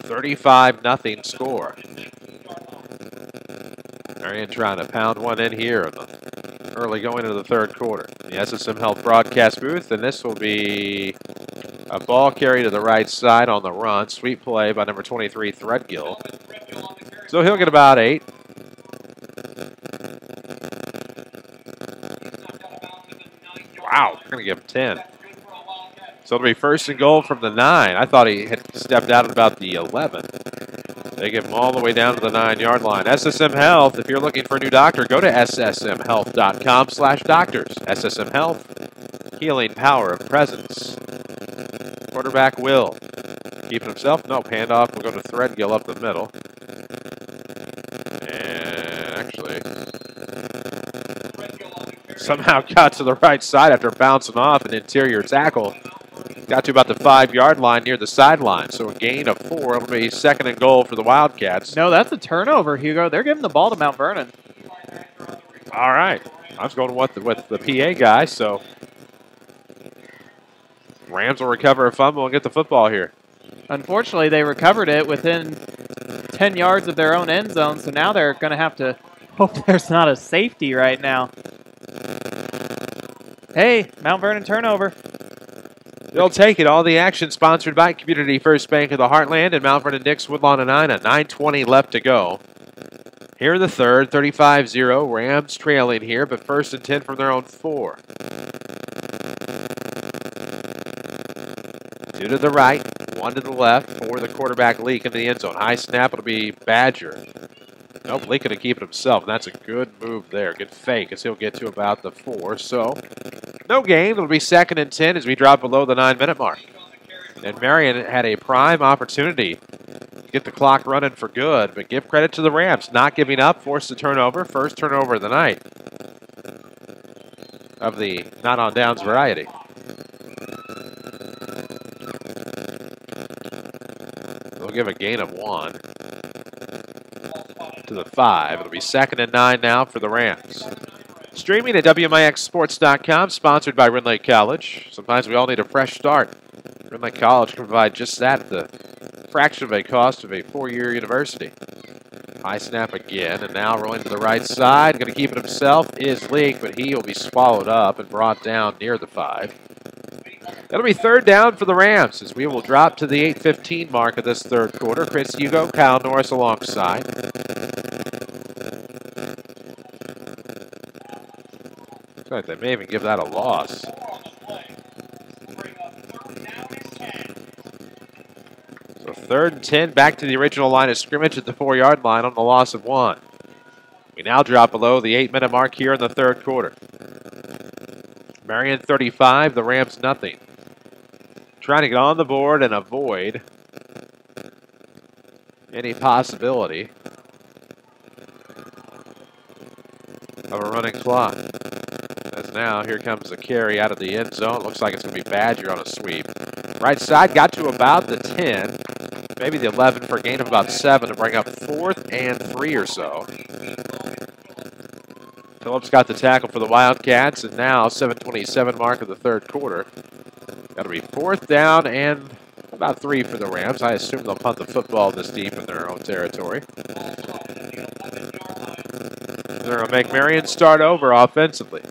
35-0 score. Marion trying to pound one in here early going into the third quarter. The SSM Health broadcast booth, and this will be a ball carry to the right side on the run. Sweet play by number 23, Threadgill. So he'll get about 8. Wow, we're going to give him 10. So it'll be 1st and goal from the 9. I thought he had stepped out at about the 11. They give him all the way down to the 9-yard line. SSM Health, if you're looking for a new doctor, go to ssmhealth.com/doctors. SSM Health, healing power of presence. Quarterback Will. Keeping himself. Nope, handoff. We'll go to Threadgill up the middle. And actually, somehow got to the right side after bouncing off an interior tackle. Got to about the 5-yard line near the sideline. So a gain of 4. It'll be 2nd and goal for the Wildcats. No, that's a turnover, Hugo. They're giving the ball to Mount Vernon. All right. I was going with the PA guy, so Rams will recover a fumble and get the football here. Unfortunately, they recovered it within 10 yards of their own end zone, so now they're going to have to hope there's not a safety right now. Hey, Mount Vernon turnover. They'll take it. All the action sponsored by Community First Bank of the Heartland and Mount Vernon Dix, Woodlawn and Ina. 9:20 left to go. Here in the third, 35-0. Rams trailing here, but 1st and 10 from their own 4. 2 to the right, 1 to the left for the quarterback Lee into the end zone. High snap, it'll be Badger. Nope, Lee going to keep it himself, and that's a good move there. Good fake as he'll get to about the 4. So, no gain. It'll be 2nd and 10 as we drop below the 9-minute mark. And Marion had a prime opportunity to get the clock running for good, but give credit to the Rams. Not giving up, forced a turnover. First turnover of the night of the not-on-downs variety. They'll give a gain of 1. To the 5. It'll be 2nd and 9 now for the Rams. Streaming at WMIXsports.com, sponsored by Ren Lake College. Sometimes we all need a fresh start. Ren Lake College can provide just that at the fraction of a cost of a 4-year university. High snap again, and now rolling to the right side. Going to keep it himself is Leak, but he will be swallowed up and brought down near the 5. That'll be 3rd down for the Rams as we will drop to the 8:15 mark of this third quarter. Chris Hugo, Kyle Norris alongside. Looks like they may even give that a loss. So 3rd and 10, back to the original line of scrimmage at the 4-yard line on the loss of 1. We now drop below the 8-minute mark here in the third quarter. Marion 35, the Rams nothing. Trying to get on the board and avoid any possibility of a running clock. As now, here comes the carry out of the end zone. Looks like it's going to be Badger on a sweep. Right side got to about the 10. maybe the 11 for a gain of about 7 to bring up 4th and 3 or so. Phillips got the tackle for the Wildcats, and now 7:27 mark of the third quarter. Got to be 4th down and about 3 for the Rams. I assume they'll punt the football this deep in their own territory. They're going to make Marion start over offensively.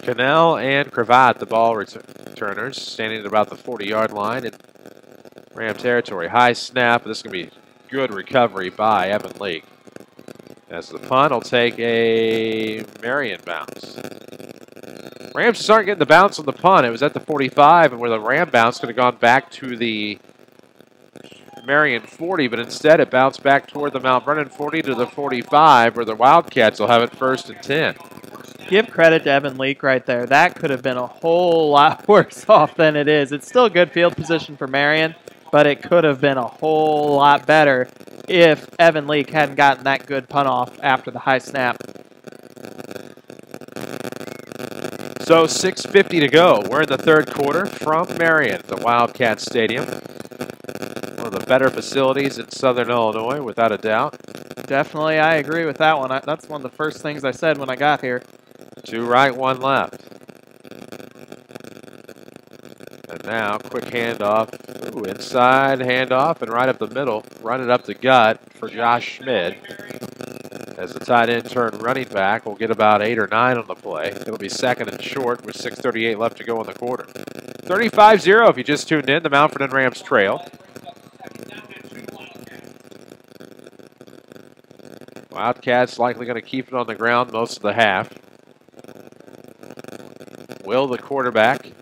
Cannell and Cravat, the ball returners, standing at about the 40-yard line in Ram territory. High snap. This is going to be good recovery by Evan Leake. As the punt will take a Marion bounce. Rams just aren't getting the bounce on the punt. It was at the 45, and where the Ram bounce could have gone back to the Marion 40, but instead it bounced back toward the Mount Vernon 40 to the 45, where the Wildcats will have it 1st and 10. Give credit to Evan Leake right there. That could have been a whole lot worse off than it is. It's still good field position for Marion, but it could have been a whole lot better if Evan Leake hadn't gotten that good punt off after the high snap. So 6:50 to go. We're in the third quarter from Marion, the Wildcat Stadium. One of the better facilities in Southern Illinois, without a doubt. Definitely, I agree with that one. That's one of the first things I said when I got here. 2 right, 1 left. And now, quick handoff. Ooh, inside handoff and right up the middle. Run it up the gut for Josh Schmid. As the tight end turned running back, we'll get about 8 or 9 on the play. It'll be 2nd and short with 6:38 left to go in the quarter. 35-0 if you just tuned in. The Mount Vernon Rams trail. Wildcats likely going to keep it on the ground most of the half. Will, the quarterback.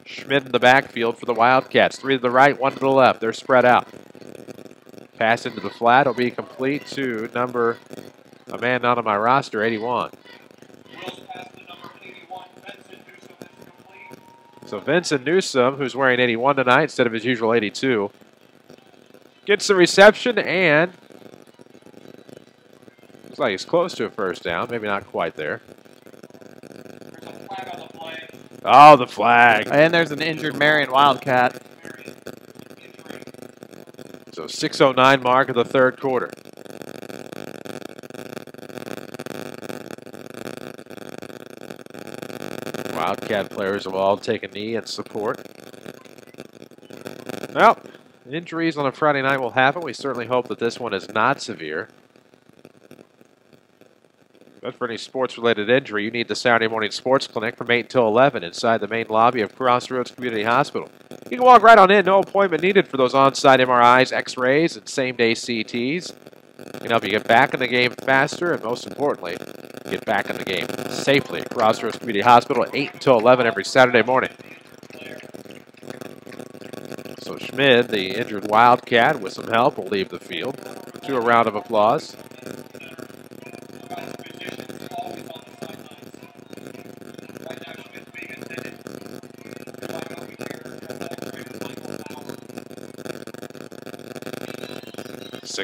Schmidt in the backfield for the Wildcats. 3 to the right, 1 to the left. They're spread out. Pass into the flat will be complete to a man not on my roster, 81. So Vincent Newsom, who's wearing 81 tonight instead of his usual 82, gets the reception and looks like he's close to a first down. Maybe not quite there. Oh, the flag. And there's an injured Marion Wildcat. So 6:09 mark of the third quarter. Wildcat players will all take a knee and support. Well, injuries on a Friday night will happen. We certainly hope that this one is not severe. But for any sports-related injury, you need the Saturday morning sports clinic from 8 until 11 inside the main lobby of Crossroads Community Hospital. You can walk right on in, no appointment needed for those on-site MRIs, X-rays, and same-day CTs. We can help you get back in the game faster and, most importantly, get back in the game safely at Crossroads Community Hospital at 8 until 11 every Saturday morning. So Schmid, the injured Wildcat, with some help, will leave the field. To a round of applause.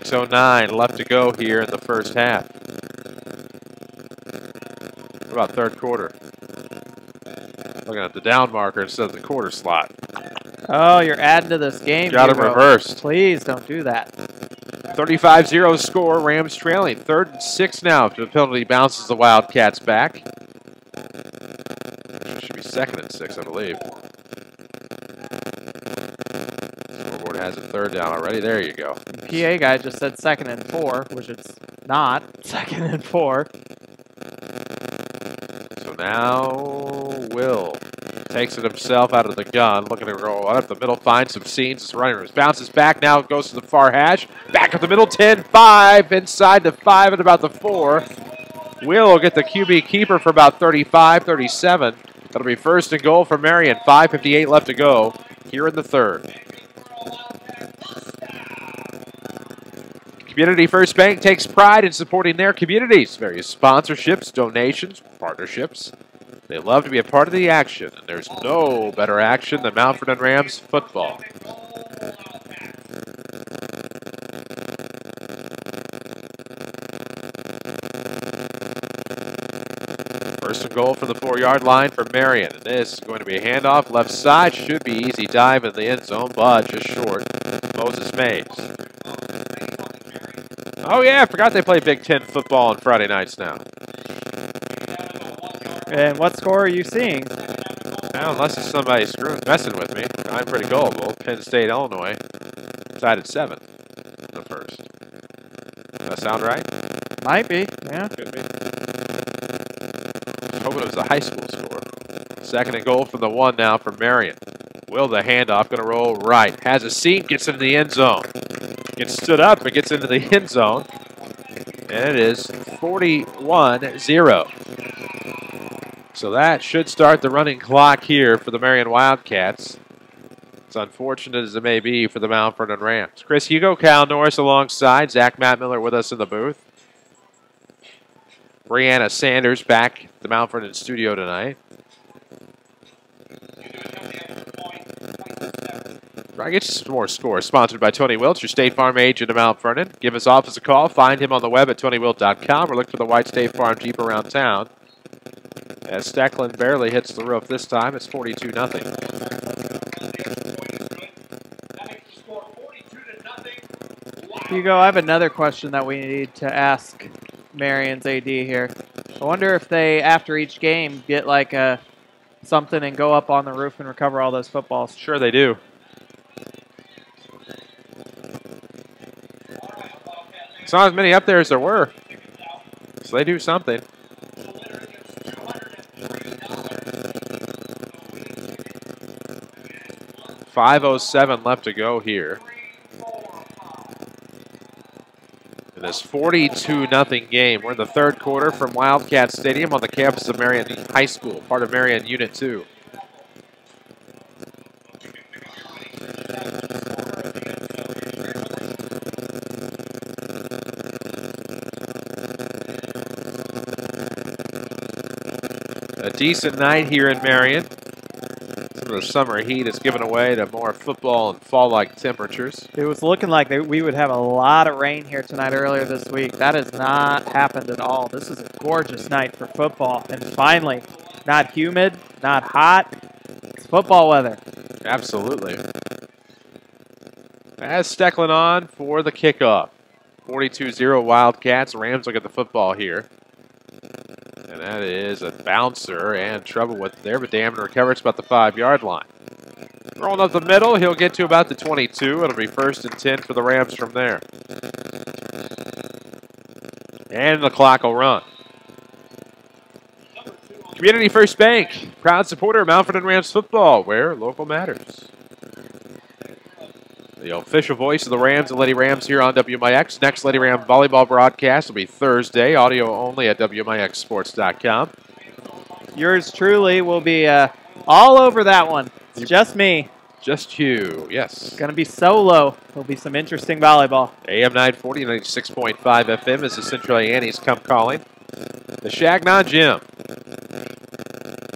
.09 left to go here in the first half. What about third quarter? Looking at the down marker instead of the quarter slot. Oh, you're adding to this game. Got it reversed. Please don't do that. 35-0 score, Rams trailing. 3rd and 6 now after the penalty bounces the Wildcats back. It should be 2nd and 6, I believe. Scoreboard has it 3rd down already. There you go. PA guy just said 2nd and 4, which it's not. 2nd and 4. So now Will takes it himself out of the gun, looking to roll out up the middle, finds some seams. It's running, bounces back now, goes to the far hash. Back up the middle, 10-5, inside the 5 at about the 4. Will get the QB keeper for about 35, 37. That'll be 1st and goal for Marion. 5:58 left to go here in the third. Community First Bank takes pride in supporting their communities. Various sponsorships, donations, partnerships. They love to be a part of the action, and there's no better action than Mount Vernon Rams football. First and goal from the 4-yard line for Marion. And this is going to be a handoff left side. Should be easy dive in the end zone, but just short. Moses Mays. Oh yeah, I forgot they play Big Ten football on Friday nights now. And what score are you seeing? Well, unless it's somebody messing with me. I'm pretty gullible. Penn State, Illinois. Tied at 7 in the first. Does that sound right? Might be, yeah. Could be. Hoping it was a high school score. 2nd and goal from the 1 now for Marion. Will the handoff, going to roll right. Has a seat, gets into the end zone. Gets stood up, but gets into the end zone. And it is 41-0. So that should start the running clock here for the Marion Wildcats. As unfortunate as it may be for the Mount Vernon Rams. Chris Hugo, Cal Norris alongside. Zach Matt Miller with us in the booth. Brianna Sanders back at the Mount Vernon studio tonight. Try to get you some more scores. Sponsored by Tony Wilt, your State Farm agent of Mount Vernon. Give his office a call. Find him on the web at TonyWilt.com or look for the white State Farm Jeep around town. As Stecklin barely hits the roof this time, it's 42-0. Hugo, I have another question that we need to ask Marion's AD here. I wonder if they, after each game, get like something and go up on the roof and recover all those footballs. Sure they do. It's not as many up there as there were. So they do something. .507 left to go here. In this 42-0 game. We're in the 3rd quarter from Wildcat Stadium on the campus of Marion High School, part of Marion Unit 2. A decent night here in Marion. Some of the summer heat is given away to more football and fall-like temperatures. It was looking like we would have a lot of rain here tonight earlier this week. That has not happened at all. This is a gorgeous night for football. And finally, not humid, not hot. It's football weather. Absolutely. As Stecklin on for the kickoff. 42-0 Wildcats. Rams look at the football here. And that is a bouncer and trouble with there, but Damon recovers about the 5-yard line. Rolling up the middle, he'll get to about the 22. It'll be 1st and 10 for the Rams from there. And the clock will run. Community First Bank, proud supporter of Mount Vernon Rams football, where local matters. The official voice of the Rams and Lady Rams here on WMIX. Next Lady Ram volleyball broadcast will be Thursday, audio only at WMIXsports.com. Yours truly will be all over that one. It's just me. Just you, yes. It's going to be solo. There'll be some interesting volleyball. AM 940, 96.5 FM as the Central Annies come calling. The Shagnon Gym.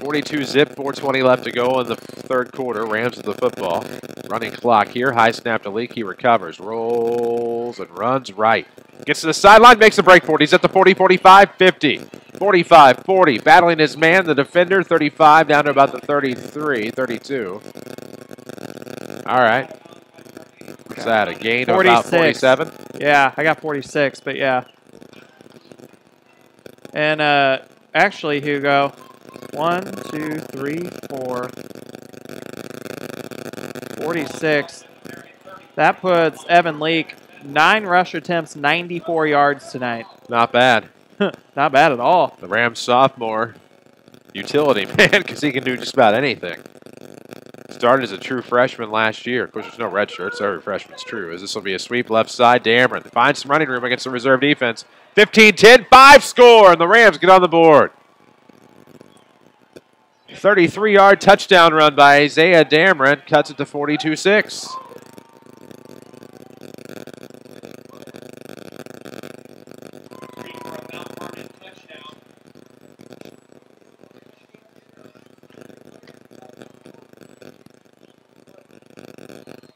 42 zip, 4:20 left to go in the 3rd quarter. Rams with the football. Running clock here. High snap to Leak. He recovers. Rolls and runs right. Gets to the sideline. Makes a break for it. He's at the 40, 45, 50. 45, 40. Battling his man, the defender. 35 down to about the 33, 32. All right. What's that? A gain of about 47? Yeah, I got 46, but yeah. And actually, Hugo, 1, 2, 3, 4, 46. That puts Evan Leak 9 rush attempts, 94 yards tonight. Not bad. Not bad at all. The Rams sophomore utility man, because he can do just about anything. Started as a true freshman last year. Of course, there's no red shirts, so every freshman's true. As this will be a sweep left side. Dameron finds some running room against the reserve defense. 15-10, 5 score, and the Rams get on the board. 33-yard touchdown run by Isaiah Dameron cuts it to 42-6.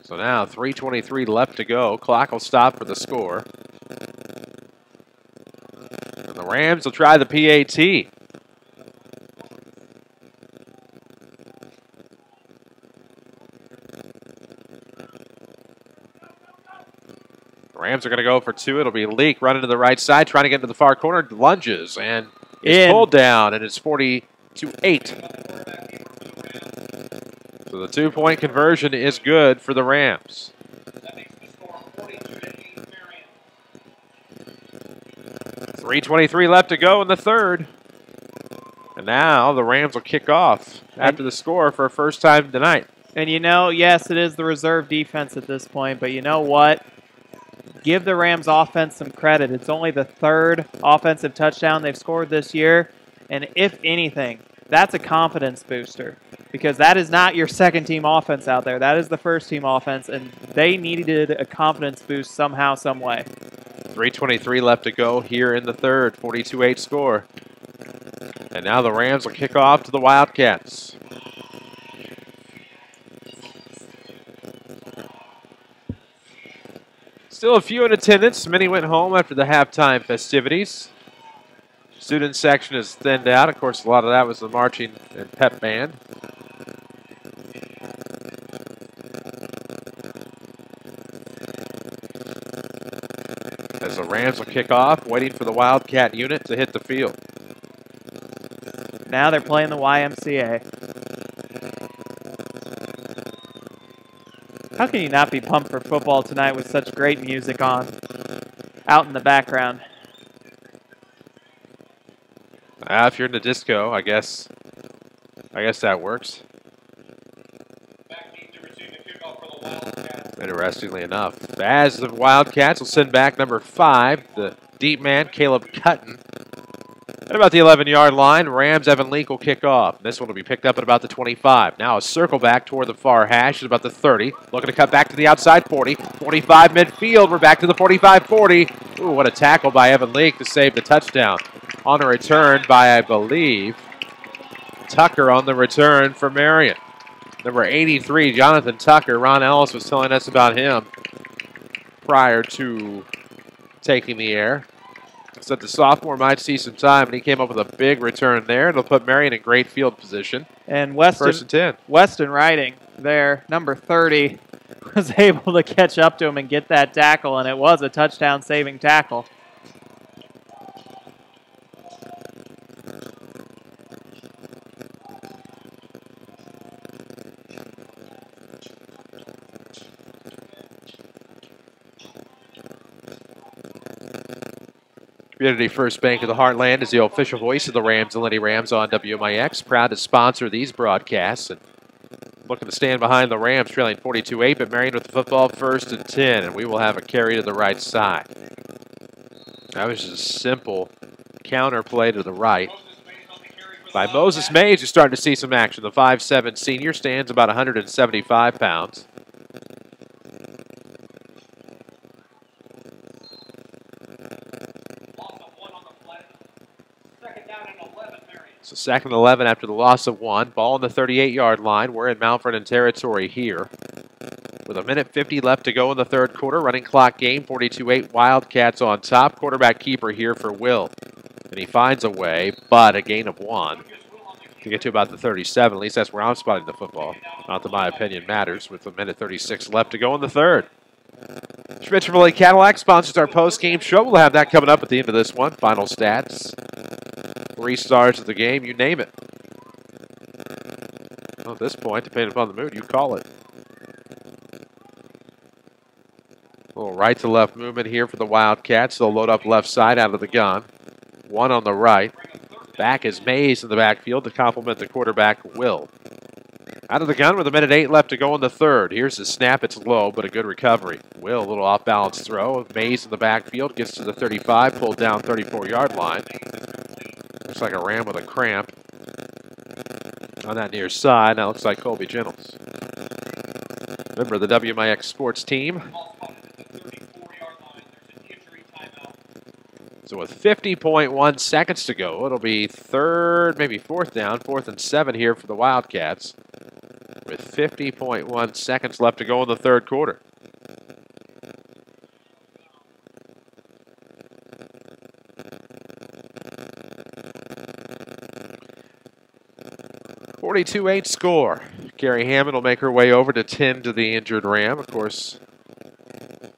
So now 3:23 left to go. Clock will stop for the score. And the Rams will try the PAT. The Rams are going to go for two. It'll be Leak running to the right side, trying to get into the far corner, lunges, and is pulled down, and it's 40-8. So the two-point conversion is good for the Rams. 3:23 left to go in the third. And now the Rams will kick off after the score for a first time tonight. And you know, yes, it is the reserve defense at this point, but you know what? Give the Rams offense some credit. It's only the third offensive touchdown they've scored this year. And if anything, that's a confidence booster because that is not your second-team offense out there. That is the first-team offense, and they needed a confidence boost somehow, some way. 3:23 left to go here in the third. 42-8 score. And now the Rams will kick off to the Wildcats. Still a few in attendance. Many went home after the halftime festivities. Student section is thinned out. Of course, a lot of that was the marching and pep band. As the Rams will kick off, waiting for the Wildcat unit to hit the field. Now they're playing the YMCA. How can you not be pumped for football tonight with such great music on out in the background? If you're in the disco, I guess that works. Interestingly enough, as the Wildcats will send back number 5, the deep man, Caleb Cutton. At about the 11-yard line, Rams' Evan Leak will kick off. This one will be picked up at about the 25. Now a circle back toward the far hash at about the 30. Looking to cut back to the outside 40. 45 midfield. We're back to the 45-40. Ooh, what a tackle by Evan Leak to save the touchdown. On a return by, I believe, Tucker on the return for Marion. Number 83, Jonathan Tucker. Ron Ellis was telling us about him prior to taking the air. Said the sophomore might see some time, and he came up with a big return there. It'll put Marion in great field position. And First and 10. Weston Riding there, number 30, was able to catch up to him and get that tackle, and it was a touchdown-saving tackle. Community First Bank of the Heartland is the official voice of the Rams and Lady Rams on WMIX. Proud to sponsor these broadcasts and looking to stand behind the Rams, trailing 42-8, but Marion with the football first and 10, and we will have a carry to the right side. That was just a simple counter play to the right by Moses Mays. You're starting to see some action. The 5'7" senior stands about 175 pounds. So second and 11 after the loss of 1. Ball on the 38-yard line. We're in Mount Vernon territory here. With 1:50 left to go in the third quarter. Running clock game, 42-8. Wildcats on top. Quarterback keeper here for Will. And he finds a way, but a gain of 1 to get to about the 37. At least that's where I'm spotting the football. Not that my opinion matters. With 1:36 left to go in the third. Schmidt Chevrolet Cadillac sponsors our post-game show. We'll have that coming up at the end of this one. Final stats. 3 stars of the game, you name it. Well, at this point, depending upon the mood, you call it. A little right to left movement here for the Wildcats. They'll load up left side out of the gun. 1 on the right. Back is Mays in the backfield to complement the quarterback, Will. Out of the gun with 1:08 left to go in the third. Here's the snap. It's low, but a good recovery. Will, a little off-balance throw. Mays in the backfield, gets to the 35, pulled down 34-yard line. Looks like a Ram with a cramp on that near side. Now looks like Colby Gentles. Member of the WMIX sports team. So with 50.1 seconds to go, it'll be third, maybe fourth down, 4th and 7 here for the Wildcats. With 50.1 seconds left to go in the third quarter. .42-8 score. Carrie Hammond will make her way over to tend to the injured Ram. Of course,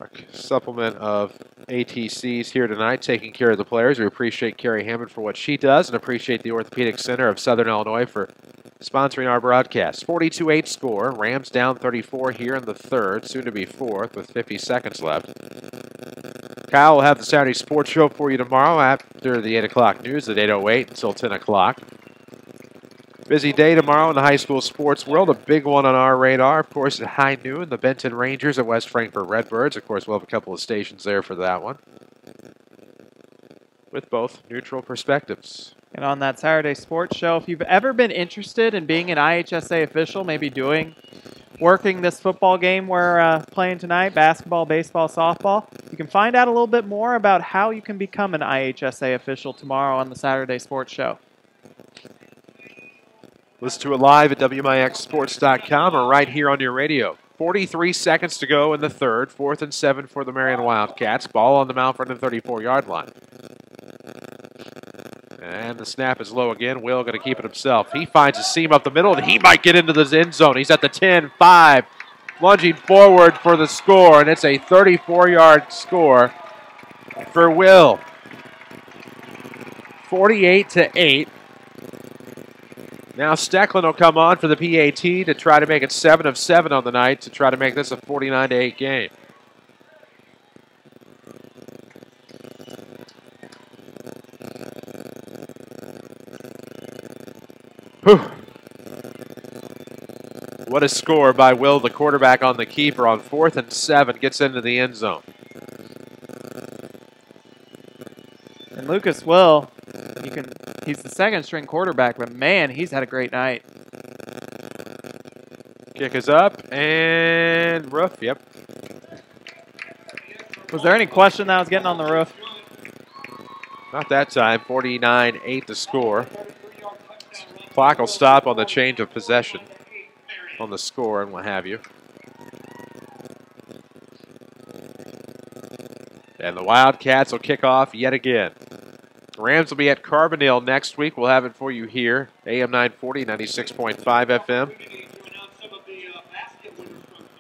Our supplement of ATCs here tonight, taking care of the players. We appreciate Carrie Hammond for what she does and appreciate the Orthopedic Center of Southern Illinois for sponsoring our broadcast. 42-8 score. Rams down 34 here in the third, soon to be fourth with 50 seconds left. Kyle will have the Saturday Sports Show for you tomorrow after the 8 o'clock news at 8:08 until 10 o'clock. Busy day tomorrow in the high school sports world. A big one on our radar, of course, at high noon, the Benton Rangers at West Frankfort Redbirds. Of course, we'll have a couple of stations there for that one, with both neutral perspectives. And on that Saturday Sports Show, if you've ever been interested in being an IHSA official, maybe working this football game we're playing tonight, basketball, baseball, softball, you can find out a little bit more about how you can become an IHSA official tomorrow on the Saturday Sports Show. Listen to it live at WMIXsports.com or right here on your radio. 43 seconds to go in the third. 4th and 7 for the Marion Wildcats. Ball on the Mount Vernon 34-yard line. And the snap is low again. Will going to keep it himself. He finds a seam up the middle, and he might get into the end zone. He's at the 10-5, lunging forward for the score, and it's a 34-yard score for Will. 48-8. Now Stecklin will come on for the PAT to try to make it 7 of 7 on the night to try to make this a 49-8 game. Whew. What a score by Will, the quarterback on the keeper on 4th and 7, gets into the end zone. And Lucas Will, he's the second string quarterback, but man, he's had a great night. Kick is up and roof, yep. Was there any question that I was getting on the roof? Not that time. 49-8 the score. Clock will stop on the change of possession on the score and what have you. And the Wildcats will kick off yet again. Rams will be at Carbondale next week. We'll have it for you here. AM 940, 96.5 FM.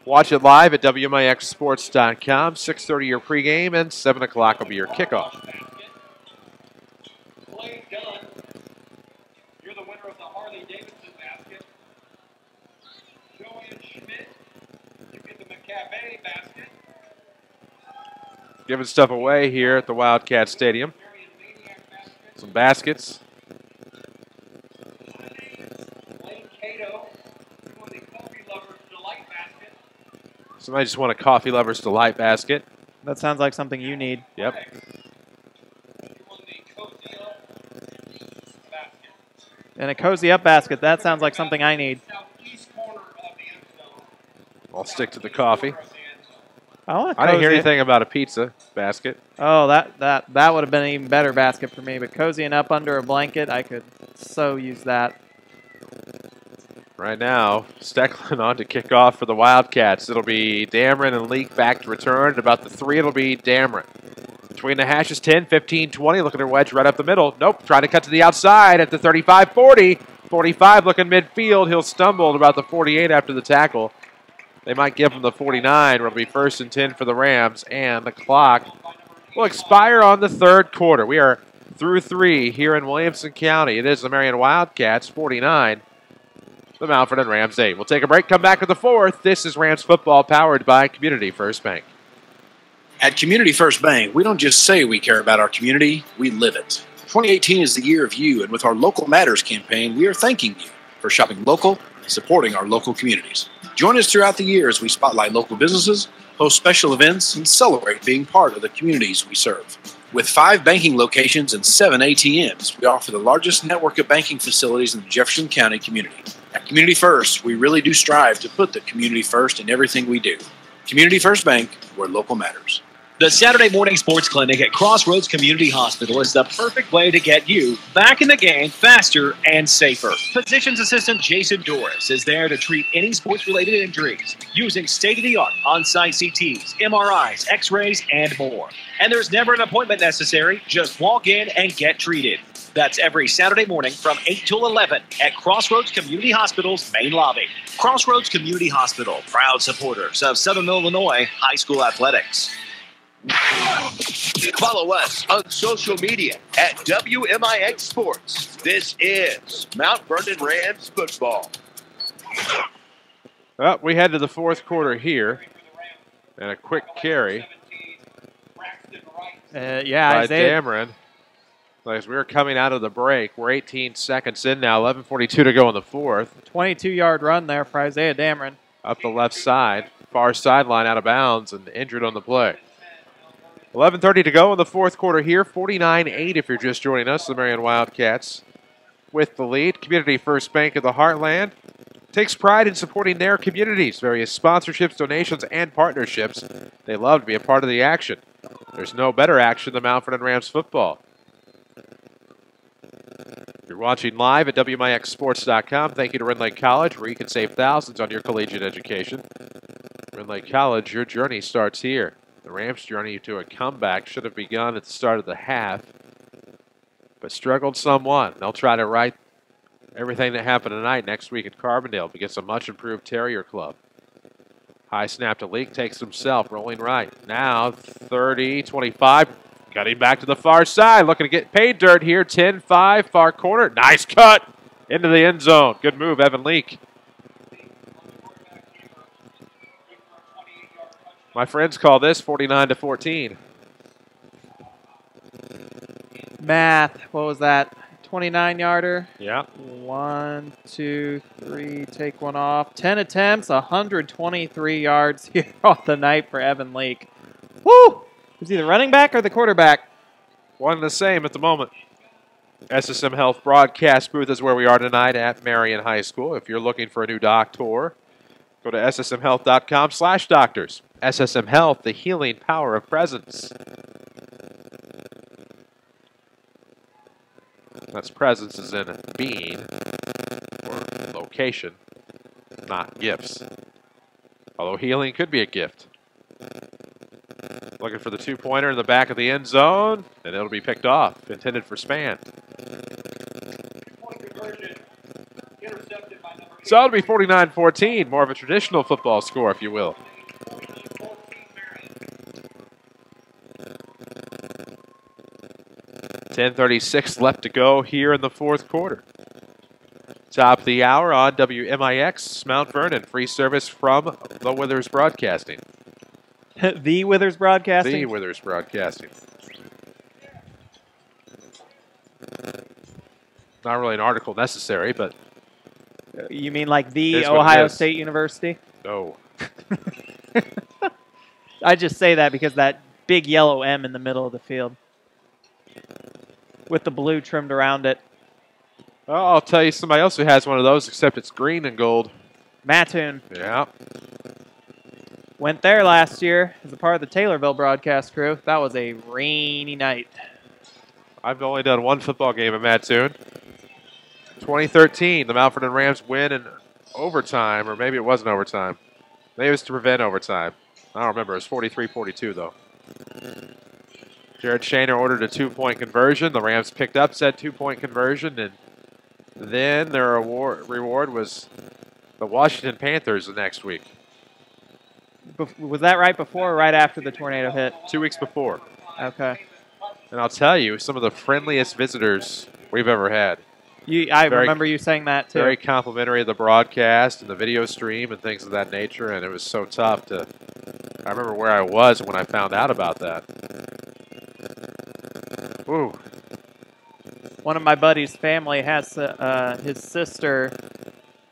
Watch it live at WMIXsports.com. 6:30 your pregame and 7 o'clock will be your kickoff. Giving stuff away here at the Wildcat Stadium. Some baskets. Somebody just won a Coffee Lover's Delight basket. That sounds like something you need. Yep. And a Cozy Up basket. That sounds like something I need. I'll stick to the coffee. I didn't hear anything about a pizza basket. Oh, that would have been an even better basket for me. But cozying up under a blanket, I could so use that. Right now, Stecklin on to kick off for the Wildcats. It'll be Dameron and Leak back to return. At about the 3, it'll be Dameron. Between the hashes, 10, 15, 20. Look at her wedge right up the middle. Nope, trying to cut to the outside at the 35, 40. 45 looking midfield. He'll stumble at about the 48 after the tackle. They might give him the 49. It'll be 1st and 10 for the Rams. And the clock will expire on the third quarter. We are through 3 here in Williamson County. It is the Marion Wildcats 49. The Mount Vernon Rams 8. We'll take a break, come back with the 4th. This is Rams football powered by Community First Bank. At Community First Bank, we don't just say we care about our community, we live it. 2018 is the year of you, and with our Local Matters campaign, we are thanking you for shopping local and supporting our local communities. Join us throughout the year as we spotlight local businesses, host special events, and celebrate being part of the communities we serve. With 5 banking locations and 7 ATMs, we offer the largest network of banking facilities in the Jefferson County community. At Community First, we really do strive to put the community first in everything we do. Community First Bank, where local matters. The Saturday Morning Sports Clinic at Crossroads Community Hospital is the perfect way to get you back in the game faster and safer. Physician's assistant Jason Norris is there to treat any sports-related injuries using state-of-the-art on-site CTs, MRIs, X-rays, and more. And there's never an appointment necessary. Just walk in and get treated. That's every Saturday morning from 8 till 11 at Crossroads Community Hospital's main lobby. Crossroads Community Hospital, proud supporters of Southern Illinois high school athletics. Follow us on social media at WMIX Sports. This is Mount Vernon Rams football. Well, we head to the fourth quarter here. And a quick carry. By Dameron. As we're coming out of the break, we're 18 seconds in now, 11:42 to go in the fourth. 22-yard run there for Isaiah Dameron. Up the left side, far sideline out of bounds and injured on the play. 11:30 to go in the fourth quarter here, 49-8 if you're just joining us. The Marion Wildcats with the lead. Community First Bank of the Heartland takes pride in supporting their communities, various sponsorships, donations, and partnerships. They love to be a part of the action. There's no better action than Mount Vernon Rams football. You're watching live at WMIXsports.com. Thank you to Ren Lake College, where you can save thousands on your collegiate education. Ren Lake College, your journey starts here. The Rams' journey to a comeback should have begun at the start of the half, but struggled somewhat. They'll try to right everything that happened tonight next week at Carbondale against a much-improved Terrier club. High snap to Leak, takes himself, rolling right. Now 30, 25. Cutting back to the far side, looking to get paid dirt here. 10-5, far corner. Nice cut into the end zone. Good move, Evan Leak. My friends call this 49-14. Math, what was that? 29-yarder? Yeah. 1, 2, 3, take one off. 10 attempts, 123 yards here on the night for Evan Leak. Woo! Is he the running back or the quarterback? One and the same at the moment. SSM Health broadcast booth is where we are tonight at Marion High School. If you're looking for a new doctor, go to ssmhealth.com/doctors. SSM Health, the healing power of presence. That's presence as in being or location, not gifts. Although healing could be a gift. Looking for the two-pointer in the back of the end zone, and it'll be picked off, intended for Span. So it'll be 49-14, more of a traditional football score, if you will. $10:36 left to go here in the fourth quarter. Top of the hour on WMIX, Mount Vernon. Free service from the Withers Broadcasting. The Withers Broadcasting? The Withers Broadcasting. Not really an article necessary, but... You mean like the Ohio State University? No. I just say that because that big yellow M in the middle of the field. With the blue trimmed around it. Well, I'll tell you somebody else who has one of those, except it's green and gold. Mattoon. Yeah. Went there last year as a part of the Taylorville broadcast crew. That was a rainy night. I've only done one football game at Mattoon. 2013, the Mount Vernon Rams win in overtime, or maybe it wasn't overtime. Maybe it was to prevent overtime. I don't remember. It was 43-42, though. Jared Shaner ordered a two-point conversion. The Rams picked up said two-point conversion, and then their reward was the Washington Panthers the next week. Was that right before or right after the tornado hit? 2 weeks before. Okay. And I'll tell you, some of the friendliest visitors we've ever had. I remember you saying that, too. Very complimentary of the broadcast and the video stream and things of that nature, and it was so tough to... I remember where I was when I found out about that. Ooh. One of my buddy's family has his sister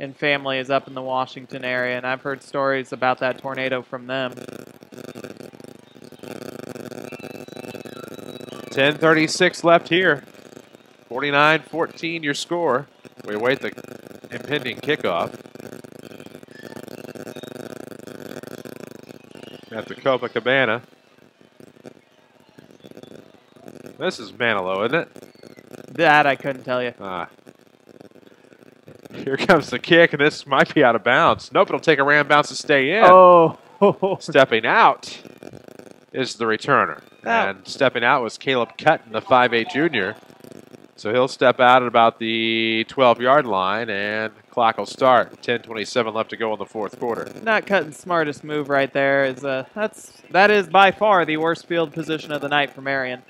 and family is up in the Washington area, and I've heard stories about that tornado from them. 10:36 left here. 49-14 your score. We await the impending kickoff. At the Copacabana. This is Manilow, isn't it? That I couldn't tell you. Here comes the kick, and this might be out of bounds. Nope, it'll take a Ram bounce to stay in. Oh. Stepping out is the returner. And stepping out was Caleb Cutton, the 5'8 junior. So he'll step out at about the 12-yard line, and clock will start. 10:27 left to go in the fourth quarter. Not cutting smartest move right there. That is by far the worst field position of the night for Marion.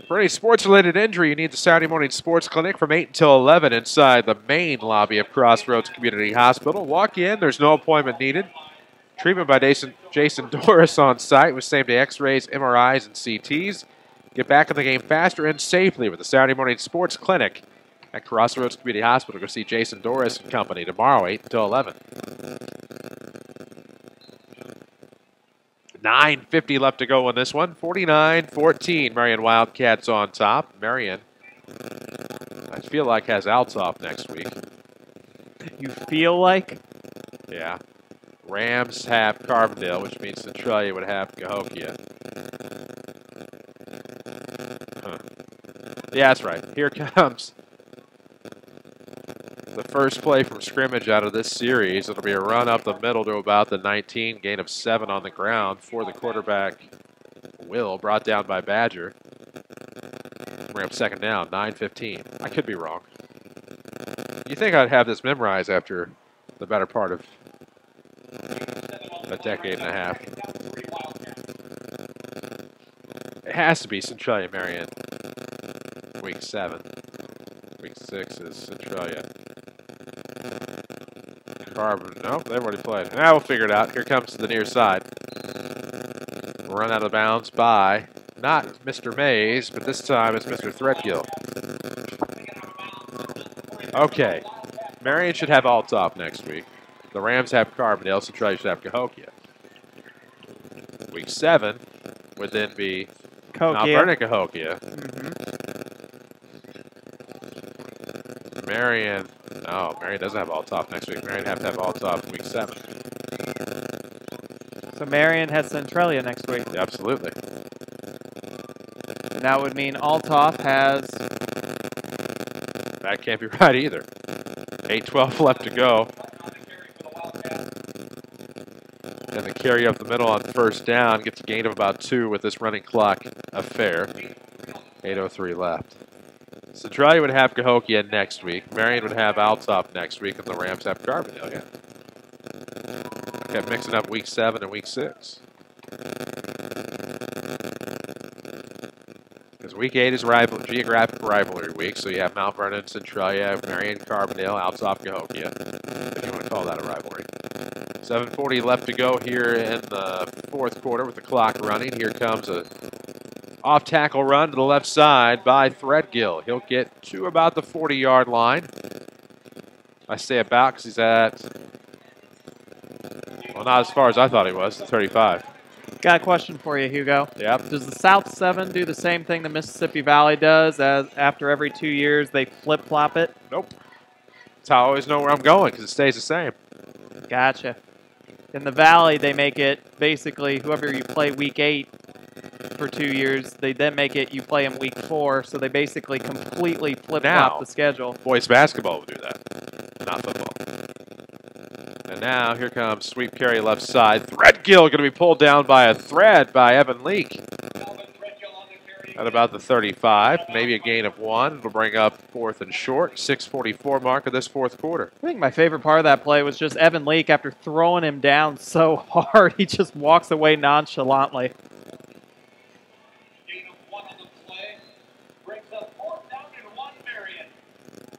For any sports-related injury, you need the Saturday morning sports clinic from 8 until 11 inside the main lobby of Crossroads Community Hospital. Walk in. There's no appointment needed. Treatment by Jason Doris on site with same-day x-rays, MRIs, and CTs. Get back in the game faster and safely with the Saturday morning sports clinic at Crossroads Community Hospital. Go see Jason Doris and company tomorrow, 8 until 11. 9:50 left to go in this one. 49-14. Marion Wildcats on top. Marion, I feel like, has Altoff next week. You feel like? Yeah. Rams have Carbondale, which means Centralia would have Cahokia. Huh. Yeah, that's right. Here comes the first play from scrimmage out of this series. It'll be a run up the middle to about the 19, gain of 7 on the ground for the quarterback, Will, brought down by Badger. We're up second down, 9:15. I could be wrong. You think I'd have this memorized after the better part of a decade and a half. It has to be Centralia Marion. Week 7. Week 6 is Centralia. Nope, they've already played. Now we'll figure it out. Here comes the near side. Run out of bounds by not Mr. Mays, but this time it's Mr. Threadgill. Okay. Marion should have Altoff next week. The Rams have Carbondale, Centralia should have Cahokia. Week 7 would then be Mount Vernon, Cahokia. Marion, no, Marion doesn't have Altoff next week. Marion have to have Altoff week 7. So Marion has Centralia next week. Yeah, absolutely. And that would mean Altoff has... That can't be right either. 8:12 left to go. And the carry up the middle on first down gets a gain of about 2 with this running clock affair. 8:03 left. Centralia would have Cahokia next week. Marion would have Altoff next week, and the Rams have Carbondale again. I kept mixing up week 7 and week 6. Because week 8 is geographic rivalry week, so you have Mount Vernon, Centralia, Marion, Carbondale, Altoff, Cahokia, if you want to call that a rivalry. 7:40 left to go here in the fourth quarter with the clock running. Here comes a off-tackle run to the left side by Threadgill. He'll get to about the 40-yard line. I say about because he's at, well, not as far as I thought he was, the 35. Got a question for you, Hugo. Yep. Does the South 7 do the same thing the Mississippi Valley does, as after every 2 years they flip-flop it? Nope. That's how I always know where I'm going because it stays the same. Gotcha. In the Valley, they make it basically whoever you play week 8 for 2 years, they then make it you play them week 4, so they basically completely flip-flop the schedule. Boys basketball will do that, not football. And now here comes sweep carry left side. Threadgill going to be pulled down by a thread by Evan Leake. At about the 35, maybe a gain of 1. It'll bring up 4th and short. 6:44 mark of this fourth quarter. I think my favorite part of that play was just Evan Leake, after throwing him down so hard, he just walks away nonchalantly.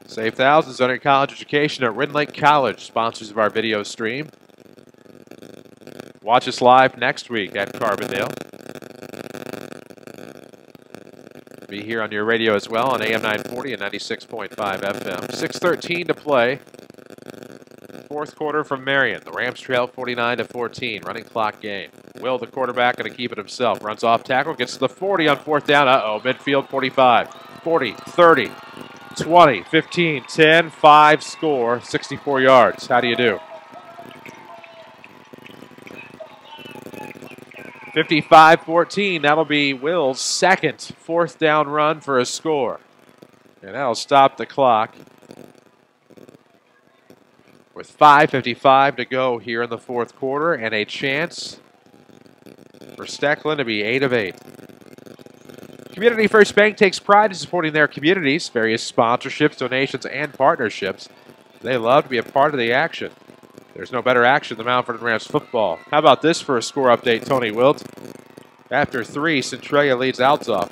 Save thousands on your college education at Red Lake College, sponsors of our video stream. Watch us live next week at Carbondale. Be here on your radio as well on AM 940 and 96.5 FM. 6:13 to play. Fourth quarter from Marion. The Rams trail 49-14. Running clock game. Will, the quarterback, going to keep it himself. Runs off tackle, gets to the 40 on fourth down. Uh-oh, midfield 45, 40, 30, 20, 15, 10, 5, score, 64 yards. How do you do? 55-14. That'll be Will's second fourth down run for a score. And that'll stop the clock with 5:55 to go here in the fourth quarter and a chance for Stecklin to be 8 of 8. Community First Bank takes pride in supporting their communities, various sponsorships, donations, and partnerships. They love to be a part of the action. There's no better action than Mount Vernon Rams football. How about this for a score update, Tony Wilt? After 3, Centralia leads Althoff.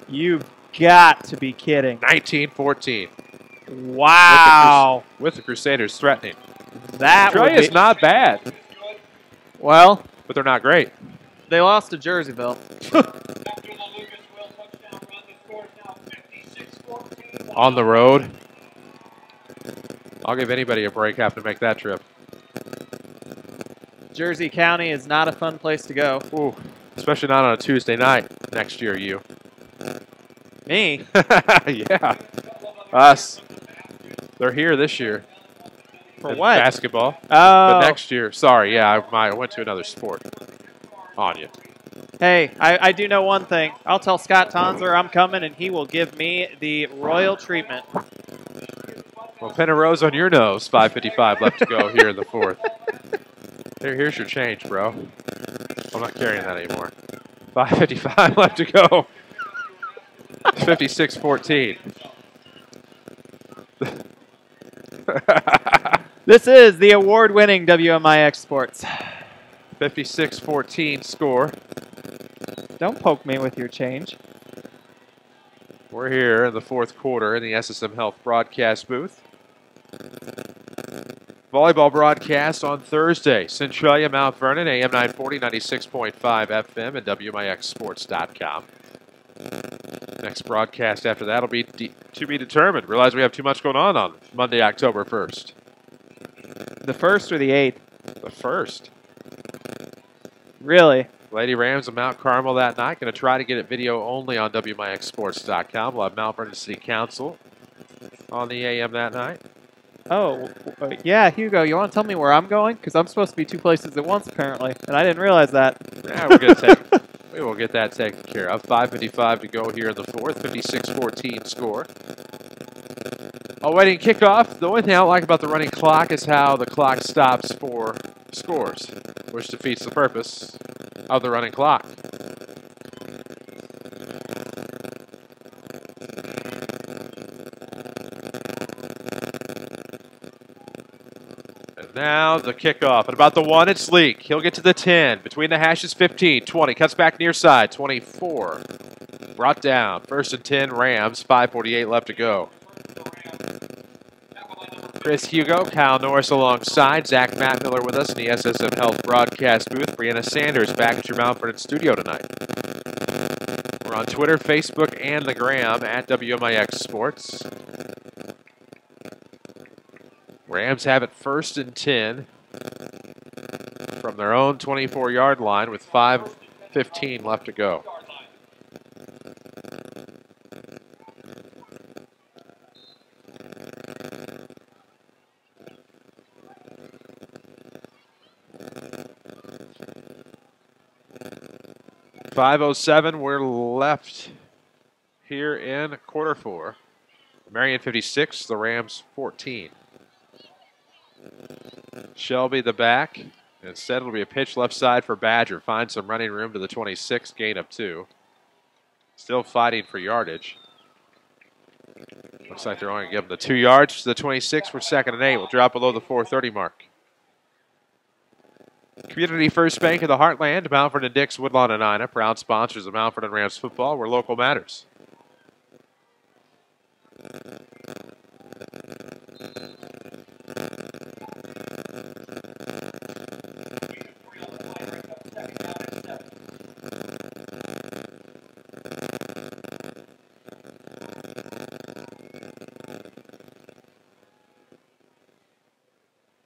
You've got to be kidding. 19-14. Wow. With the Crusaders threatening. That Centralia is not bad. Well, but they're not great. They lost to Jerseyville. On the road. I'll give anybody a break having to make that trip. Jersey County is not a fun place to go. Ooh, especially not on a Tuesday night next year, you. Me? Yeah. Us. They're here this year. For what? Basketball. Oh. But next year. Sorry, yeah, I went to another sport. On you. Hey, I do know one thing. I'll tell Scott Tonser I'm coming, and he will give me the royal treatment. Well, pin a rose on your nose. 5:55 left to go here in the fourth. Here's your change, bro. I'm not carrying that anymore. 5:55 left to go. 56-14. This is the award-winning WMIX Sports. 56-14 score. Don't poke me with your change. We're here in the fourth quarter in the SSM Health broadcast booth. Volleyball broadcast on Thursday. Centralia, Mount Vernon, AM 940, 96.5 FM, and WMIXsports.com. Next broadcast after that will be to be determined. Realize we have too much going on Monday, October 1st. The 1st or the 8th? The 1st. Really? Lady Rams of Mount Carmel that night. Going to try to get it video only on WMIXsports.com. We'll have Mount Vernon City Council on the AM that night. Oh, yeah, Hugo, you want to tell me where I'm going? Because I'm supposed to be 2 places at once, apparently, and I didn't realize that. Yeah, we will get that taken care of. 5:55 to go here in the fourth. 56-14 score. Awaiting kickoff. The only thing I don't like about the running clock is how the clock stops for scores, which defeats the purpose of the running clock. And now the kickoff. At about the 1, it's Leak. He'll get to the 10. Between the hashes, 15, 20. Cuts back near side, 24. Brought down. 1st and 10, Rams. 5:48 left to go. Chris Hugo, Kyle Norris alongside. Zach Matt Miller with us in the SSM Health broadcast booth. Brianna Sanders back at your Mount Vernon studio tonight. We're on Twitter, Facebook, and the Gram at WMIX Sports. Rams have it 1st and 10 from their own 24-yard line with 5:15 left to go. .507, we're left here in quarter 4. Marion 56, the Rams 14. Shelby the back. Instead, it'll be a pitch left side for Badger. Finds some running room to the 26, gain of 2. Still fighting for yardage. Looks like they're only going to give him the 2 yards to the 26 for 2nd and 8. We'll drop below the 4:30 mark. Community First Bank of the Heartland, Mount Vernon Dix, Woodlawn, and Ina. Proud sponsors of Mount Vernon Rams football, where local matters.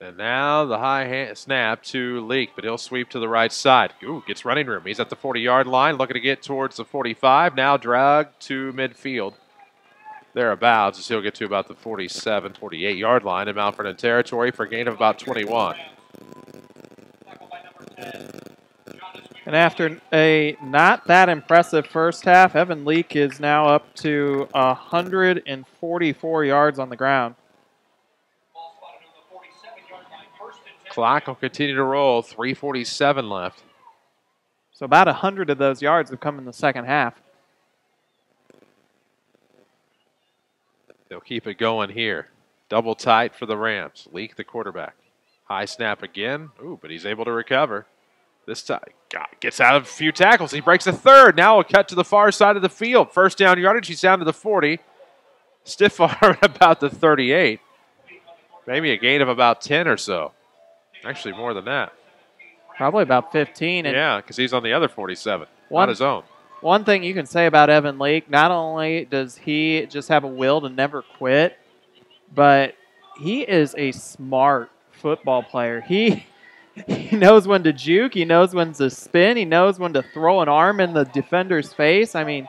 And now the high snap to Leak, but he'll sweep to the right side. Ooh, gets running room. He's at the 40-yard line, looking to get towards the 45. Now dragged to midfield. Thereabouts, as he'll get to about the 47, 48-yard line in Mount Vernon territory for a gain of about 21. And after a not that impressive first half, Evan Leak is now up to 144 yards on the ground. Clock will continue to roll. 3:47 left. So about 100 of those yards have come in the second half. They'll keep it going here. Double tight for the Rams. Leak, the quarterback. High snap again. Ooh, but he's able to recover. This time, gets out of a few tackles. He breaks a third. Now a cut to the far side of the field. First down yardage. He's down to the 40. Stiff arm at about the 38. Maybe a gain of about 10 or so. Actually, more than that. Probably about 15. And yeah, because he's on the other 47, not his own. One thing you can say about Evan Leak, not only does he just have a will to never quit, but he is a smart football player. He knows when to juke. He knows when to spin. He knows when to throw an arm in the defender's face. I mean,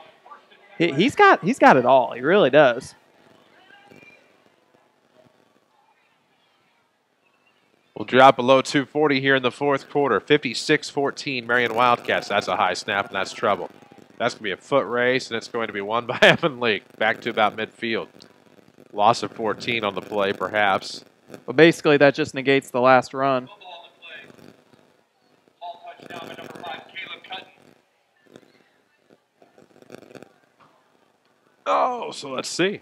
he's got it all. He really does. We'll drop below 240 here in the fourth quarter. 56-14, Marion Wildcats. That's a high snap, and that's trouble. That's going to be a foot race, and it's going to be won by Evan Leak. Back to about midfield. Loss of 14 on the play, perhaps. But basically, that just negates the last run. Oh, so let's see.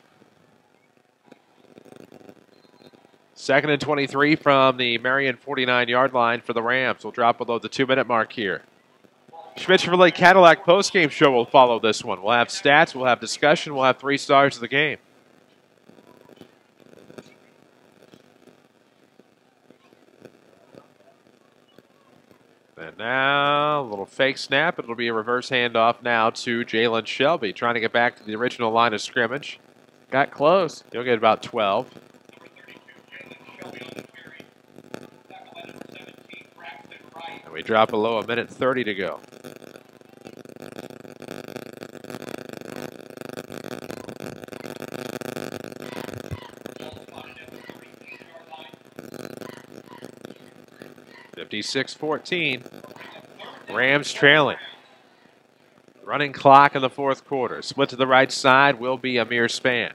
2nd and 23 from the Marion 49-yard line for the Rams. We'll drop below the 2-minute mark here. Chevrolet Cadillac postgame show will follow this one. We'll have stats, we'll have discussion, we'll have 3 stars of the game. And now, a little fake snap. It'll be a reverse handoff now to Jalen Shelby, trying to get back to the original line of scrimmage. Got close. He'll get about 12. And we drop below 1:30 to go. (56-14). Rams trailing. Running clock in the fourth quarter. Split to the right side will be Amir Spann.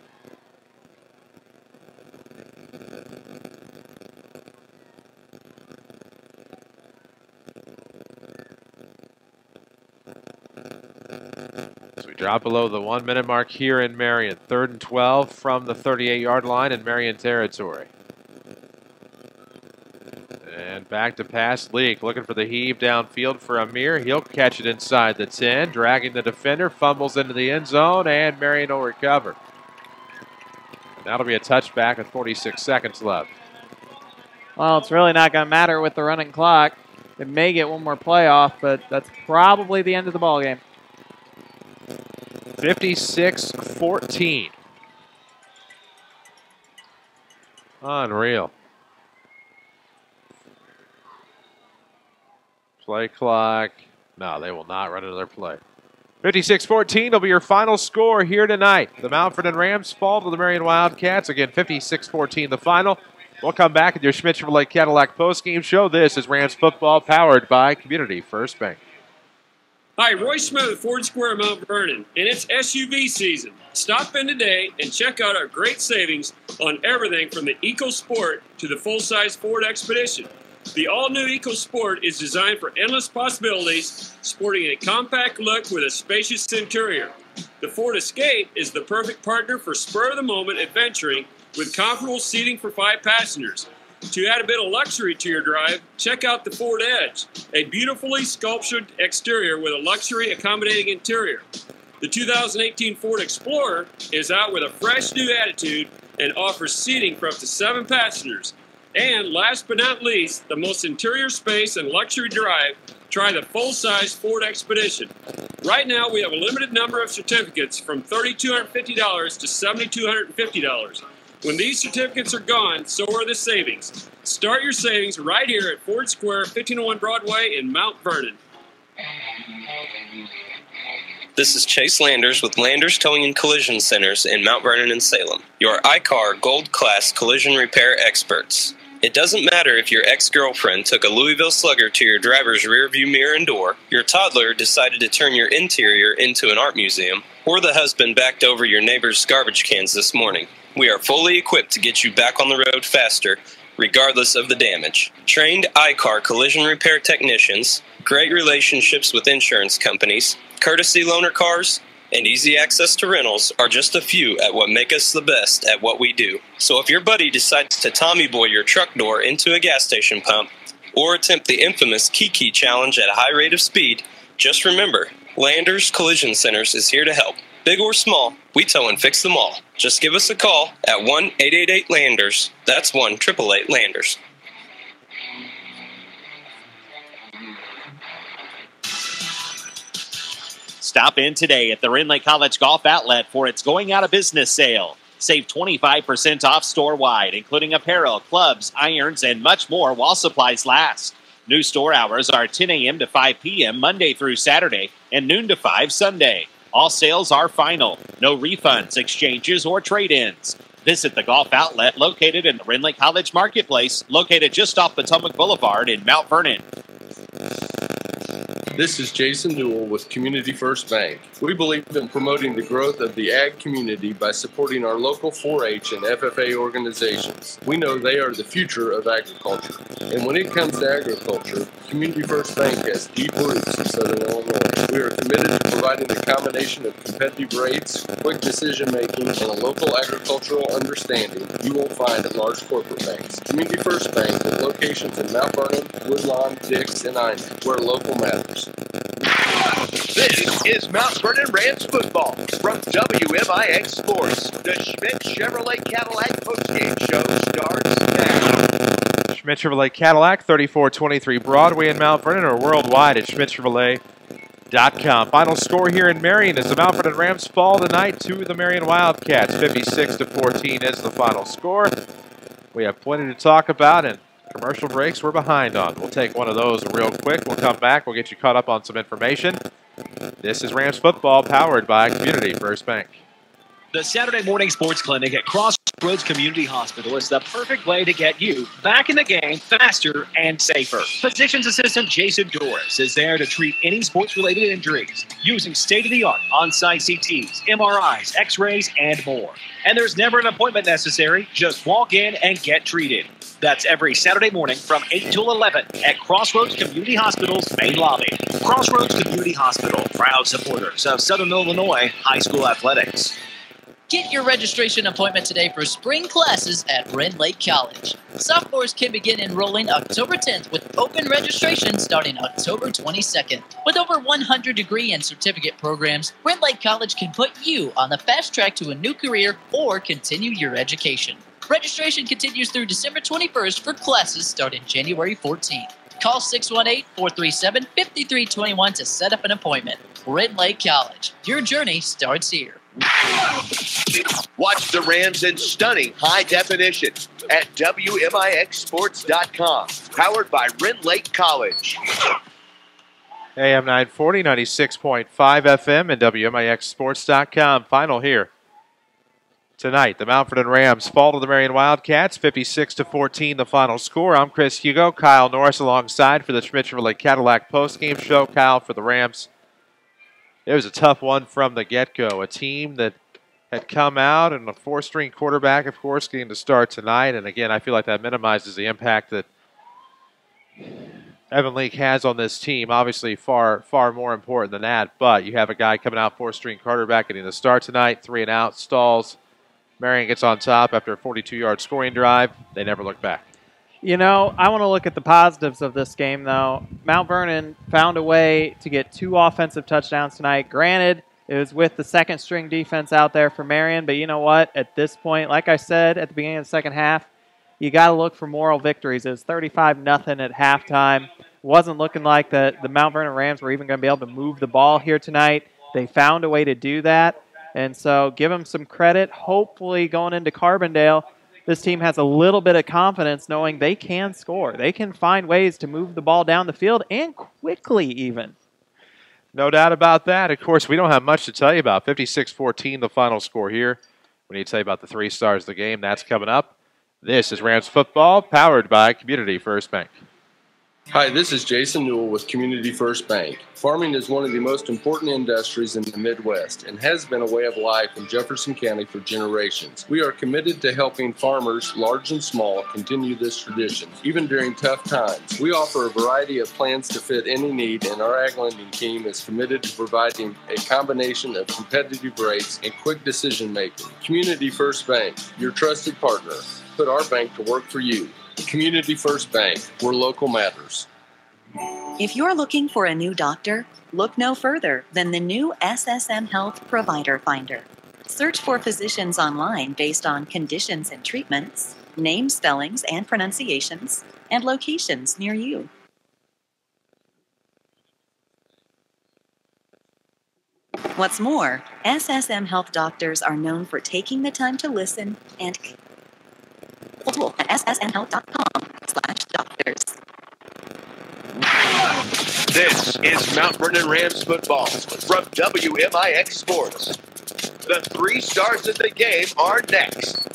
So we drop below the 1-minute mark here in Marion. 3rd and 12 from the 38-yard line in Marion territory. And back to pass. Leak looking for the heave downfield for Amir. He'll catch it inside the 10, dragging the defender, fumbles into the end zone, and Marion will recover. And that'll be a touchback with 46 seconds left. Well, it's really not going to matter with the running clock. It may get one more play off, but that's probably the end of the ball game. 56-14. Unreal. Play clock. No, they will not run another play. 56-14 will be your final score here tonight. The Mount Vernon Rams fall to the Marion Wildcats. Again, 56-14 the final. We'll come back with your Schmidt Chevrolet Cadillac postgame show. This is Rams football powered by Community First Bank. Hi, Roy Smith at Ford Square, Mount Vernon, and it's SUV season. Stop in today and check out our great savings on everything from the EcoSport to the full-size Ford Expedition. The all-new EcoSport is designed for endless possibilities, sporting a compact look with a spacious interior. The Ford Escape is the perfect partner for spur-of-the-moment adventuring with comfortable seating for 5 passengers. To add a bit of luxury to your drive, check out the Ford Edge, a beautifully sculptured exterior with a luxury accommodating interior. The 2018 Ford Explorer is out with a fresh new attitude and offers seating for up to 7 passengers. And last but not least, the most interior space and luxury drive, try the full-size Ford Expedition. Right now, we have a limited number of certificates from $3,250 to $7,250. When these certificates are gone, so are the savings. Start your savings right here at Ford Square, 1501 Broadway in Mount Vernon. This is Chase Landers with Landers Towing and Collision Centers in Mount Vernon and Salem, your iCar Gold Class collision repair experts. It doesn't matter if your ex-girlfriend took a Louisville Slugger to your driver's rearview mirror and door, your toddler decided to turn your interior into an art museum, or the husband backed over your neighbor's garbage cans this morning. We are fully equipped to get you back on the road faster, regardless of the damage. Trained iCar collision repair technicians, great relationships with insurance companies, courtesy loaner cars, and easy access to rentals are just a few at what make us the best at what we do. So if your buddy decides to Tommy Boy your truck door into a gas station pump or attempt the infamous Kiki challenge at a high rate of speed, just remember, Landers Collision Centers is here to help. Big or small, we tow and fix them all. Just give us a call at 1-888-LANDERS. That's 1-888-LANDERS. Stop in today at the Rend Lake College Golf Outlet for its going out of business sale. Save 25% off store-wide, including apparel, clubs, irons, and much more while supplies last. New store hours are 10 a.m. to 5 p.m. Monday through Saturday and noon to 5 Sunday. All sales are final. No refunds, exchanges, or trade-ins. Visit the golf outlet located in the Rend Lake College Marketplace, located just off Potomac Boulevard in Mount Vernon. This is Jason Newell with Community First Bank. We believe in promoting the growth of the ag community by supporting our local 4-H and FFA organizations. We know they are the future of agriculture. And when it comes to agriculture, Community First Bank has deep roots in Southern Illinois. We are committed to providing a combination of competitive rates, quick decision-making, and a local agricultural understanding you won't find at large corporate banks. Community First Bank with locations in Mount Vernon, Woodlawn, Dix, and Iron, where local matters. This is Mount Vernon Rams football from WMIX Sports. The Schmidt Chevrolet Cadillac postgame show starts now. Schmidt Chevrolet Cadillac, 3423 Broadway in Mount Vernon, or worldwide at schmidtchevrolet.com. Final score here in Marion as the Mount Vernon Rams fall tonight to the Marion Wildcats. 56-14 is the final score. We have plenty to talk about, and commercial breaks we're behind on. We'll take one of those real quick. We'll come back. We'll get you caught up on some information. This is Rams football powered by Community First Bank. The Saturday morning sports clinic at Crossroads Community Hospital is the perfect way to get you back in the game faster and safer. Physician's assistant Jason Norris is there to treat any sports-related injuries using state-of-the-art on-site CTs, MRIs, X-rays, and more. And there's never an appointment necessary. Just walk in and get treated. That's every Saturday morning from 8 till 11 at Crossroads Community Hospital's main lobby. Crossroads Community Hospital, proud supporters of Southern Illinois high school athletics. Get your registration appointment today for spring classes at Rend Lake College. Sophomores can begin enrolling October 10th with open registration starting October 22nd. With over 100 degree and certificate programs, Rend Lake College can put you on the fast track to a new career or continue your education. Registration continues through December 21st for classes starting January 14th. Call 618-437-5321 to set up an appointment. Rend Lake College. Your journey starts here. Watch the Rams in stunning high definition at WMIXsports.com. Powered by Rend Lake College. AM 940, 96.5 FM, and WMIXsports.com. Final here tonight. The Mount Vernon Rams fall to the Marion Wildcats, 56-14 the final score. I'm Chris Hugo. Kyle Norris alongside for the Schmidt Chevrolet Cadillac postgame show. Kyle, for the Rams, it was a tough one from the get-go. A team that had come out and a four-string quarterback, of course, getting to start tonight. And again, I feel like that minimizes the impact that Evan Leake has on this team. Obviously, far more important than that. But you have a guy coming out, four-string quarterback, getting to start tonight, 3-and-out, stalls. Marion gets on top after a 42-yard scoring drive. They never look back. You know, I want to look at the positives of this game, though. Mount Vernon found a way to get 2 offensive touchdowns tonight. Granted, it was with the second-string defense out there for Marion, but you know what? At this point, like I said at the beginning of the second half, you got to look for moral victories. It was 35-0 at halftime. Wasn't looking like the Mount Vernon Rams were even going to be able to move the ball here tonight. They found a way to do that, and so give them some credit. Hopefully, going into Carbondale, this team has a little bit of confidence knowing they can score. They can find ways to move the ball down the field and quickly even. No doubt about that. Of course, we don't have much to tell you about. 56-14 the final score here. We need to tell you about the 3 stars of the game. That's coming up. This is Rams football powered by Community First Bank. Hi, this is Jason Newell with Community First Bank. Farming is one of the most important industries in the Midwest and has been a way of life in Jefferson County for generations. We are committed to helping farmers, large and small, continue this tradition, even during tough times. We offer a variety of plans to fit any need, and our ag lending team is committed to providing a combination of competitive rates and quick decision making. Community First Bank, your trusted partner. Put our bank to work for you. Community First Bank, where local matters. If you're looking for a new doctor, look no further than the new SSM Health Provider Finder. Search for physicians online based on conditions and treatments, name spellings and pronunciations, and locations near you. What's more, SSM Health doctors are known for taking the time to listen and at ssmhealth.com/doctors. This is Mount Vernon Rams football from WMIX Sports. The 3 stars of the game are next.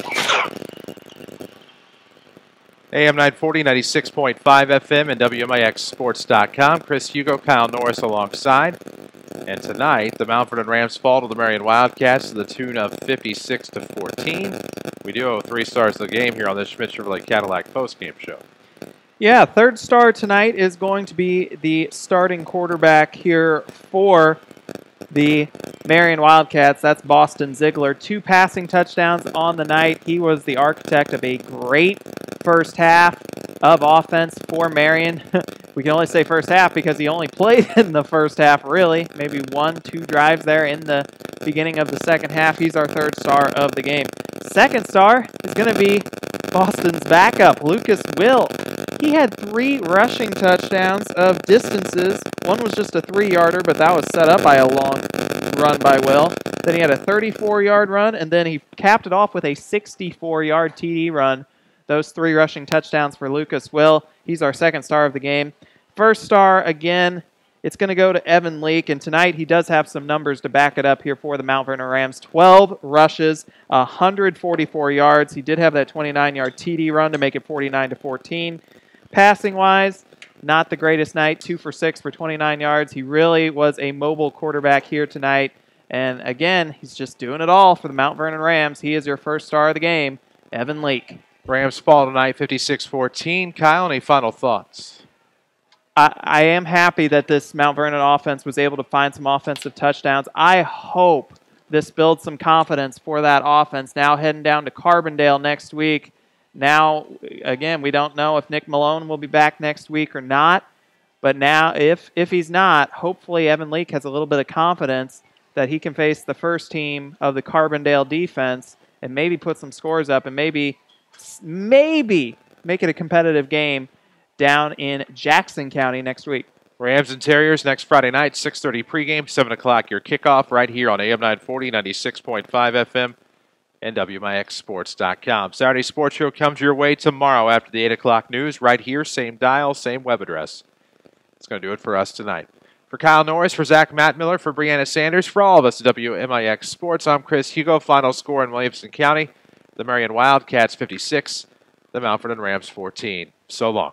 AM 940, 96.5 FM, and WMIXsports.com. Chris, Hugo, Kyle Norris alongside. And tonight, the Mount Vernon Rams fall to the Marion Wildcats to the tune of 56-14. We do have 3 stars of the game here on this Schmidt Chevrolet Cadillac postgame show. Yeah, third star tonight is going to be the starting quarterback here for the Marion Wildcats. That's Boston Ziegler. 2 passing touchdowns on the night. He was the architect of a great first half of offense for Marion. We can only say first half because he only played in the first half, really. Maybe 1-2 drives there in the beginning of the second half. He's our third star of the game. Second star is going to be Boston's backup, Lucas Will. He had 3 rushing touchdowns of distances. One was just a 3-yarder, but that was set up by a long run by Will. Then he had a 34-yard run, and then he capped it off with a 64-yard TD run. Those 3 rushing touchdowns for Lucas Will. He's our second star of the game. First star, again, it's going to go to Evan Leake, and tonight he does have some numbers to back it up here for the Mount Vernon Rams. 12 rushes, 144 yards. He did have that 29-yard TD run to make it 49-14. Passing-wise, not the greatest night. 2 for 6 for 29 yards. He really was a mobile quarterback here tonight. And again, he's just doing it all for the Mount Vernon Rams. He is your first star of the game, Evan Leake. Rams fall tonight 56-14. Kyle, any final thoughts? I am happy that this Mount Vernon offense was able to find some offensive touchdowns. I hope this builds some confidence for that offense. Now heading down to Carbondale next week. Now, again, we don't know if Nick Malone will be back next week or not. But now, if he's not, hopefully Evan Leake has a little bit of confidence that he can face the first team of the Carbondale defense and maybe put some scores up and maybe make it a competitive game down in Jackson County next week. Rams and Terriers next Friday night, 6:30 pregame, 7 o'clock your kickoff right here on AM 940, 96.5 FM, and WMIXsports.com. Saturday Sports Show comes your way tomorrow after the 8 o'clock news right here, same dial, same web address. That's going to do it for us tonight. For Kyle Norris, for Zach Matt Miller, for Brianna Sanders, for all of us at WMIX Sports, I'm Chris Hugo. Final score in Williamson County, the Marion Wildcats 56, the Mount Vernon Rams 14. So long.